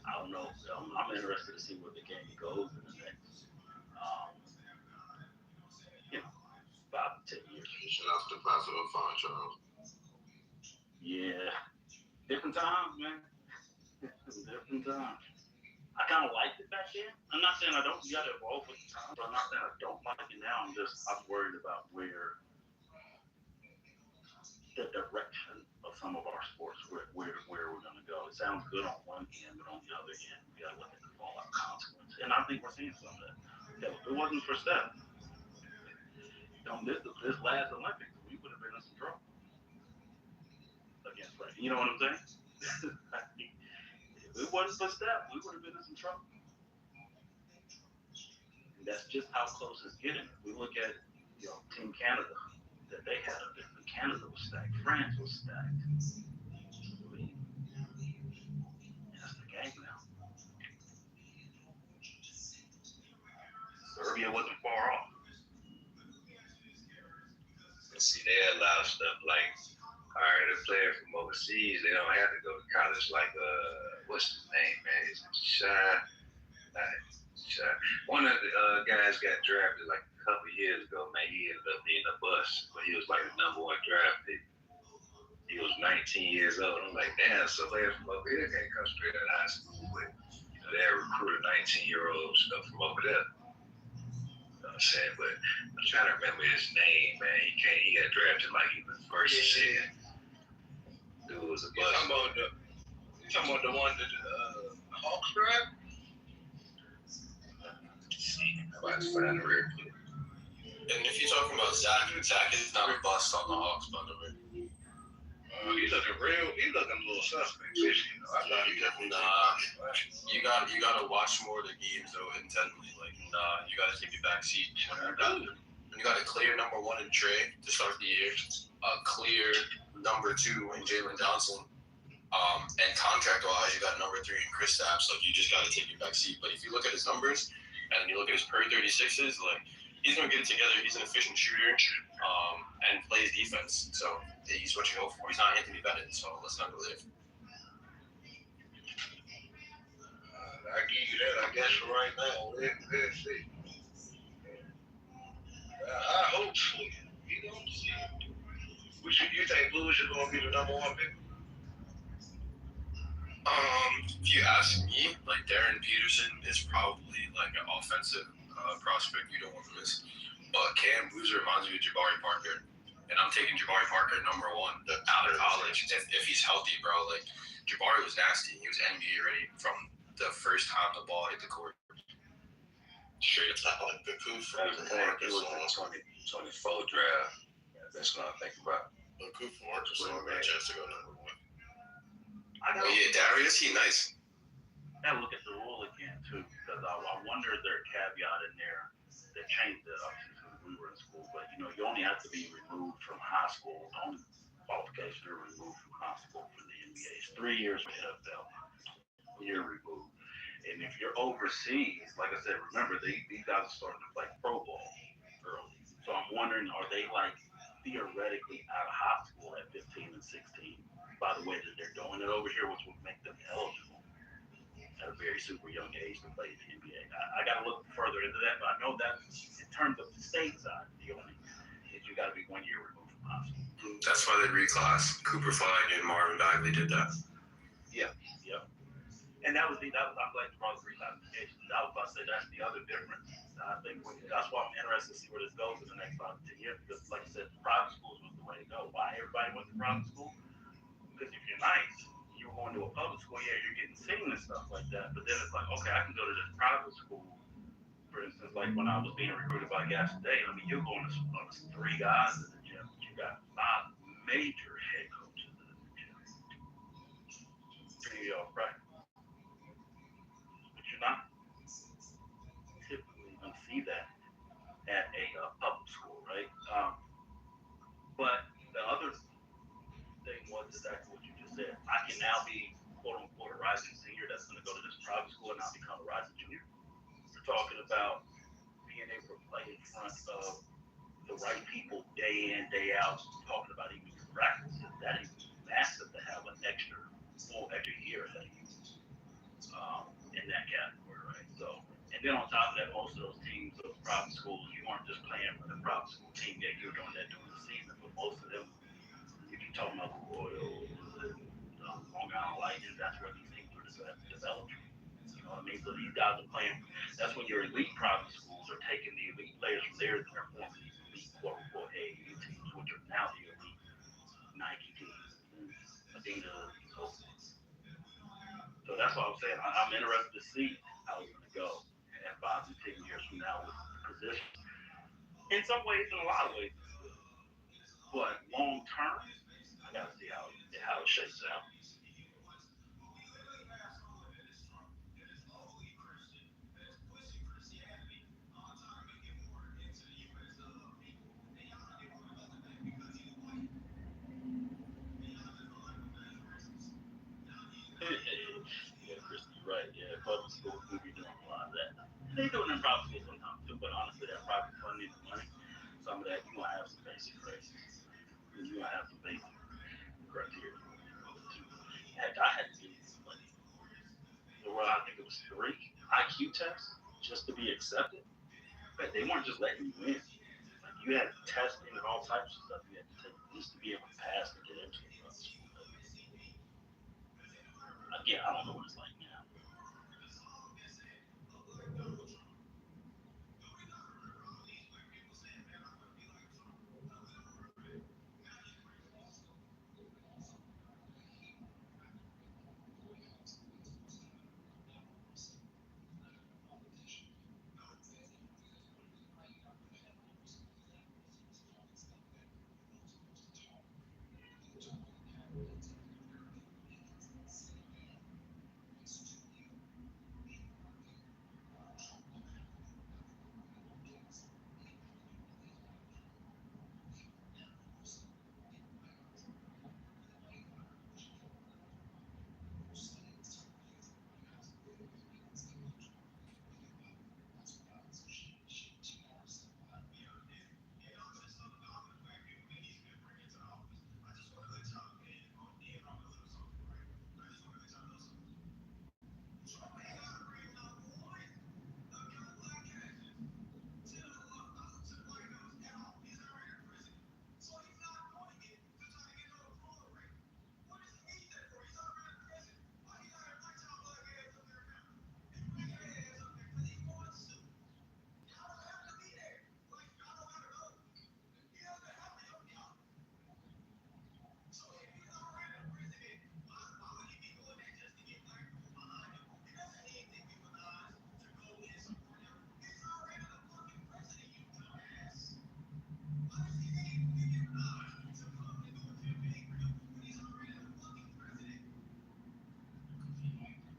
I don't know. I'm interested to see where the game goes in the next 5 to 10 years. Shout out to Passive and Fine, Charles. Yeah. Different times, man. Different times. I kind of liked it back then. I'm not saying I don't. You got to evolve with the times, but I'm not saying I don't like it now. I'm worried about where the direction of some of our sports, where we're going to go. It sounds good on one end, but on the other end, we got to look at the fallout consequences. And I think we're seeing some of that. If it wasn't for Steph, this last Olympics, we would have been in some trouble against Frank. You know what I'm saying? If it wasn't for Steph, we would have been in some trouble. And that's just how close it's getting. If we look at, Team Canada that they had up there. Canada was stacked. France was stacked. see, they allow stuff like, all right, a player from overseas, they don't have to go to college like, what's his name, man? Is it Shy? One of the guys got drafted like a couple years ago, man. He ended up being a bust, but he was like the number one draft pick. He was 19 years old. I'm like, damn, so players from over here can't come straight out of high school, but they're recruiting 19-year-olds from over there. You know what I'm saying? But I'm trying to remember his name, man. He got drafted like he was first or second. Dude was a bust. You talking about the one that the Hawks draft? I'm about to find the real quick. And if you're talking about Zach is not a bust on the Hawks, by the way. He's looking a little suspect this year. I thought he definitely You gotta watch more of the games though intently. Like you gotta take a back seat when you got a clear number one in Trey to start the year, a clear number two in Jalen Johnson. And contract wise, you got number three in Chris Stapps. Like you just gotta take your back seat. But if you look at his numbers and you look at his per 36s, like he's gonna get it together. He's an efficient shooter, and plays defense. So he's what you go for. He's not Anthony Bennett, so let's not believe. I give you that, I guess, for right now. Let's see. I hope so. You don't see it. You think Blue is going to be the number one pick? If you ask me, like Darren Peterson is probably like an offensive prospect you don't want to miss. But Cam Boozer reminds me of Jabari Parker. And I'm taking Jabari Parker number one out of college if he's healthy, bro. Like, Jabari was nasty. He was NBA ready from the first time the ball hit the court. Straight up like the Koof. It was in 2024 draft. That's what I'm thinking about. The Koof from Arkansas got a chance to go number one. Darius, he nice. I look at the rule again, too, because I wonder if there's a caveat in there that changed it up since we were in school. But, you only have to be removed from high school. The only qualification to remove from high school for the NBA is 3 years for NFL. You're removed. And if you're overseas, like I said, remember, these guys are starting to play pro ball early. So I'm wondering, are they, theoretically out of high school at 15 and 16? By the way that they're doing it over here, which would make them eligible at a very super young age to play in the NBA. I got to look further into that, but I know that in terms of the stateside, the only is you got to be 1 year removed from high school. That's why they reclassed. Cooper Flag and Marvin Bagley did that. Yeah. And I'm glad you brought the reclassification. I was about to say that's the other difference. I think that's why I'm interested to see where this goes in the next 5 to 10 years, because like you said, private schools was the way to go. Why everybody went to private school? Because if you're nice, you're going to a public school, you're getting seen and stuff like that. But then it's like, okay, I can go to this private school. For instance, like when I was being recruited by Gas Today, you're going to 3 guys in the gym, but you got 5 major head coaches in the gym. 3 of y'all practice. But you're not typically going to see that at a public school, right? But the other thing was exactly what you just said. I can now be, quote unquote, a rising senior that's going to go to this private school and now become a rising junior. We're talking about being able to play in front of the right people day in, day out, talking about even your practices. That is massive to have an full extra year ahead of you in that category, right? So, and then on top of that, most of those teams, those private schools, you weren't just playing for the private school team. Yeah, you were doing that during the season, but most of them, if you're talking about the Royals, Long Island Lightning, that's where these teams were developed. You know what I mean? So these guys are playing. That's when your elite private schools are taking the elite players from there and they're forming these elite, quote unquote, AAU teams, which are now the elite Nike teams, Adidas, and so forth. So that's what I'm saying. I'm interested to see how it's going to go in 5 to 10 years from now with the position. In some ways, in a lot of ways, but long term, I got to see how it shakes out. Yeah, Chris, you're right. Yeah, public schools do be doing a lot of that. They do it in private schools sometimes too, but honestly, that private funding and money, some of that, you're going to have some basic races. was 3 IQ tests just to be accepted. But they weren't just letting you in. Like you had testing and all types of stuff you had to take just to be able to pass to get into the school. Again, I don't know what it's like now.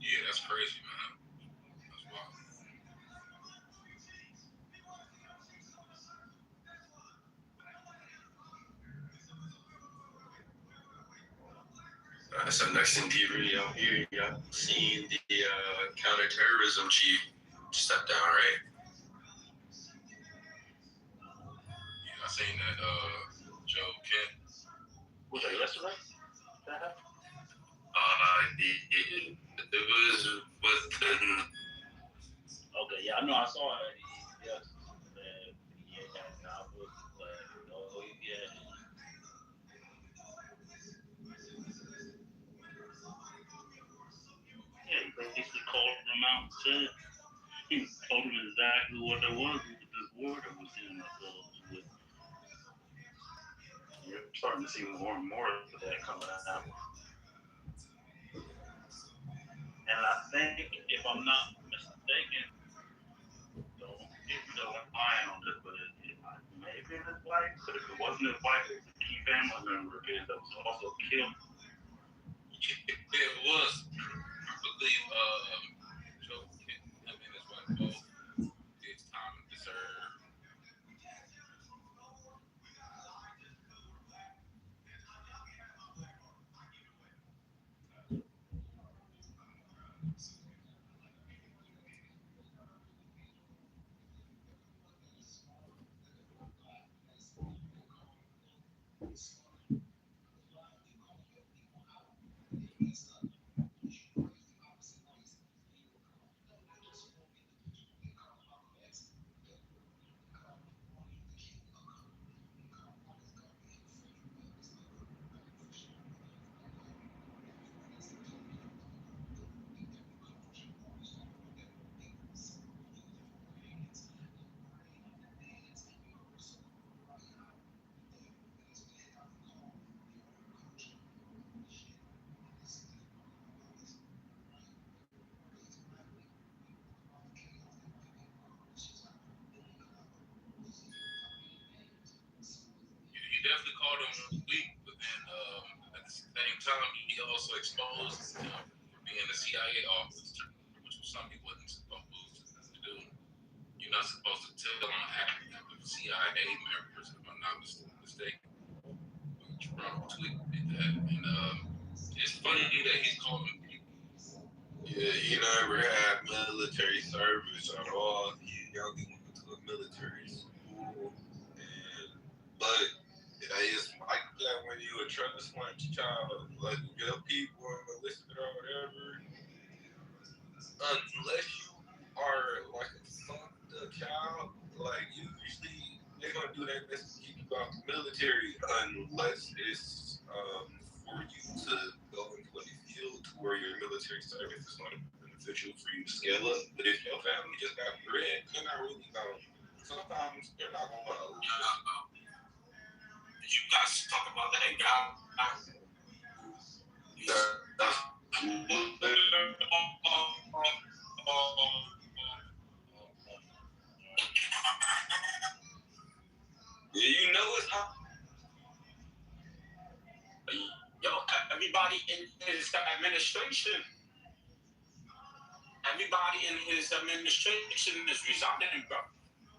Yeah, that's crazy, man. That's wild. So next in theory out here, you got seeing the counterterrorism chief step down, right? Yeah, I seen that Joe Kent. Was that yesterday? It was within. Okay, yeah, I know. I saw it. Yes. Yeah, he basically called them out and said, he told them exactly what it was with this war that we're seeing ourselves with. You're starting to see more and more of that coming out. And I think, if I'm not mistaken, don't give me the line on this, but it may have been his wife, but if it wasn't his wife, it was a key family member of his that was also killed. It was, I believe, Joe Kent, him and his wife both did time to serve. You definitely called him weak, but then at the same time, he also exposed him for being a CIA officer, which some people wasn't supposed to do. You're not supposed to tell on active CIA members, if I'm not mistaken. Trump tweeted that, and it's funny that he's calling people. Yeah, he never had military service at all. He only went to a military school, but it's like that when you a transplant child, like your people and listen or whatever. unless you are like a fucked up child, like usually they're gonna do their best to keep you out the military unless it's for you to go into a field to where your military service is going to be beneficial for you to scale up. But if your family just got bread, they're not really going. Sometimes they're not going to. Did you guys talk about that guy? Yeah, you know it's hot. Yo, everybody in his administration, is resigning, bro.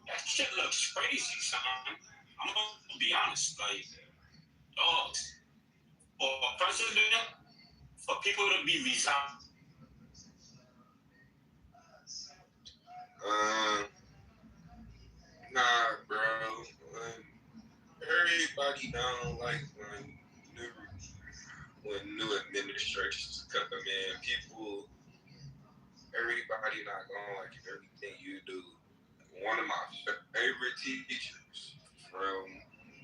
That shit looks crazy, son. I'm gonna be honest, like, dogs, for president, for people to be resigning. Nah, bro. Everybody don't like when new administrations come in. Everybody not gonna like everything you do. One of my favorite teachers from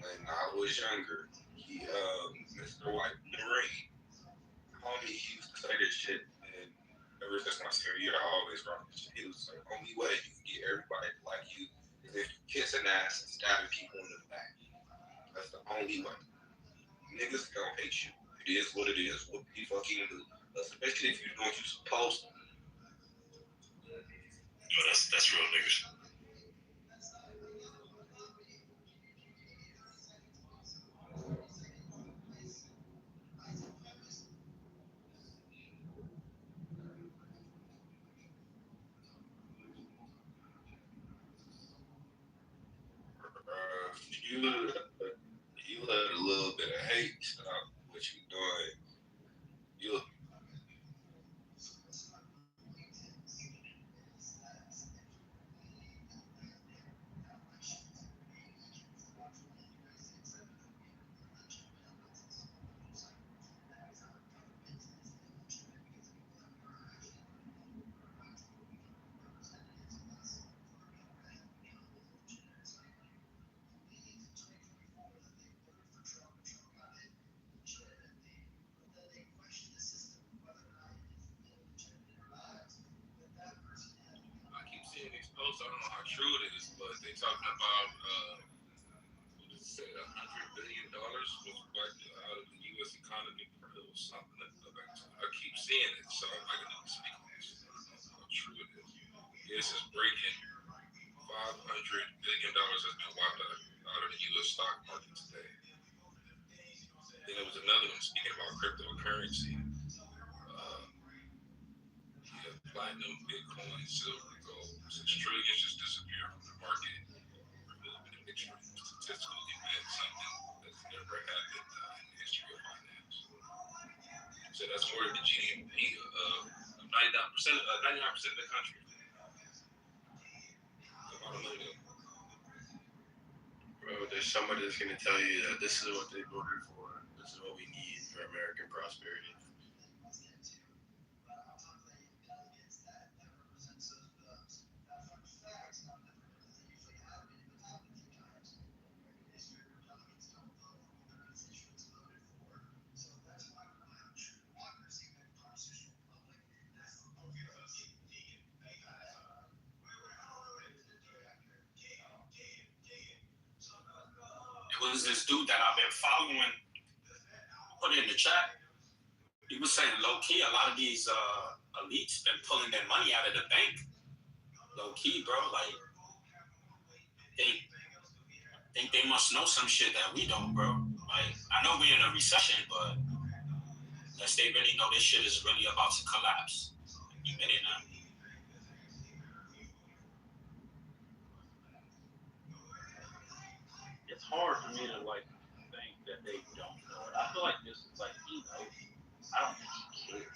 when I was younger, Mr. White Marine, homie, he used to say this shit, and ever since my senior year, I always rock this shit. He was like, only way you can get everybody to like you is if you kissing ass and stabbing people in the back. That's the only way. Niggas gonna hate you. It is what it is. What you fucking do. Especially if you're doing what you're supposed to. Yo, that's real niggas. You let a little bit of hate stop what you doing. You'll seeing these posts. I don't know how true it is, but they talking about what is it? $100 billion was wiped out of the U.S. economy or something. I keep seeing it, so I'm like, I'm speaking on this. I don't know how true it is. Yes, it's breaking. $500 billion has been wiped out of the U.S. stock market today. Then there was another one speaking about cryptocurrency. Platinum, Bitcoin, silver, gold. Since trillions just disappeared from the market, an extreme statistical event, something that's never happened in the history of finance. So that's more than the GDP of 99% of the country. A lot of money. Bro, there's somebody that's going to tell you that this is what they voted for. This is what we need for American prosperity. It was this dude that I've been following, put it in the chat. He was saying low key, a lot of these elites been pulling their money out of the bank. Low key, bro. Like, think they must know some shit that we don't, bro. Like, I know we're in a recession, but unless they really know this shit is really about to collapse. You get it now. It's hard for me to like think that they don't know it. I feel like this is like he knows. I don't think he cares.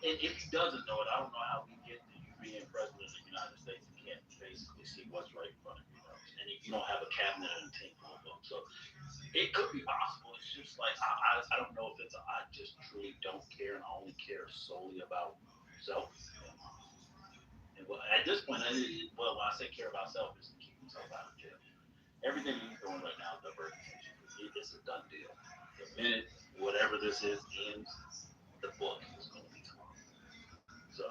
And if he doesn't know it, I don't know how we get to you being president of the United States and can't basically see what's right in front of you. And if you don't have a cabinet and a team full of them, so it could be possible. It's just like I don't know if it's I just truly don't care, and I only care solely about self. And at this point, when I say care about self, is to keep himself out of jail. Everything he's doing right now is diversion. It's a done deal. The minute whatever this is ends, the book is going to be tomorrow. So,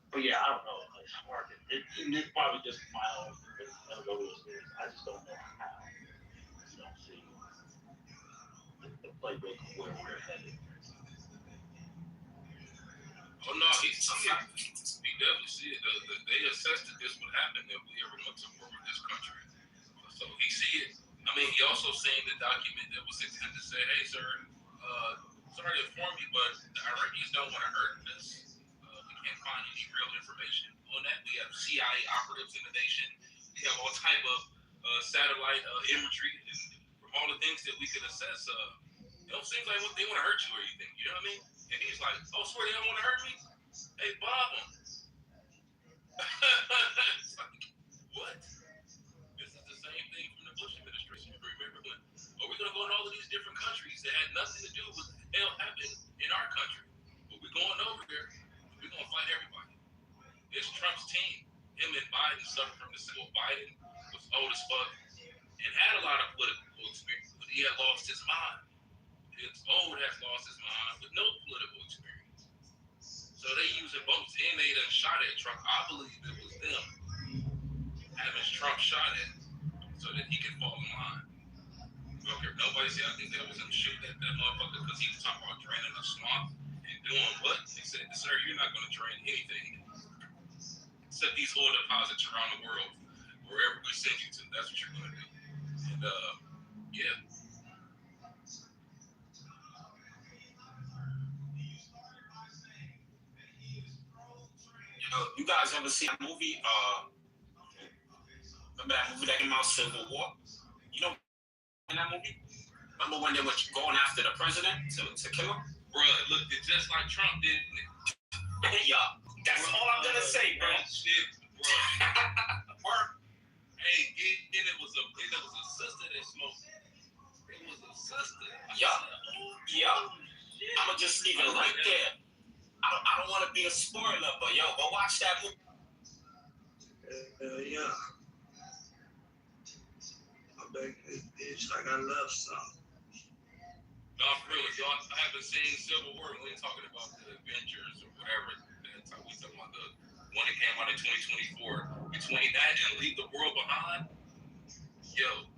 but yeah, I don't know. It's hard. It's probably just my own anecdotal experience. I just don't know how you don't see the playbook of where we're headed. Oh no, he definitely see it. They assessed that this would happen if we ever went to war with this country. So he see it. I mean, he also seen the document that was intended to say, "Hey, sir, sorry to inform you, but the Iraqis don't want to hurt us. We can't find any real information on that. We have CIA operatives in the nation. We have all type of satellite imagery, and from all the things that we could assess, it don't seem like they want to hurt you or anything. You know what I mean?" And he's like, "Oh, swear they don't want to hurt me? Hey, Bob them." It's like, what? This is the same thing from the Bush administration. You remember when, we're going to go in all of these different countries that had nothing to do with what the hell happened in our country. But we're going over there, we're going to fight everybody. It's Trump's team. Him and Biden suffered from the civil. Biden was old as fuck and had a lot of political experience, but he had lost his mind. His old has lost his mind with no political experience. So they using boats and they done shot at Trump. I believe it was them having Trump shot at so that he could fall in line. Okay, nobody said I think that was him shooting at that motherfucker because he was talking about draining a swamp and doing what? They said, "Sir, you're not going to drain anything except these oil deposits around the world. Wherever we send you to, that's what you're going to do." And yeah. You guys ever see that movie? Remember that movie that came out, Civil War? You know, in that movie? Remember when they were going after the president to kill him? Bro, it looked just like Trump, didn't it? Yeah, that's all I'm gonna say, bro. Shit, bro. Hey, it was a sister that smoked. It was a sister. Yeah. I'ma just leave it right there. I don't want to be a spoiler, but yo, go watch that movie. Yeah. I bet it's like I love something. No, for real. Y'all haven't seen Civil War. We ain't talking about the Avengers or whatever. We talking about the one that came out in 2024. Between that and Leave the World Behind, yo,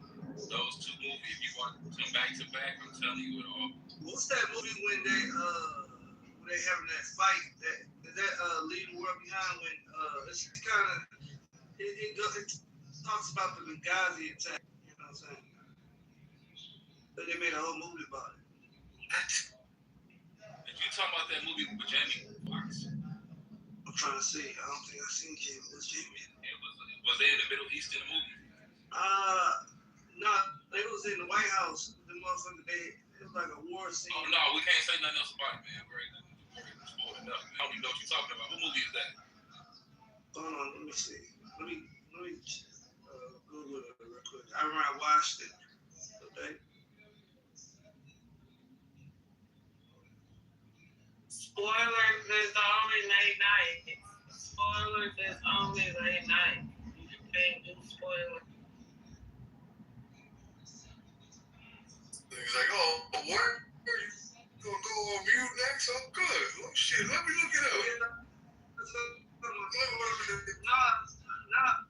those two movies, if you want to come back to back, I'm telling you it all. What's that movie when they having that fight? Is that Leave the World Behind? When it's kind of it talks about the Benghazi attack. You know what I'm saying? But they made a whole movie about it. If you talking about that movie with Jamie Foxx, I'm trying to see. I don't think I've seen Jamie. What's Jamie? Was they in the Middle East in the movie? No, they was in the White House. The motherfucker, it was like a war scene. Oh no, we can't say nothing else about it, man. We're spoiled enough. I don't even know what you're talking about. What movie is that? Hold on, let me see. Let me Google it real quick. I remember I watched it. Okay. Spoilers is only late night. Spoilers is only late night. You can't do spoilers. He's like, "Oh, what? You gonna go on mute next? Oh, good. Oh shit, let me look it up." Nah.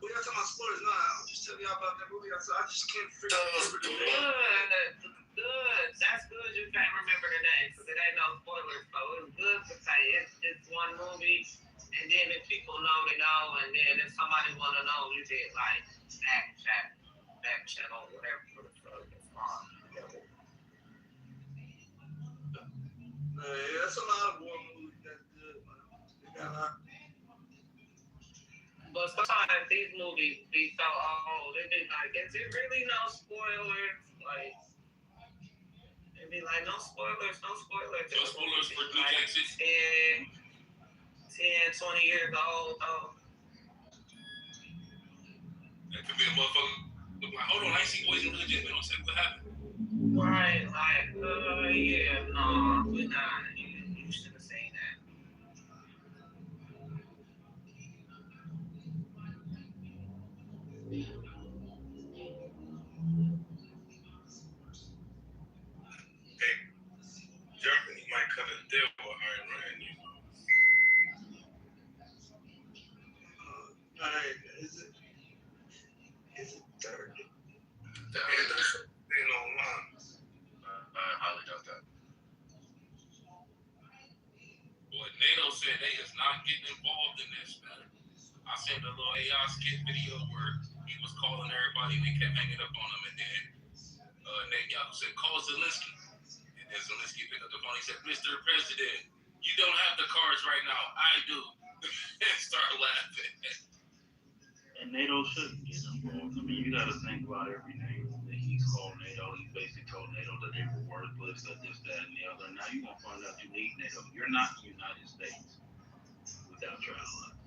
We are talking about spoilers. No, I'll just tell y'all about that movie. I just can't figure it out. Good. That's good. You can't remember the name because it ain't no spoilers. So it's good to say it's one movie, and then if people know, they know, and then if somebody want to know, you did like back channel, whatever for the drug is on. Yeah, that's a lot of war movies. That's good, man. They got a lot. But sometimes these movies be so old. It be like, is it really no spoilers? Like, it be like, no spoilers. No spoilers for New like Jack City. 10, 20 years old, though. That could be a motherfucker. Like, hold on, I ain't seen Boys in the Hood yet. They don't say what happened. Right, like, yeah, no, we're not. said they is not getting involved in this, man. I seen the little AI skit video where he was calling everybody and they kept hanging up on him, and then Netanyahu said, call Zelensky. And then Zelensky picked up the phone. He said, Mr. President, you don't have the cards right now. I do. And start laughing. And NATO shouldn't get involved. I mean, you got to think about every name that he's called NATO. He basically told NATO that they were worthless, that this, that, and the other. Now you're going to find out you need NATO. You're not the United States without your allies.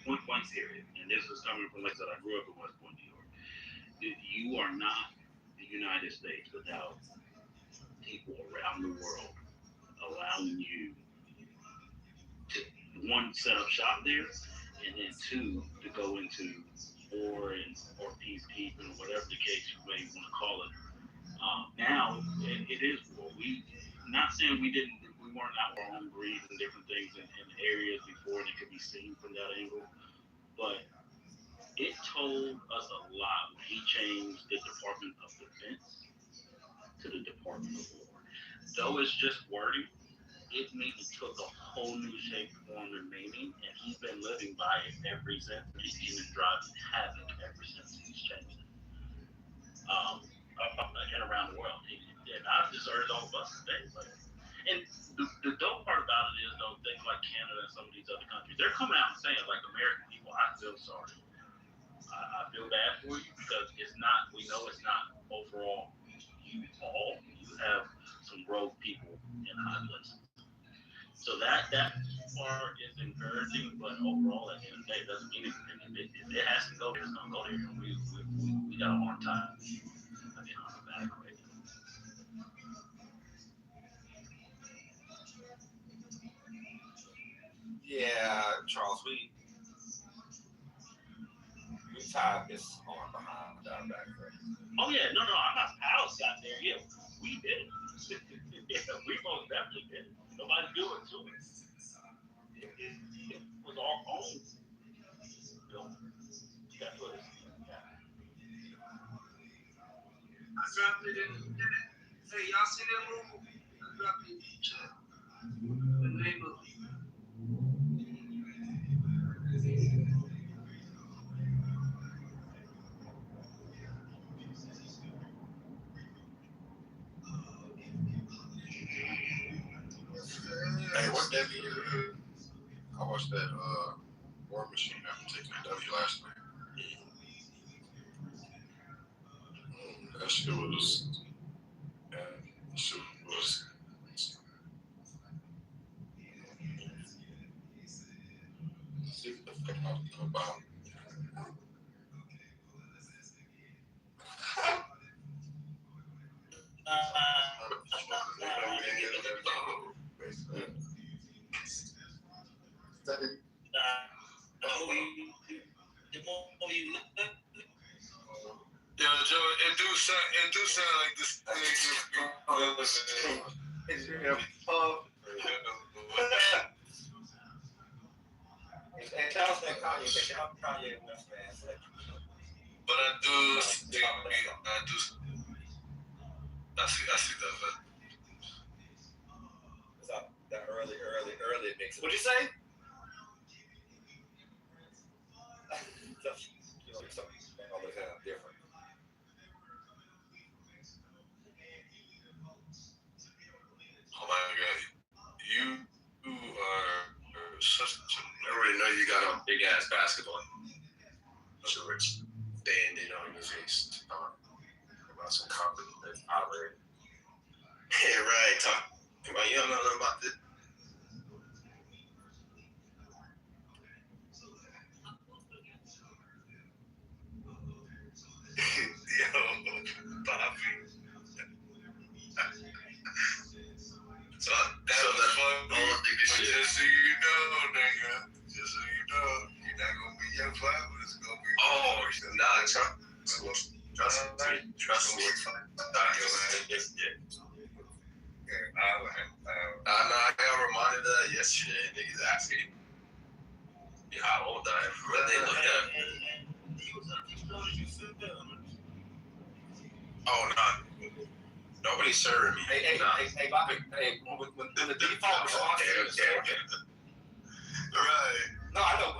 Point blank period. And this is coming from, like I said, I grew up in West Point, New York. You are not the United States without people around the world allowing you to, one, set up shop there, and then two, to go into war or peacekeeping or whatever the case you may want to call it. Now it is war. We not saying we weren't out our own breed and different things in areas before, and it could be seen from that angle, but it told us a lot when he changed the Department of Defense to the Department of War. Though it's just wording, it immediately took a whole new shape, form, and meaning, and he's been living by it ever since, and he's been driving havoc ever since he's changed it. And around the world. And I just urge all of us to stay with it. And the dope part about it is, though, things like Canada and some of these other countries, they're coming out and saying, like, American people, I feel sorry. I feel bad for you because it's not, we know it's not overall you all. You have some rogue people in high places. So that part is encouraging, but overall, at the end of the day, it doesn't mean anything. If it has to go there, it's going to go there. We got a hard time. Again, on the back right now. Yeah, Charles, we tied this on behind our back. Oh yeah, no, I'm not. Alice got there. Yeah, we did it. Yeah, we most definitely did it. Nobody do it to us. It was our own building. That's what it's. I dropped it in the chat. Hey, y'all see that movie? I dropped it in the chat. The name of it. Hey, what that is? I watched that War Machine after taking that W last night. That shit was. That shit was. See what the fuck I'm talking about. Yo, Joe, it do sound like this thing is And Charles said Kanye, but Kanye West, man. But I see that, man. It's up that early mix. What'd you say? Something always kind of different. Oh my God, you are such a. I already know you got a big ass basketball shorts banded on your face. About some compliment already. Yeah, right. Talking about you don't know nothing about this. Yo, Bobby. So that was fun. Just so you know, nigga. Just so you know, you're not gonna be your father. It's gonna be. Oh, nah, trust me. I got reminded of that yesterday. Niggas asking me how old I am. But they look at me. Oh, no. Nobody's serving me. Hey, Bobby. Hey, when the default response. Okay. Right. No, I know.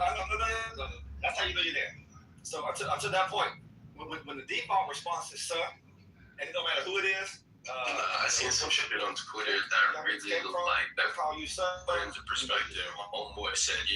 No. That's how you know you're there. So until that point, when the default response is sir, and it don't matter who it is. I seen some shit on Twitter that really looked like that. Call you sir. Put into perspective. My homeboy said,